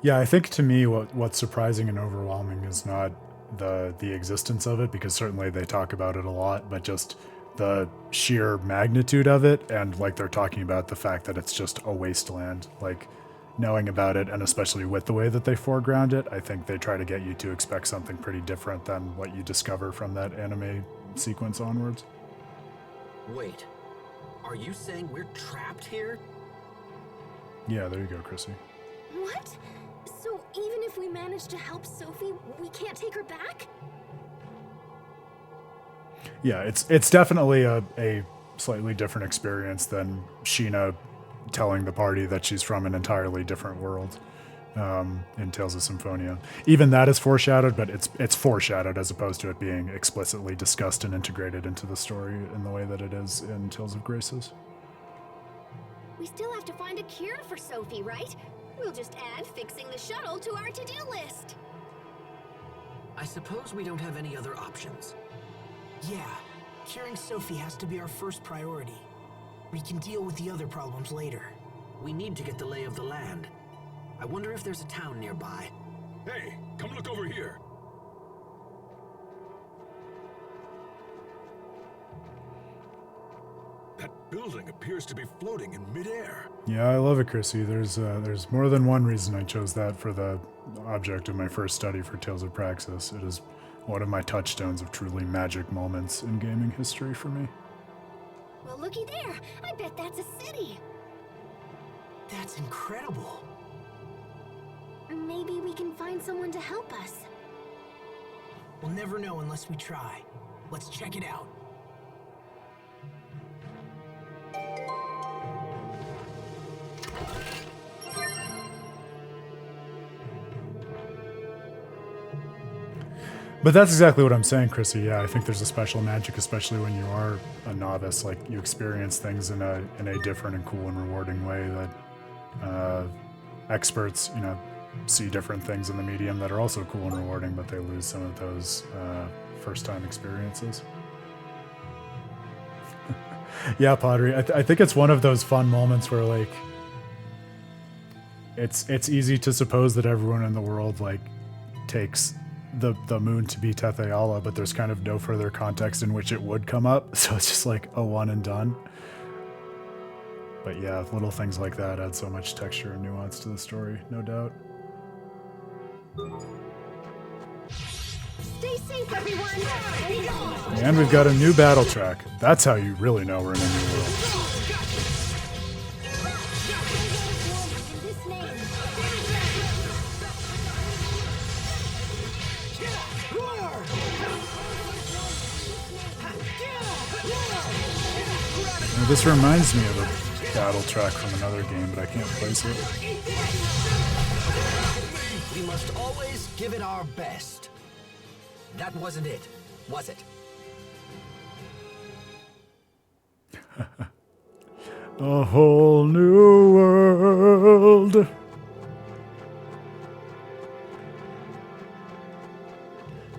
Yeah, I think to me what's surprising and overwhelming is not the existence of it, because certainly they talk about it a lot, but just the sheer magnitude of it, and like they're talking about the fact that it's just a wasteland. Like, knowing about it, and especially with the way that they foreground it, I think they try to get you to expect something pretty different than what you discover from that anime sequence onwards. Wait, are you saying we're trapped here? Yeah, there you go, Chrissy. What? So even if we manage to help Sophie, we can't take her back? Yeah, it's definitely a slightly different experience than Sheena telling the party that she's from an entirely different world in Tales of Symphonia. Even that is foreshadowed, but it's foreshadowed as opposed to it being explicitly discussed and integrated into the story in the way that it is in Tales of Graces. We still have to find a cure for Sophie, right? We'll just add fixing the shuttle to our to-do list. I suppose we don't have any other options. Yeah, curing Sophie has to be our first priority. We can deal with the other problems later. We need to get the lay of the land. I wonder if there's a town nearby. Hey, come look over here. That building appears to be floating in midair. Yeah, I love it, Chrissy. There's more than one reason I chose that for the object of my first study for Tales of Praxis. It is one of my touchstones of truly magic moments in gaming history for me. Well, looky there. I bet that's a city. That's incredible. Maybe we can find someone to help us. We'll never know unless we try. Let's check it out. But that's exactly what I'm saying, Chrissy. Yeah, I think there's a special magic, especially when you are a novice. Like, you experience things in a different and cool and rewarding way that experts, see different things in the medium that are also cool and rewarding, but they lose some of those first-time experiences. Yeah, Pottery. I think it's one of those fun moments where, like, it's easy to suppose that everyone in the world, like, takes the moon to be Tetheala, but there's kind of no further context in which it would come up, so it's just like a one and done. But yeah, little things like that add so much texture and nuance to the story, no doubt. Stay safe, everyone! And we've got a new battle track. That's how you really know we're in a new world. In this name. Now, this reminds me of a battle track from another game, but I can't place it. We must always give it our best. That wasn't it, was it? A whole new world.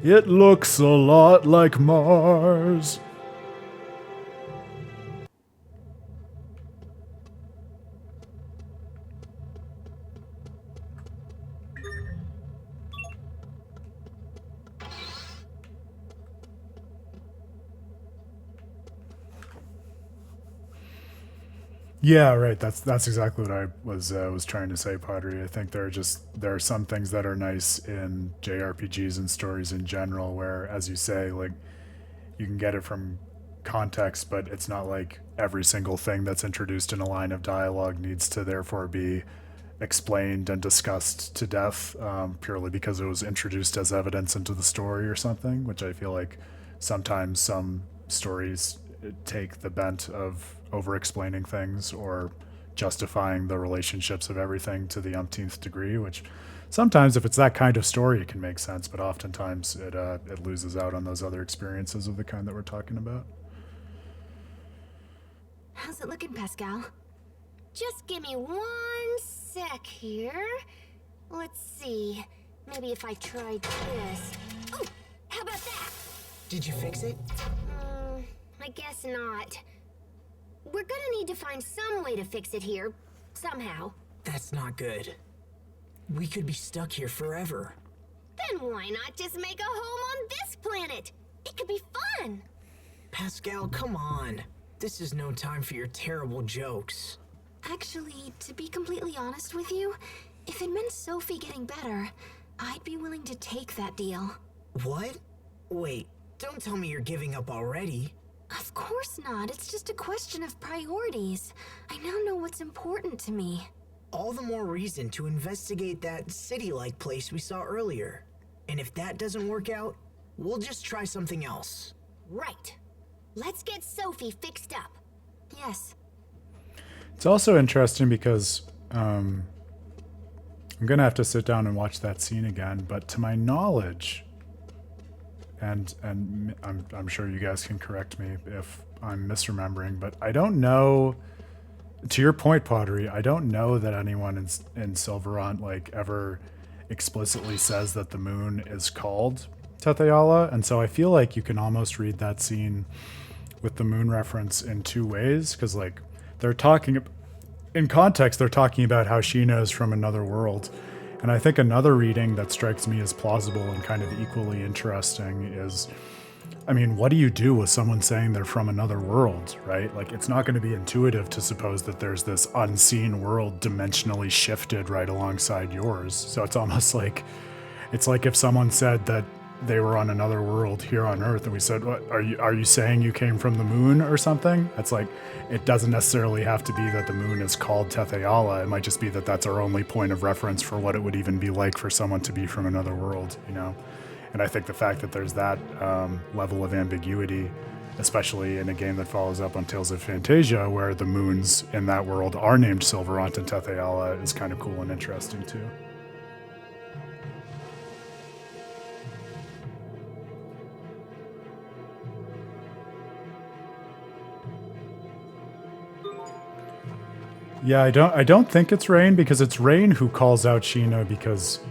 It looks a lot like Mars. Yeah, right. That's exactly what I was trying to say, Pottery. I think there are some things that are nice in JRPGs and stories in general, where, as you say, like, you can get it from context, but it's not like every single thing that's introduced in a line of dialogue needs to therefore be explained and discussed to death purely because it was introduced as evidence into the story or something, which I feel like sometimes some stories take the bent of over-explaining things or justifying the relationships of everything to the umpteenth degree, which sometimes, if it's that kind of story, it can make sense, but oftentimes it loses out on those other experiences of the kind that we're talking about. How's it looking, Pascal? Just give me 1 sec here. Let's see. Maybe if I tried this. Oh, how about that? Did you fix it? I guess not. We're gonna need to find some way to fix it here, somehow. That's not good. We could be stuck here forever. Then why not just make a home on this planet? It could be fun. Pascal, come on. This is no time for your terrible jokes. Actually, to be completely honest with you, if it meant Sophie getting better, I'd be willing to take that deal. What? Wait, don't tell me you're giving up already. Of course not. It's just a question of priorities. I now know what's important to me. All the more reason to investigate that city-like place we saw earlier. And if that doesn't work out, we'll just try something else. Right. Let's get Sophie fixed up. Yes. It's also interesting because I'm going to have to sit down and watch that scene again, but to my knowledge, and I'm sure you guys can correct me if I'm misremembering, but I don't know, to your point, Pottery, I don't know that anyone in Silverant like ever explicitly says that the moon is called Tetheala, and so I feel like you can almost read that scene with the moon reference in two ways, because like they're talking in context, they're talking about how Sheena is from another world. And I think another reading that strikes me as plausible and kind of equally interesting is, I mean, what do you do with someone saying they're from another world, right? Like, it's not going to be intuitive to suppose that there's this unseen world dimensionally shifted right alongside yours. So it's almost like, it's like if someone said that they were on another world here on Earth, and we said, "What are you saying? You came from the moon or something?" It's like, it doesn't necessarily have to be that the moon is called Tetheala. It might just be that that's our only point of reference for what it would even be like for someone to be from another world, you know. And I think the fact that there's that level of ambiguity, especially in a game that follows up on Tales of Phantasia, where the moons in that world are named Silverant and Tetheala, is kind of cool and interesting too. Yeah, I don't think it's Rain, because it's Rain who calls out Sheena, because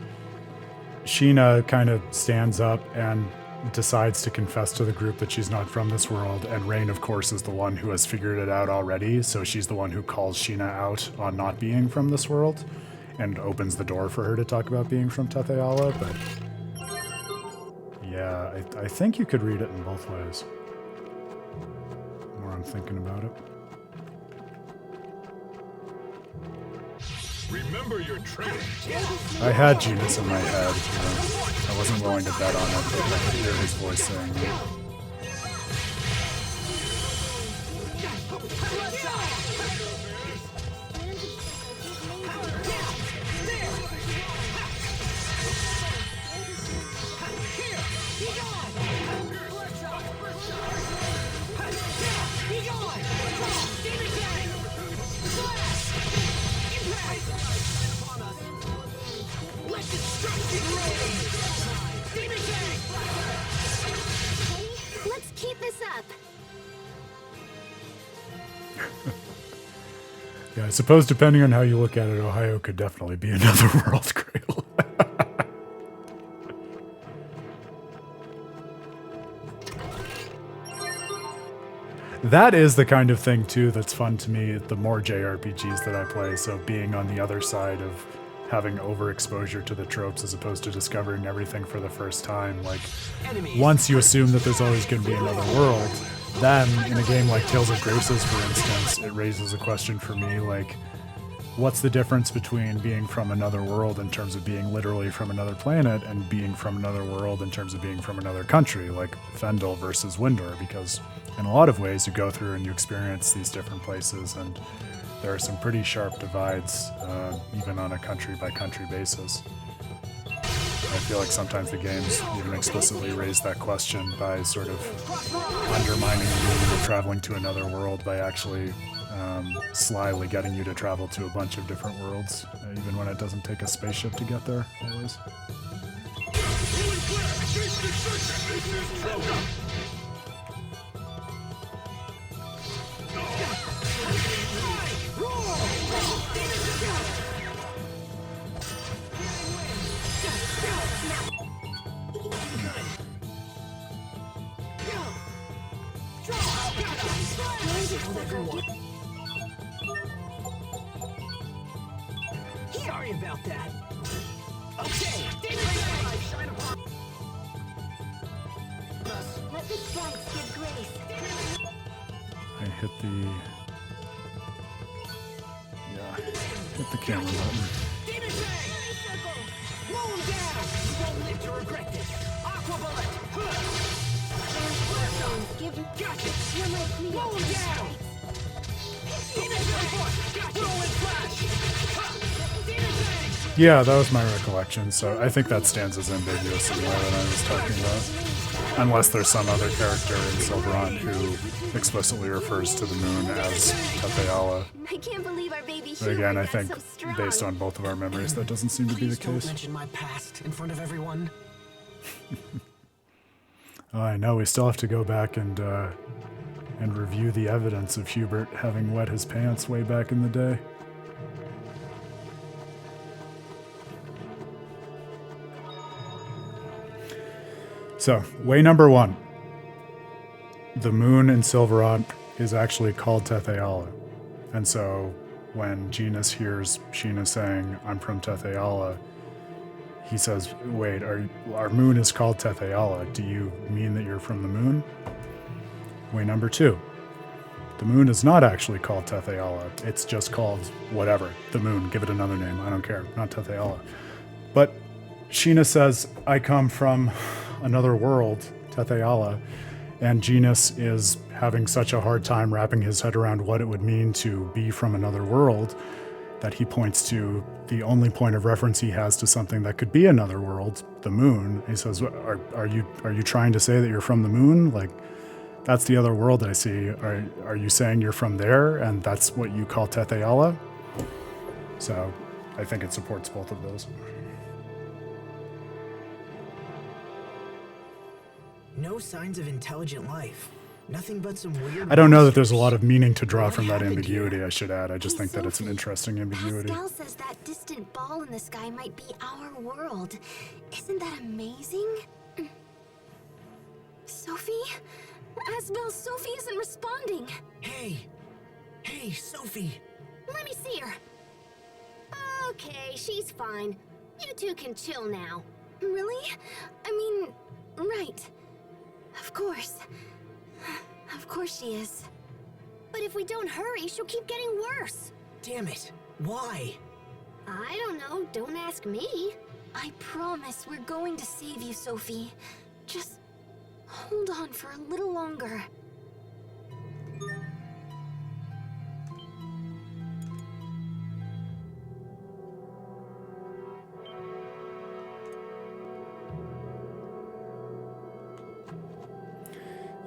Sheena kind of stands up and decides to confess to the group that she's not from this world, and Rain, of course, is the one who has figured it out already, so she's the one who calls Sheena out on not being from this world and opens the door for her to talk about being from Tetheala. But yeah, I think you could read it in both ways, the more I'm thinking about it. Remember your training. I had Genus in my head. I wasn't willing to bet on it, but I could hear his voice saying it. Let's keep this up. Yeah, I suppose depending on how you look at it, Ohio could definitely be another world, Cradle. That is the kind of thing, too, that's fun to me, the more JRPGs that I play, so being on the other side of having overexposure to the tropes as opposed to discovering everything for the first time. Like, once you assume that there's always going to be another world, then in a game like Tales of Graces, for instance, it raises a question for me, like, what's the difference between being from another world in terms of being literally from another planet and being from another world in terms of being from another country, like Fendel versus Windor? Because in a lot of ways you go through and you experience these different places, and there are some pretty sharp divides, even on a country-by-country basis. I feel like sometimes the games even explicitly raise that question by sort of undermining the meaning of traveling to another world by actually slyly getting you to travel to a bunch of different worlds, even when it doesn't take a spaceship to get there, always. Sorry about that. Okay, shine upon us. Let the strikes give grace. I hit the... Yeah, hit the camera button. Demon Fang! Blow him down! You won't live to regret this. Aqua Bullet! Give Gotcha! You're my fleet. Blow him down! Demon Fang! Gotcha! Whirlwind Flash! Ha! Demon Fang! Yeah, that was my recollection, so I think that stands as ambiguous in the way that I was talking about. Unless there's some other character in Silverant who explicitly refers to the moon as Tepeala. I can't believe our baby But again, I human think got so strong. based on both of our memories, that doesn't seem to be the Please don't case. mention my past in front of everyone. Oh, I know, we still have to go back and review the evidence of Hubert having wet his pants way back in the day. So, way number one. The moon in Silverant is actually called Tetheala. And so, when Genus hears Sheena saying, I'm from Tetheala, he says, wait, our moon is called Tetheala. Do you mean that you're from the moon? Way number two. The moon is not actually called Tetheala. It's just called whatever. The moon. Give it another name. I don't care. Not Tetheala. But Sheena says, I come from another world, Tetheala, and Genus is having such a hard time wrapping his head around what it would mean to be from another world that he points to the only point of reference he has to something that could be another world, the moon. He says, are you trying to say that you're from the moon? Like, that's the other world I see. Are you saying you're from there and that's what you call Tetheala? So I think it supports both of those. No signs of intelligent life. Nothing but some weird... I don't know that there's a lot of meaning to draw What from that happened ambiguity, here? I should add. I just think that it's an Sophie, interesting ambiguity. Pascal says that distant ball in the sky might be our world. Isn't that amazing? Sophie? Asbel, Sophie isn't responding. Hey! Hey, Sophie! Let me see her. Okay, she's fine. You two can chill now. Really? I mean, right. Of course. Of course she is. But if we don't hurry, she'll keep getting worse. Damn it! Why? I don't know. Don't ask me. I promise we're going to save you, Sophie. Just hold on for a little longer.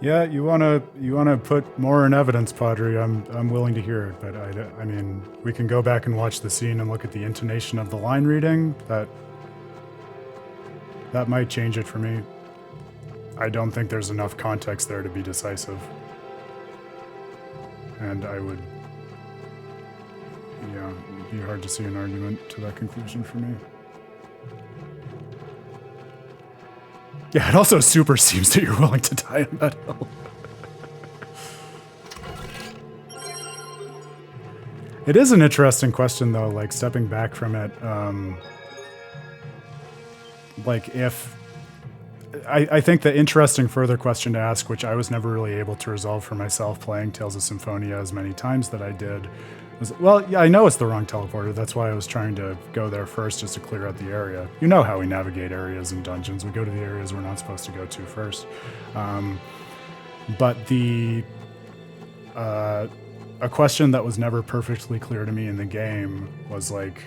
Yeah, you wanna put more in evidence, Padre. I'm willing to hear it, but I mean, we can go back and watch the scene and look at the intonation of the line reading. That might change it for me. I don't think there's enough context there to be decisive, and I would, yeah, it'd be hard to see an argument to that conclusion for me. Yeah, it also super seems that you're willing to die on that hill. It is an interesting question, though, like, stepping back from it. Like, if... I think the interesting further question to ask, which I was never really able to resolve for myself playing Tales of Symphonia as many times that I did, was, well, yeah, I know it's the wrong teleporter. That's why I was trying to go there first, just to clear out the area. You know how we navigate areas in dungeons. We go to the areas we're not supposed to go to first. But a question that was never perfectly clear to me in the game was like,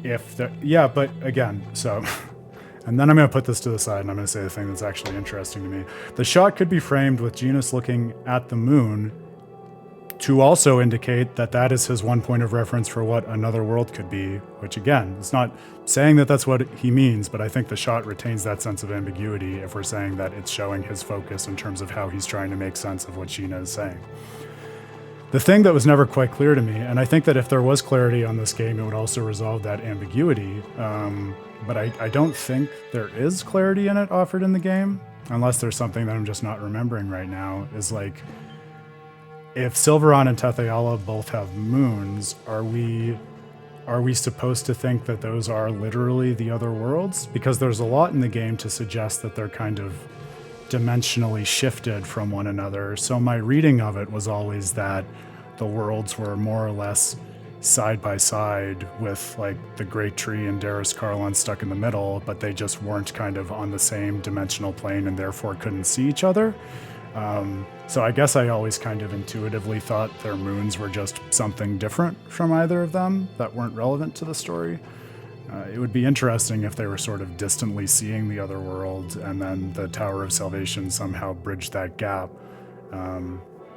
if the... Yeah, but again, so... And then I'm going to put this to the side and I'm going to say the thing that's actually interesting to me. The shot could be framed with Genus looking at the moon to also indicate that that is his one point of reference for what another world could be, which again, it's not saying that that's what he means, but I think the shot retains that sense of ambiguity if we're saying that it's showing his focus in terms of how he's trying to make sense of what Sheena is saying. The thing that was never quite clear to me, and I think that if there was clarity on this game, it would also resolve that ambiguity, but I don't think there is clarity in it offered in the game, unless there's something that I'm just not remembering right now, is like, if Silveron and Tetheala both have moons, are we supposed to think that those are literally the other worlds? Because there's a lot in the game to suggest that they're kind of dimensionally shifted from one another. So my reading of it was always that the worlds were more or less side by side, with like the Great Tree and Darius Carlon stuck in the middle, but they just weren't kind of on the same dimensional plane and therefore couldn't see each other. So I guess I always kind of intuitively thought their moons were just something different from either of them that weren't relevant to the story. It would be interesting if they were sort of distantly seeing the other world and then the Tower of Salvation somehow bridged that gap.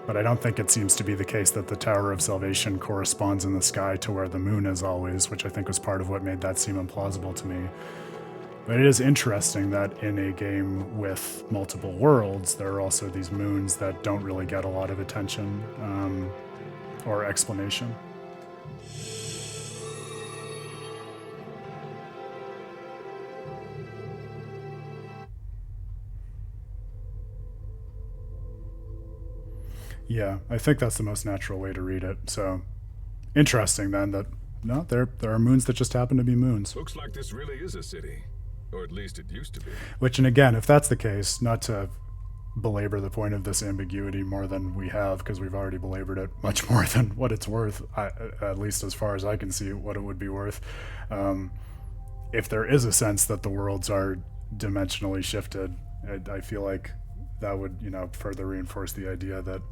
But I don't think it seems to be the case that the Tower of Salvation corresponds in the sky to where the moon is always, which I think was part of what made that seem implausible to me. But it is interesting that in a game with multiple worlds, there are also these moons that don't really get a lot of attention or explanation. Yeah, I think that's the most natural way to read it. So interesting then that, no, there are moons that just happen to be moons. Looks like this really is a city. Or at least it used to be. Which, and again, if that's the case, not to belabor the point of this ambiguity more than we have, because we've already belabored it much more than what it's worth, at least as far as I can see what it would be worth. If there is a sense that the worlds are dimensionally shifted, I feel like that would, further reinforce the idea that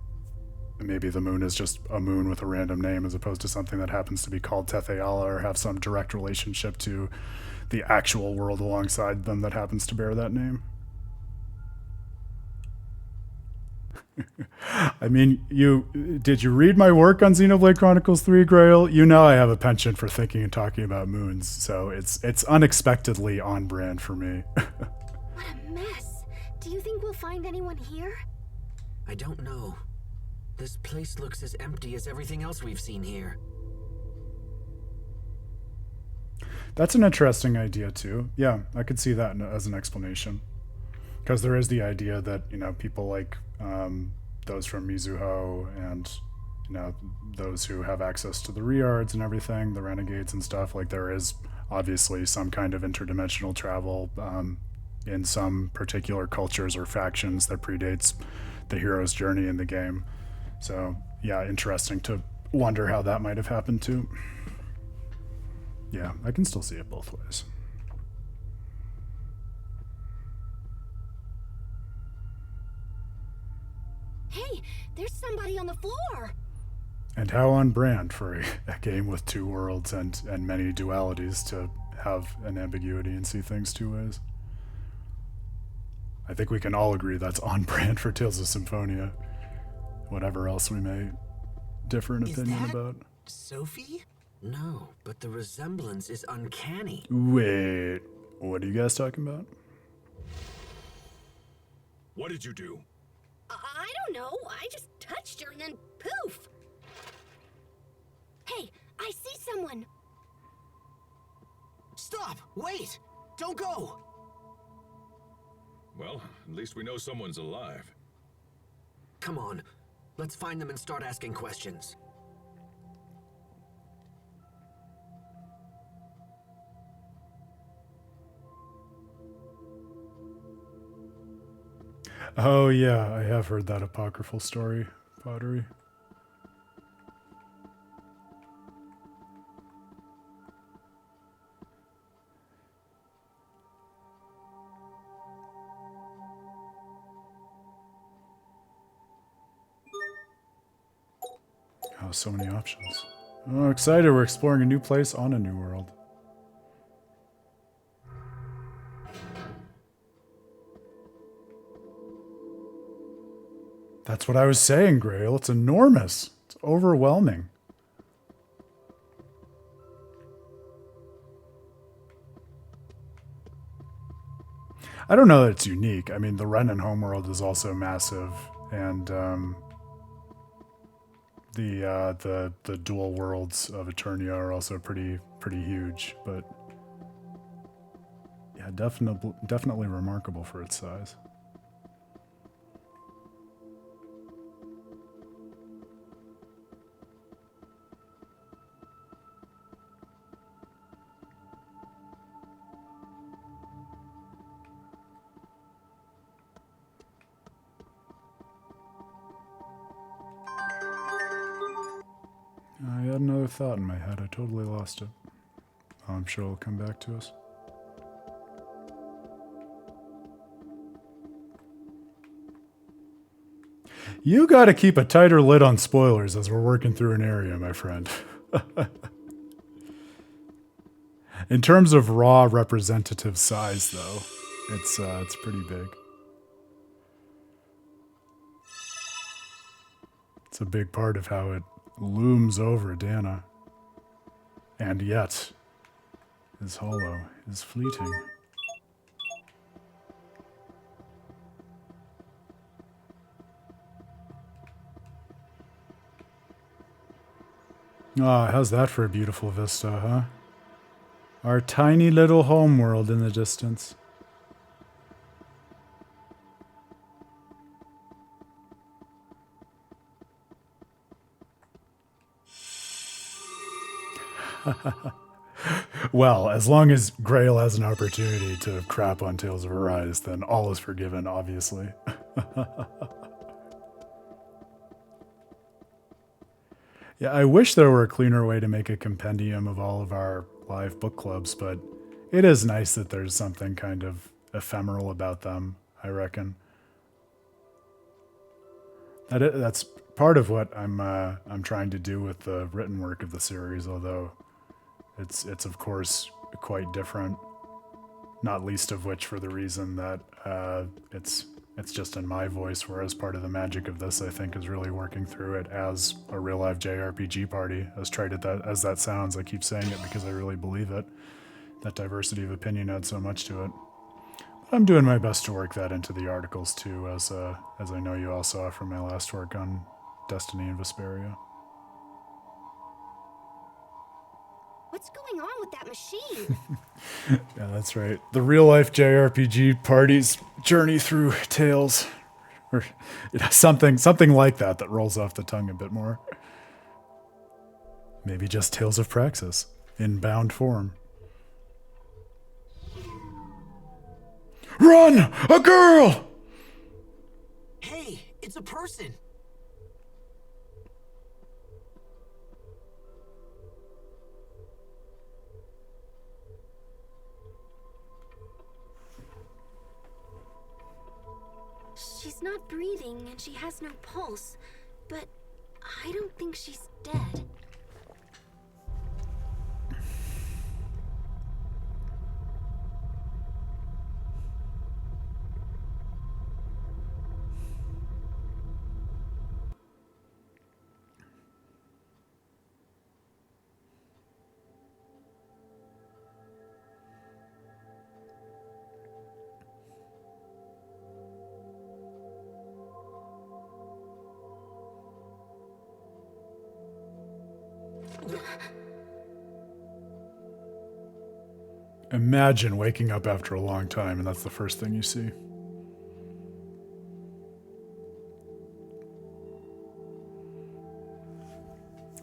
maybe the moon is just a moon with a random name as opposed to something that happens to be called Tetheala or have some direct relationship to the actual world alongside them that happens to bear that name. I mean, did you read my work on Xenoblade Chronicles 3, Grail? You know I have a penchant for thinking and talking about moons, so it's unexpectedly on brand for me. What a mess. Do you think we'll find anyone here? I don't know. This place looks as empty as everything else we've seen here. That's an interesting idea too. Yeah, I could see that as an explanation. Because there is the idea that, people like those from Mizuho and, those who have access to the Riards and everything, the Renegades and stuff, like there is obviously some kind of interdimensional travel in some particular cultures or factions that predates the hero's journey in the game. So, yeah, interesting to wonder how that might have happened too. Yeah, I can still see it both ways. Hey, there's somebody on the floor. And how on brand for a game with two worlds and many dualities to have an ambiguity and see things two ways. I think we can all agree that's on brand for Tales of Symphonia. Whatever else we may differ in opinion about. Sophie? No, but the resemblance is uncanny. Wait, what are you guys talking about? What did you do? I don't know. I just touched her and then poof. Hey, I see someone. Stop! Wait! Don't go! Well, at least we know someone's alive. Come on, let's find them and start asking questions. Oh yeah, I have heard that apocryphal story, Pottery. Oh, so many options. Oh, excited, we're exploring a new place on a new world. That's what I was saying, Grail. It's enormous. It's overwhelming. I don't know that it's unique. I mean, the Renan homeworld is also massive, and the dual worlds of Eternia are also pretty huge. But yeah, definitely remarkable for its size. I had another thought in my head. I totally lost it. Oh, I'm sure it'll come back to us. You gotta keep a tighter lid on spoilers as we're working through an area, my friend. In terms of raw representative size, though, it's pretty big. It's a big part of how it looms over Dana. And yet, is hollow, is fleeting. Ah, how's that for a beautiful vista, huh? Our tiny little homeworld in the distance. Well, as long as Grail has an opportunity to crap on Tales of Arise, then all is forgiven, obviously. Yeah, I wish there were a cleaner way to make a compendium of all of our live book clubs, but it is nice that there's something kind of ephemeral about them, I reckon. That's part of what I'm trying to do with the written work of the series, although it's of course quite different, not least of which for the reason that it's just in my voice, whereas part of the magic of this, I think, is really working through it as a real-life JRPG party. As trite as that sounds, I keep saying it because I really believe it. That diversity of opinion adds so much to it. But I'm doing my best to work that into the articles, too, as I know you all saw from my last work on Destiny and Vesperia. What's going on with that machine? Yeah, that's right. The real-life JRPG party's journey through Tales. Or something like that rolls off the tongue a bit more. Maybe just Tales of Praxis in bound form. Run! A girl! Hey, it's a person. She's not breathing and she has no pulse, but I don't think she's dead. Imagine waking up after a long time and that's the first thing you see.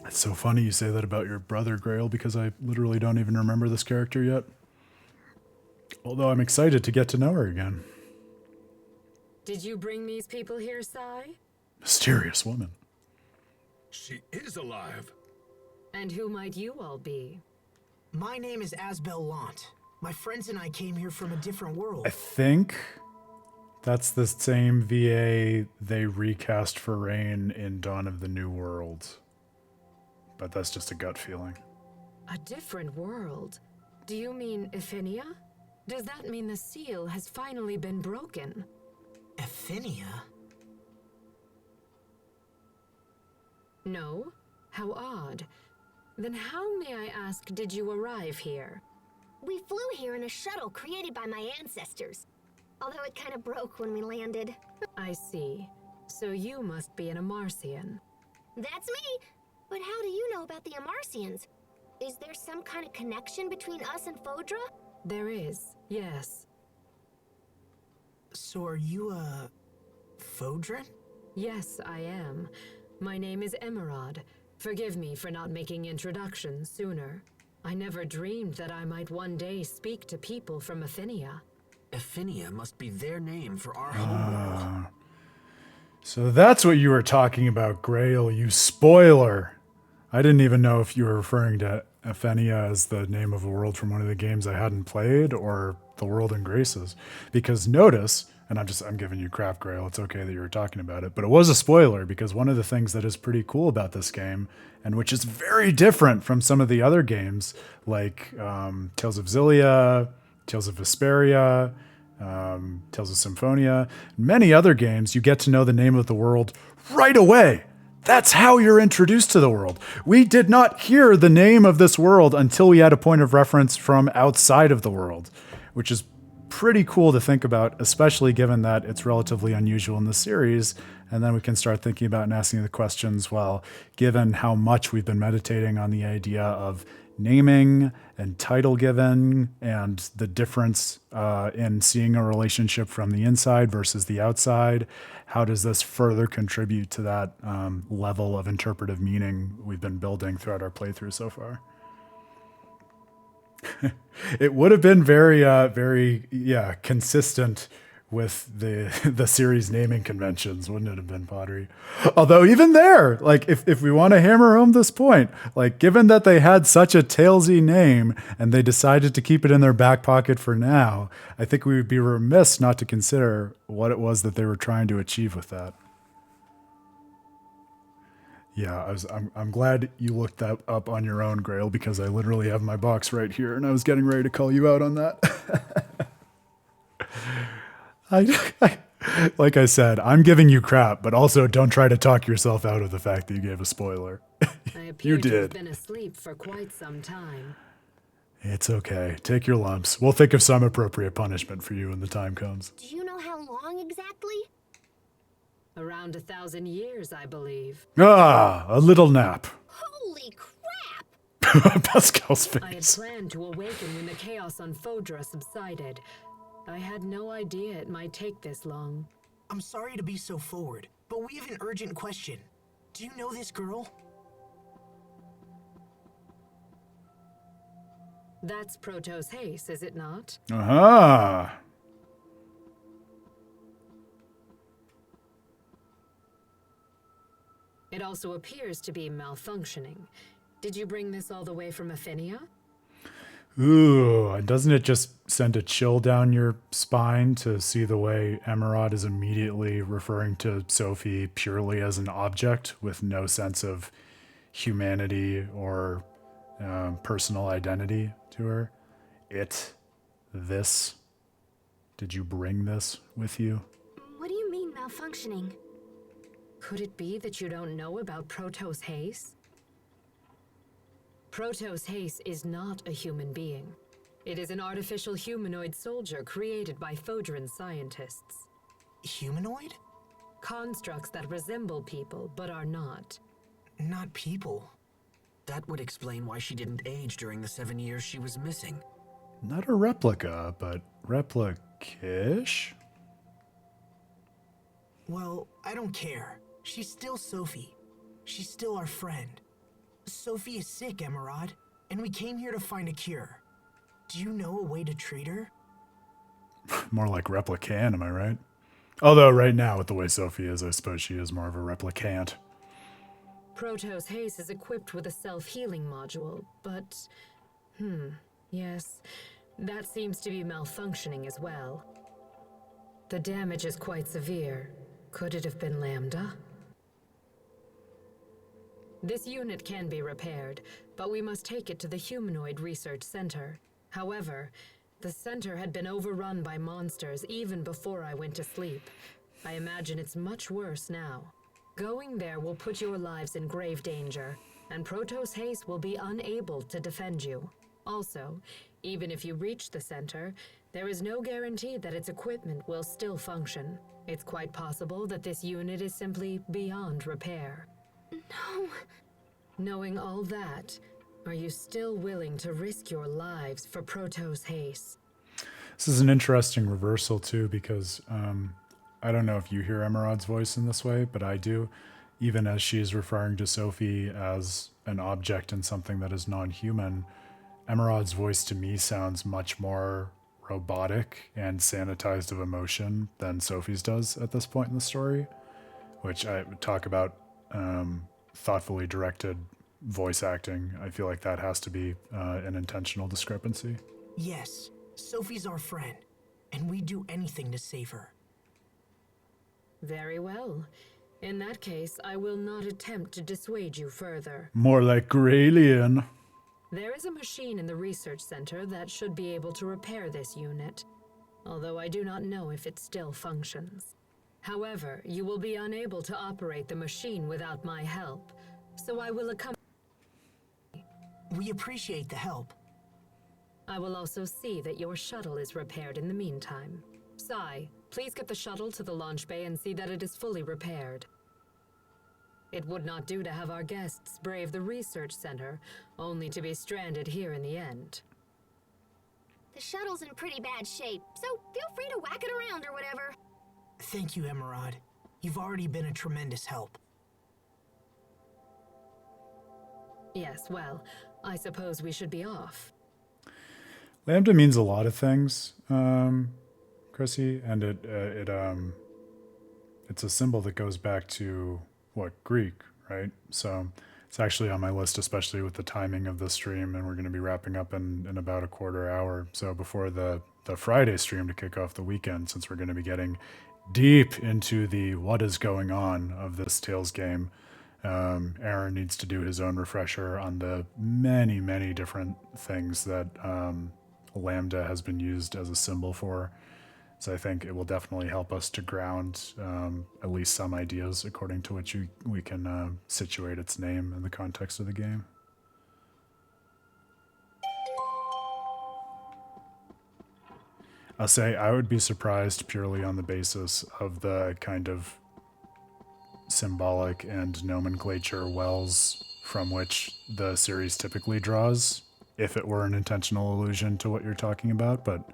It's so funny you say that about your brother, Grail, because I literally don't even remember this character yet. Although I'm excited to get to know her again. Did you bring these people here, Sai? Mysterious woman. She is alive. And who might you all be? My name is Asbel Lant. My friends and I came here from a different world. I think that's the same VA they recast for Rain in Dawn of the New World. But that's just a gut feeling. A different world? Do you mean Ephinia? Does that mean the seal has finally been broken? Ephinia? No? How odd. Then how, may I ask, did you arrive here? We flew here in a shuttle created by my ancestors. Although it kind of broke when we landed. I see. So you must be an Amarcian. That's me! But how do you know about the Amarcians? Is there some kind of connection between us and Fodra? There is, yes. So are you, Fodran? Yes, I am. My name is Emerald. Forgive me for not making introductions sooner. I never dreamed that I might one day speak to people from Afinia. Afinia must be their name for our homeworld. So that's what you were talking about, Grail, you spoiler. I didn't even know if you were referring to Afinia as the name of a world from one of the games I hadn't played or the world in Graces. Because notice, and I'm giving you crap, Grail, it's okay that you were talking about it, but it was a spoiler because one of the things that is pretty cool about this game, and which is very different from some of the other games, like Tales of Xillia, Tales of Vesperia, Tales of Symphonia, many other games, you get to know the name of the world right away. That's how you're introduced to the world. We did not hear the name of this world until we had a point of reference from outside of the world, which is pretty cool to think about, especially given that it's relatively unusual in the series. And then we can start thinking about and asking the questions, well, given how much we've been meditating on the idea of naming and title given and the difference in seeing a relationship from the inside versus the outside, how does this further contribute to that level of interpretive meaning we've been building throughout our playthrough so far? It would have been very consistent with the series naming conventions, wouldn't it have been, Pottery? Although even there, like if we want to hammer home this point, like given that they had such a Talesy name and they decided to keep it in their back pocket for now, I think we would be remiss not to consider what it was that they were trying to achieve with that. Yeah, I'm glad you looked that up on your own, Grail, because I literally have my box right here and I was getting ready to call you out on that. Like I said, I'm giving you crap, but also don't try to talk yourself out of the fact that you gave a spoiler. I appear You to have did. been asleep for quite some time. It's okay. Take your lumps. We'll think of some appropriate punishment for you when the time comes. Do you know how long exactly? Around 1,000 years, I believe. Ah, a little nap. Holy crap! Pascal's I had face. planned to awaken when the chaos on Fodra subsided. I had no idea it might take this long. I'm sorry to be so forward, but we have an urgent question. Do you know this girl? That's Protos Haste, is it not? Aha. It also appears to be malfunctioning. Did you bring this all the way from Afinia? Ooh, and doesn't it just send a chill down your spine to see the way Emerald is immediately referring to Sophie purely as an object with no sense of humanity or personal identity to her? This. Did you bring this with you? What do you mean malfunctioning? Could it be that you don't know about Protos Haste? Protos Haste is not a human being. It is an artificial humanoid soldier created by Fodran scientists. Humanoid? Constructs that resemble people, but are not. Not people. That would explain why she didn't age during the 7 years she was missing. Not a replica, but replica-ish? Well, I don't care. She's still Sophie. She's still our friend. Sophie is sick, Emerald, and we came here to find a cure. Do you know a way to treat her? More like replicant, am I right? Although right now, with the way Sophie is, I suppose she is more of a replicant. Protos Haste is equipped with a self-healing module, but... yes, that seems to be malfunctioning as well. The damage is quite severe. Could it have been Lambda? This unit can be repaired, but we must take it to the Humanoid Research Center. However, the center had been overrun by monsters even before I went to sleep. I imagine it's much worse now. Going there will put your lives in grave danger, and Protos Haste will be unable to defend you. Also, even if you reach the center, there is no guarantee that its equipment will still function. It's quite possible that this unit is simply beyond repair. No. Knowing all that, are you still willing to risk your lives for Protos Haste? This is an interesting reversal too, because I don't know if you hear Emerod's voice in this way, but I do. Even as she's referring to Sophie as an object and something that is non-human, Emerod's voice to me sounds much more robotic and sanitized of emotion than Sophie's does at this point in the story, which I would talk about thoughtfully directed voice acting. I feel like that has to be an intentional discrepancy. Yes, Sophie's our friend, and we'd do anything to save her. Very well. In that case, I will not attempt to dissuade you further. More like Gralien. There is a machine in the research center that should be able to repair this unit, although I do not know if it still functions. However, you will be unable to operate the machine without my help, so I will accompany. We appreciate the help. I will also see that your shuttle is repaired in the meantime. Sai, please get the shuttle to the launch bay and see that it is fully repaired. It would not do to have our guests brave the research center, only to be stranded here in the end. The shuttle's in pretty bad shape, so feel free to whack it around or whatever. Thank you, Emerald. You've already been a tremendous help. Yes, well, I suppose we should be off. Lambda means a lot of things, Chrissy, and it's a symbol that goes back to Greek, right? So it's actually on my list, especially with the timing of the stream, and we're going to be wrapping up in about a quarter hour. So before the Friday stream to kick off the weekend, since we're going to be getting deep into the what is going on of this Tales game, Aaron needs to do his own refresher on the many, many different things that Lambda has been used as a symbol for. So I think it will definitely help us to ground at least some ideas according to which we can situate its name in the context of the game. I'll say I would be surprised purely on the basis of the kind of symbolic and nomenclature wells from which the series typically draws, if it were an intentional allusion to what you're talking about, but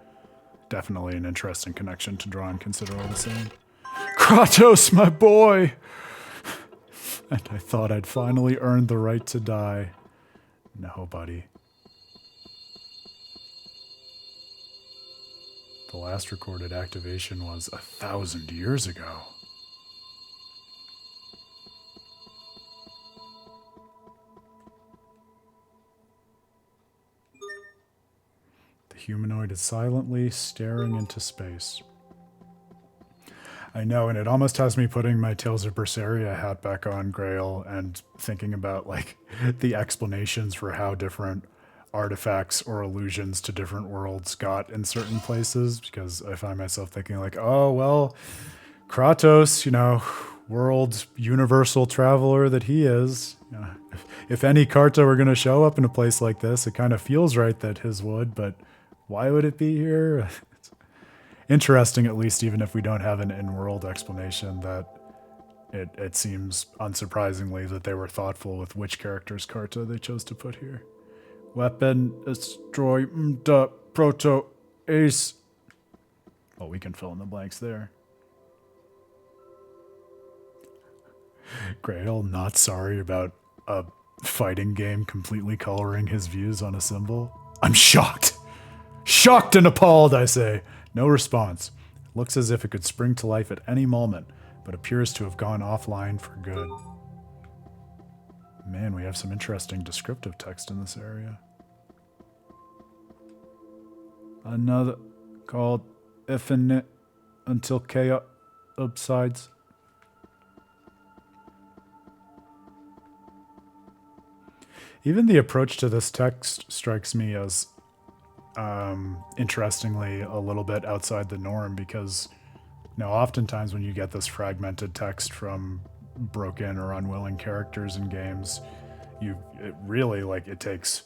definitely an interesting connection to draw and consider all the same. Kratos, my boy! And I thought I'd finally earned the right to die. No, buddy. The last recorded activation was 1,000 years ago. The humanoid is silently staring into space. I know, and it almost has me putting my Tales of Berseria hat back on, Grail, and thinking about the explanations for how different artifacts or allusions to different worlds got in certain places, because I find myself thinking oh, well, Kratos, world universal traveler that he is. If any Karta were going to show up in a place like this, it kind of feels right that his would, but why would it be here? It's interesting, at least, even if we don't have an in-world explanation, that it seems unsurprisingly that they were thoughtful with which character's Karta they chose to put here. Weapon, destroy, proto, ace. Well, we can fill in the blanks there. Grail, not sorry about a fighting game completely coloring his views on a symbol. I'm shocked. Shocked and appalled, I say. No response. Looks as if it could spring to life at any moment, but appears to have gone offline for good. Man, we have some interesting descriptive text in this area. Another called infinite until chaos subsides. Even the approach to this text strikes me as interestingly a little bit outside the norm, because oftentimes when you get this fragmented text from broken or unwilling characters in games, it really, like, it takes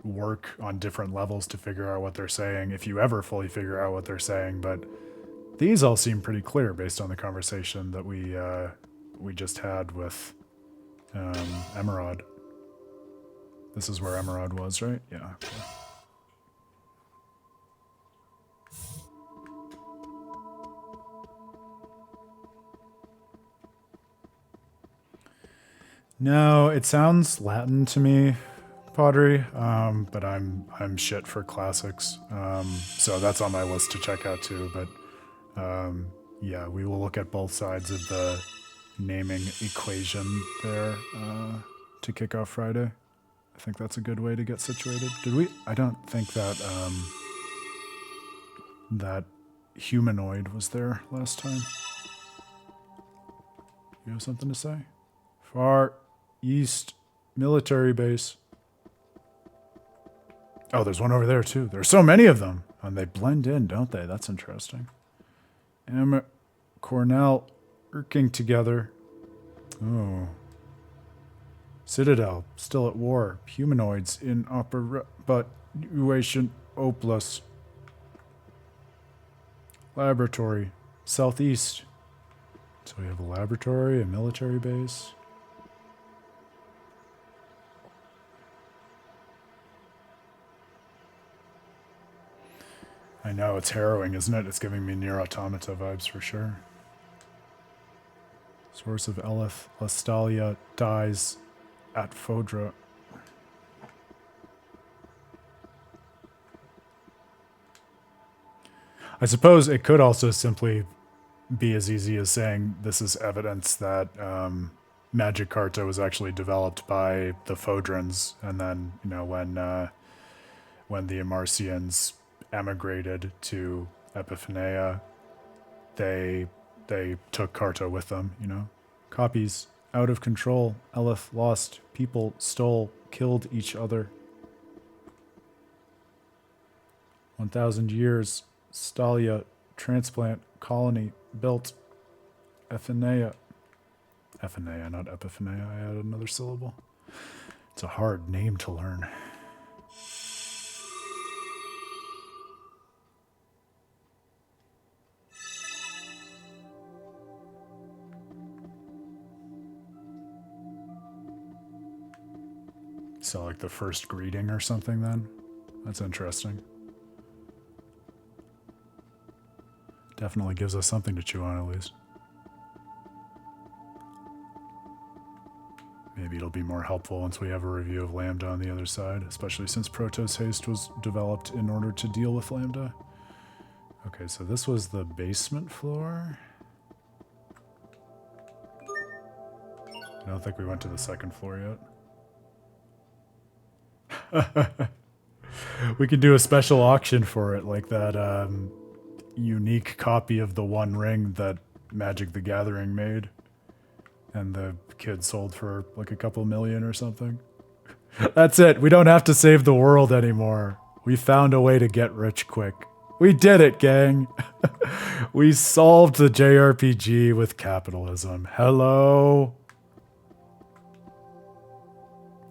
work on different levels to figure out what they're saying, if you ever fully figure out what they're saying. But these all seem pretty clear based on the conversation that we just had with Emerald. This is where Emerald was, right? Yeah. Okay. No, it sounds Latin to me, Pottery, but I'm shit for classics, so that's on my list to check out too. But yeah, we will look at both sides of the naming equation there to kick off Friday. I think that's a good way to get situated. Did we? I don't think that that humanoid was there last time. You have something to say? Far East military base. Oh, there's one over there too. There's so many of them. And they blend in, don't they? That's interesting. Emma Cornell working together. Oh. Citadel, still at war. Humanoids in operation Opus. Laboratory, southeast. So we have a laboratory, a military base. I know, it's harrowing, isn't it? It's giving me Nier Automata vibes for sure. Source of Eleth, Lestalia dies at Fodra. I suppose it could also simply be as easy as saying this is evidence that Magic Carta was actually developed by the Fodrans, and then, you know, when the Amarcians emigrated to Epiphania, they took Carta with them, you know. Copies out of control. Eleth lost. People stole, killed each other. 1,000 years. Stalia transplant colony built. Ephinea. Ephinea, not Epiphania. I added another syllable. It's a hard name to learn. So like the first greeting or something then? That's interesting. Definitely gives us something to chew on at least. Maybe it'll be more helpful once we have a review of Lambda on the other side, especially since Protoss Haste was developed in order to deal with Lambda. Okay, so this was the basement floor. I don't think we went to the second floor yet. We could do a special auction for it, like that unique copy of the One Ring that Magic the Gathering made, and the kid sold for like a couple million or something. That's it. We don't have to save the world anymore. We found a way to get rich quick. We did it, gang. We solved the JRPG with capitalism. Hello.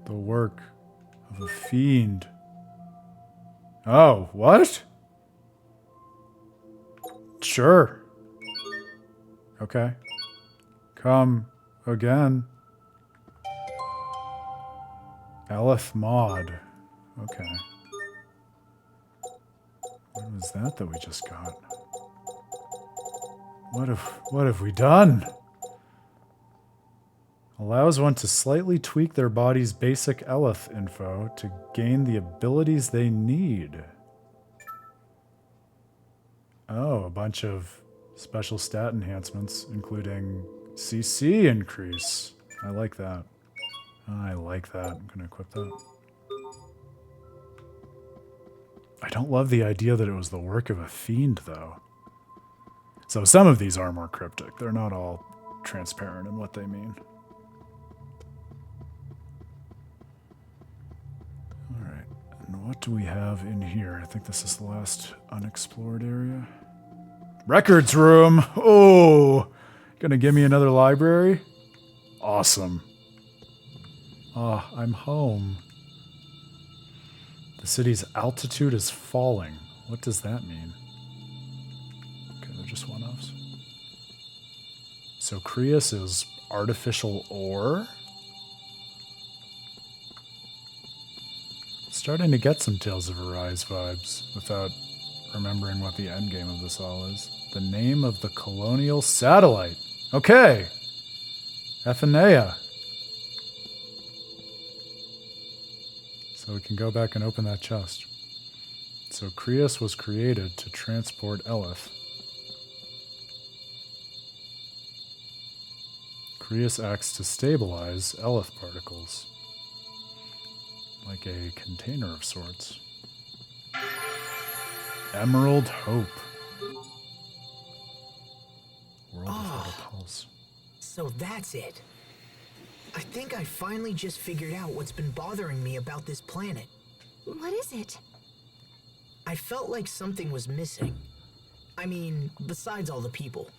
The work of a fiend. Oh, what? Sure. Okay. Come again. Eleth Mod. Okay. What was that we just got? What have we done? Allows one to slightly tweak their body's basic Eleth info to gain the abilities they need. Oh, a bunch of special stat enhancements, including CC increase. I like that. I like that. I'm going to equip that. I don't love the idea that it was the work of a fiend, though. So some of these are more cryptic. They're not all transparent in what they mean. Alright, and what do we have in here? I think this is the last unexplored area. Records room! Oh! Gonna give me another library? Awesome. Oh, I'm home. The city's altitude is falling. What does that mean? Okay, they're just one-offs. So Creus is artificial ore? Starting to get some Tales of Arise vibes without remembering what the endgame of this all is. The name of the colonial satellite. Okay. Athenea. So we can go back and open that chest. So Creus was created to transport Eleth. Creus acts to stabilize Eleth particles. Like a container of sorts. Emerald Hope. World without a pulse. So that's it. I think I finally just figured out what's been bothering me about this planet. What is it? I felt like something was missing. I mean, besides all the people.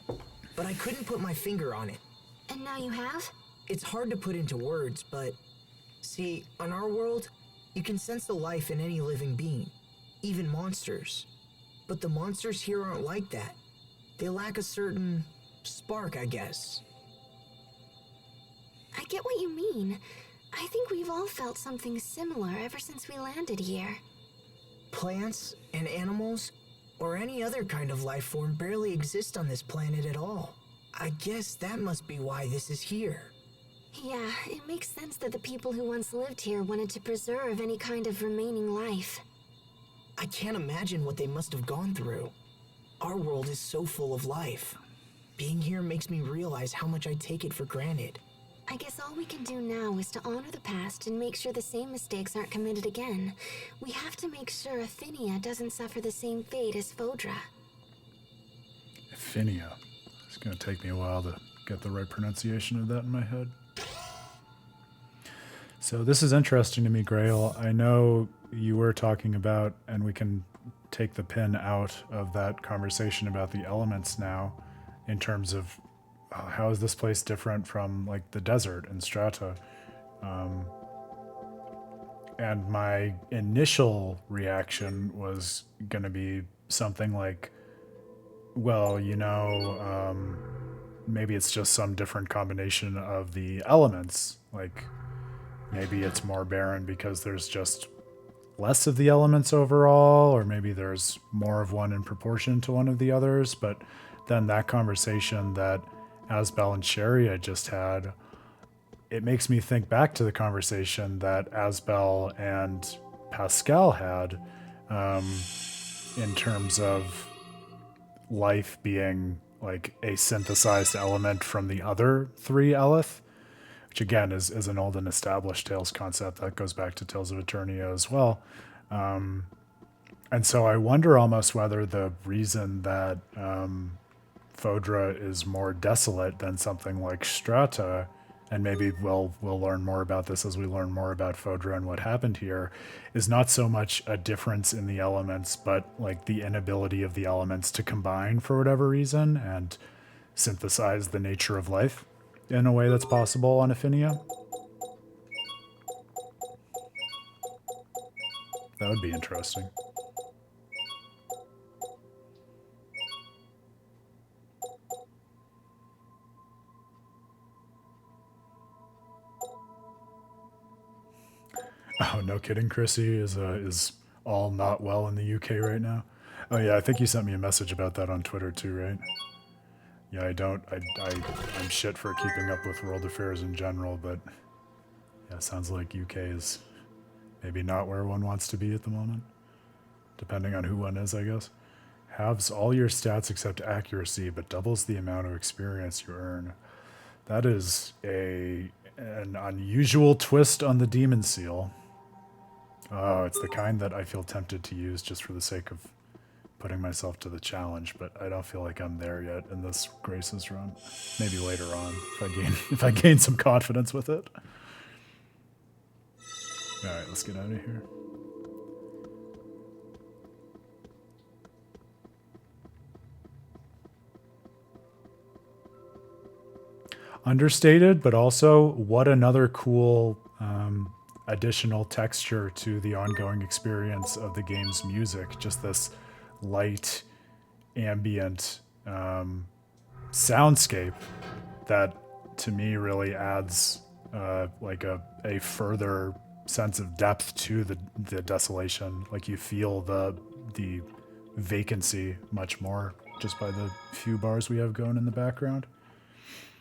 But I couldn't put my finger on it. And now you have? It's hard to put into words, but... See, on our world, you can sense the life in any living being. Even monsters. But the monsters here aren't like that. They lack a certain... spark, I guess. I get what you mean. I think we've all felt something similar ever since we landed here. Plants and animals, or any other kind of life form barely exist on this planet at all. I guess that must be why this is here. Yeah, it makes sense that the people who once lived here wanted to preserve any kind of remaining life. I can't imagine what they must have gone through. Our world is so full of life. Being here makes me realize how much I take it for granted. I guess all we can do now is to honor the past and make sure the same mistakes aren't committed again. We have to make sure Athenea doesn't suffer the same fate as Fodra. Athenea. It's going to take me a while to get the right pronunciation of that in my head. So this is interesting to me, Grail. I know you were talking about, and we can take the pin out of that conversation about the elements now, in terms of how is this place different from like the desert and Strata. And my initial reaction was going to be something like, well, you know, maybe it's just some different combination of the elements. Like maybe it's more barren because there's just less of the elements overall, or maybe there's more of one in proportion to one of the others. But then that conversation that Asbel and Sharia just had, it makes me think back to the conversation that Asbel and Pascal had in terms of life being like a synthesized element from the other three Eleth, which again is an old and established Tales concept that goes back to Tales of Eternia as well. And so I wonder almost whether the reason that Fodra is more desolate than something like Strata, and maybe we'll learn more about this as we learn more about Fodra and what happened here, is not so much a difference in the elements, but like the inability of the elements to combine for whatever reason and synthesize the nature of life in a way that's possible on Athenea. That would be interesting. Oh, no kidding, Chrissy is all not well in the UK right now. Oh yeah, I think you sent me a message about that on Twitter too, right? Yeah, I'm shit for keeping up with world affairs in general, but yeah, sounds like UK is maybe not where one wants to be at the moment, depending on who one is, I guess. Halves all your stats except accuracy, but doubles the amount of experience you earn. That is an unusual twist on the Demon Seal. Oh, it's the kind that I feel tempted to use just for the sake of putting myself to the challenge, but I don't feel like I'm there yet in this Grace's run. Maybe later on, if I gain some confidence with it. All right, let's get out of here. understated, but also what another cool additional texture to the ongoing experience of the game's music. Just this light, ambient soundscape that to me really adds like a further sense of depth to the desolation. Like you feel the vacancy much more just by the few bars we have going in the background.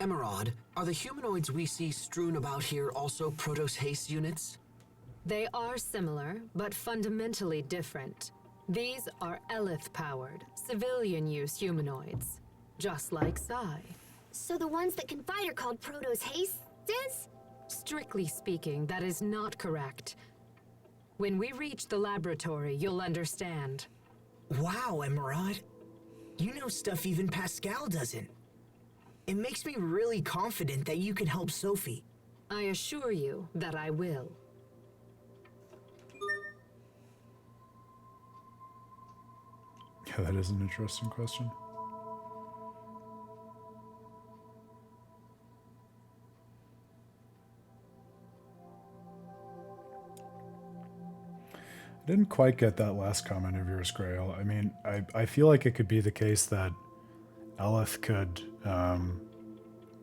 Emerald, are the humanoids we see strewn about here also Protos Haste units? They are similar, but fundamentally different. These are Elith-powered, civilian-use humanoids, just like Psy. So the ones that can fight are called Protos Hastes? Strictly speaking, that is not correct. When we reach the laboratory, you'll understand. Wow, Emerald. You know stuff even Pascal doesn't. It makes me really confident that you can help Sophie. I assure you that I will. Yeah, that is an interesting question. I didn't quite get that last comment of yours, Grail. I mean, I feel like it could be the case that Elith could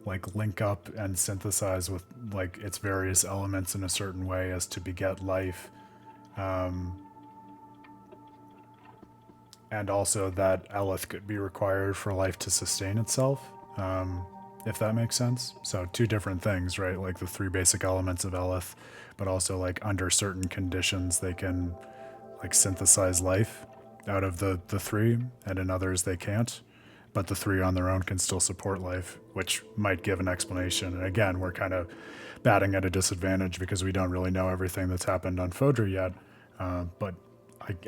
like link up and synthesize with like its various elements in a certain way as to beget life. And also that Elith could be required for life to sustain itself, if that makes sense. So two different things, right? Like the three basic elements of Elith, but also like under certain conditions they can like synthesize life out of the three, and in others they can't. But the three on their own can still support life, which might give an explanation. And again, we're kind of batting at a disadvantage because we don't really know everything that's happened on Fodra yet. But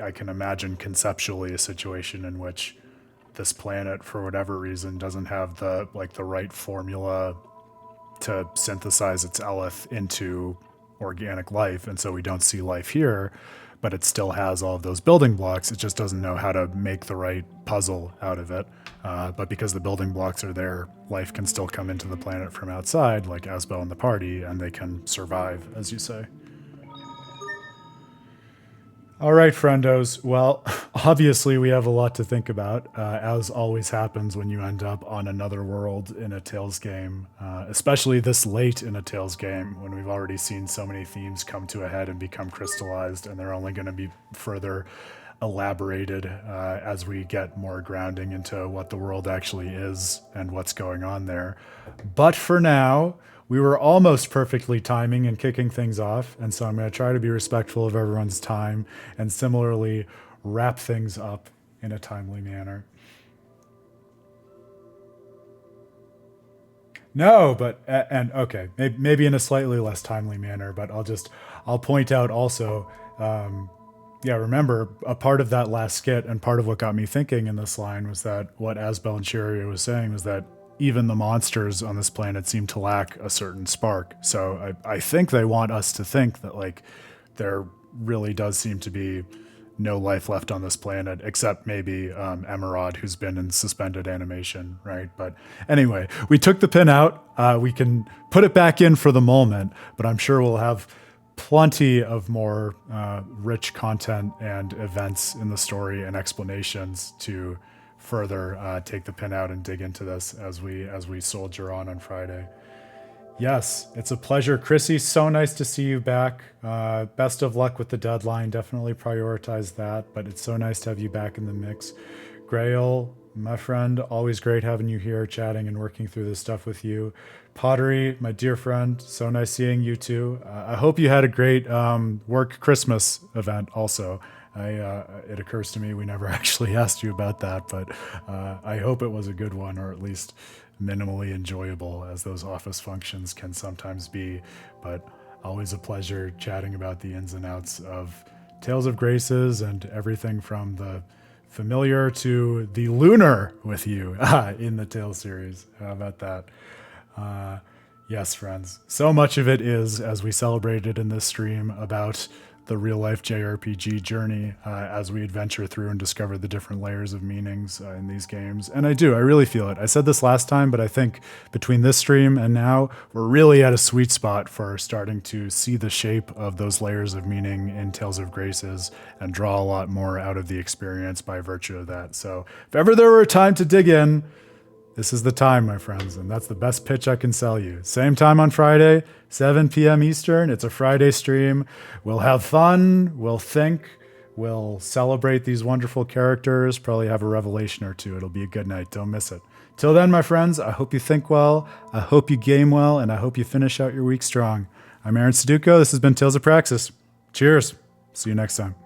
I can imagine conceptually a situation in which this planet, for whatever reason, doesn't have the right formula to synthesize its Elith into organic life, and so we don't see life here, but it still has all of those building blocks. It just doesn't know how to make the right puzzle out of it. But because the building blocks are there, life can still come into the planet from outside, like Asbel and the party, and they can survive, as you say. All right, friendos. Well, obviously we have a lot to think about, as always happens when you end up on another world in a Tales game, especially this late in a Tales game when we've already seen so many themes come to a head and become crystallized, and they're only going to be further elaborated as we get more grounding into what the world actually is and what's going on there. But for now, we were almost perfectly timing and kicking things off, and so I'm going to try to be respectful of everyone's time and similarly wrap things up in a timely manner. No, but, and okay, maybe in a slightly less timely manner, but I'll point out also, yeah, remember, a part of that last skit and part of what got me thinking in this line was that what Asbel and Cheria was saying was that even the monsters on this planet seem to lack a certain spark. So I think they want us to think that like there really does seem to be no life left on this planet, except maybe Emerald, who's been in suspended animation, right? But anyway, we took the pin out. We can put it back in for the moment, but I'm sure we'll have plenty of more rich content and events in the story and explanations to further take the pin out and dig into this as we soldier on Friday. Yes, it's a pleasure. Chrissy, so nice to see you back. Best of luck with the deadline. Definitely prioritize that, but it's so nice to have you back in the mix. Grail, my friend, always great having you here, chatting and working through this stuff with you. Pottery, my dear friend, so nice seeing you too. I hope you had a great work Christmas event also. It occurs to me we never actually asked you about that, but I hope it was a good one, or at least minimally enjoyable, as those office functions can sometimes be. But always a pleasure chatting about the ins and outs of Tales of Graces and everything from the familiar to the lunar with you in the Tales series. How about that? Yes, friends. So much of it is, as we celebrated in this stream, about the real life JRPG journey as we adventure through and discover the different layers of meanings in these games. And I really feel it. I said this last time, but I think between this stream and now, we're really at a sweet spot for starting to see the shape of those layers of meaning in Tales of Graces and draw a lot more out of the experience by virtue of that. So if ever there were a time to dig in, this is the time, my friends, and that's the best pitch I can sell you. Same time on Friday, 7 p.m. Eastern. It's a Friday stream. We'll have fun. We'll think. We'll celebrate these wonderful characters. Probably have a revelation or two. It'll be a good night. Don't miss it. Till then, my friends, I hope you think well. I hope you game well, and I hope you finish out your week strong. I'm Aaron Suduko. This has been Tales of Praxis. Cheers. See you next time.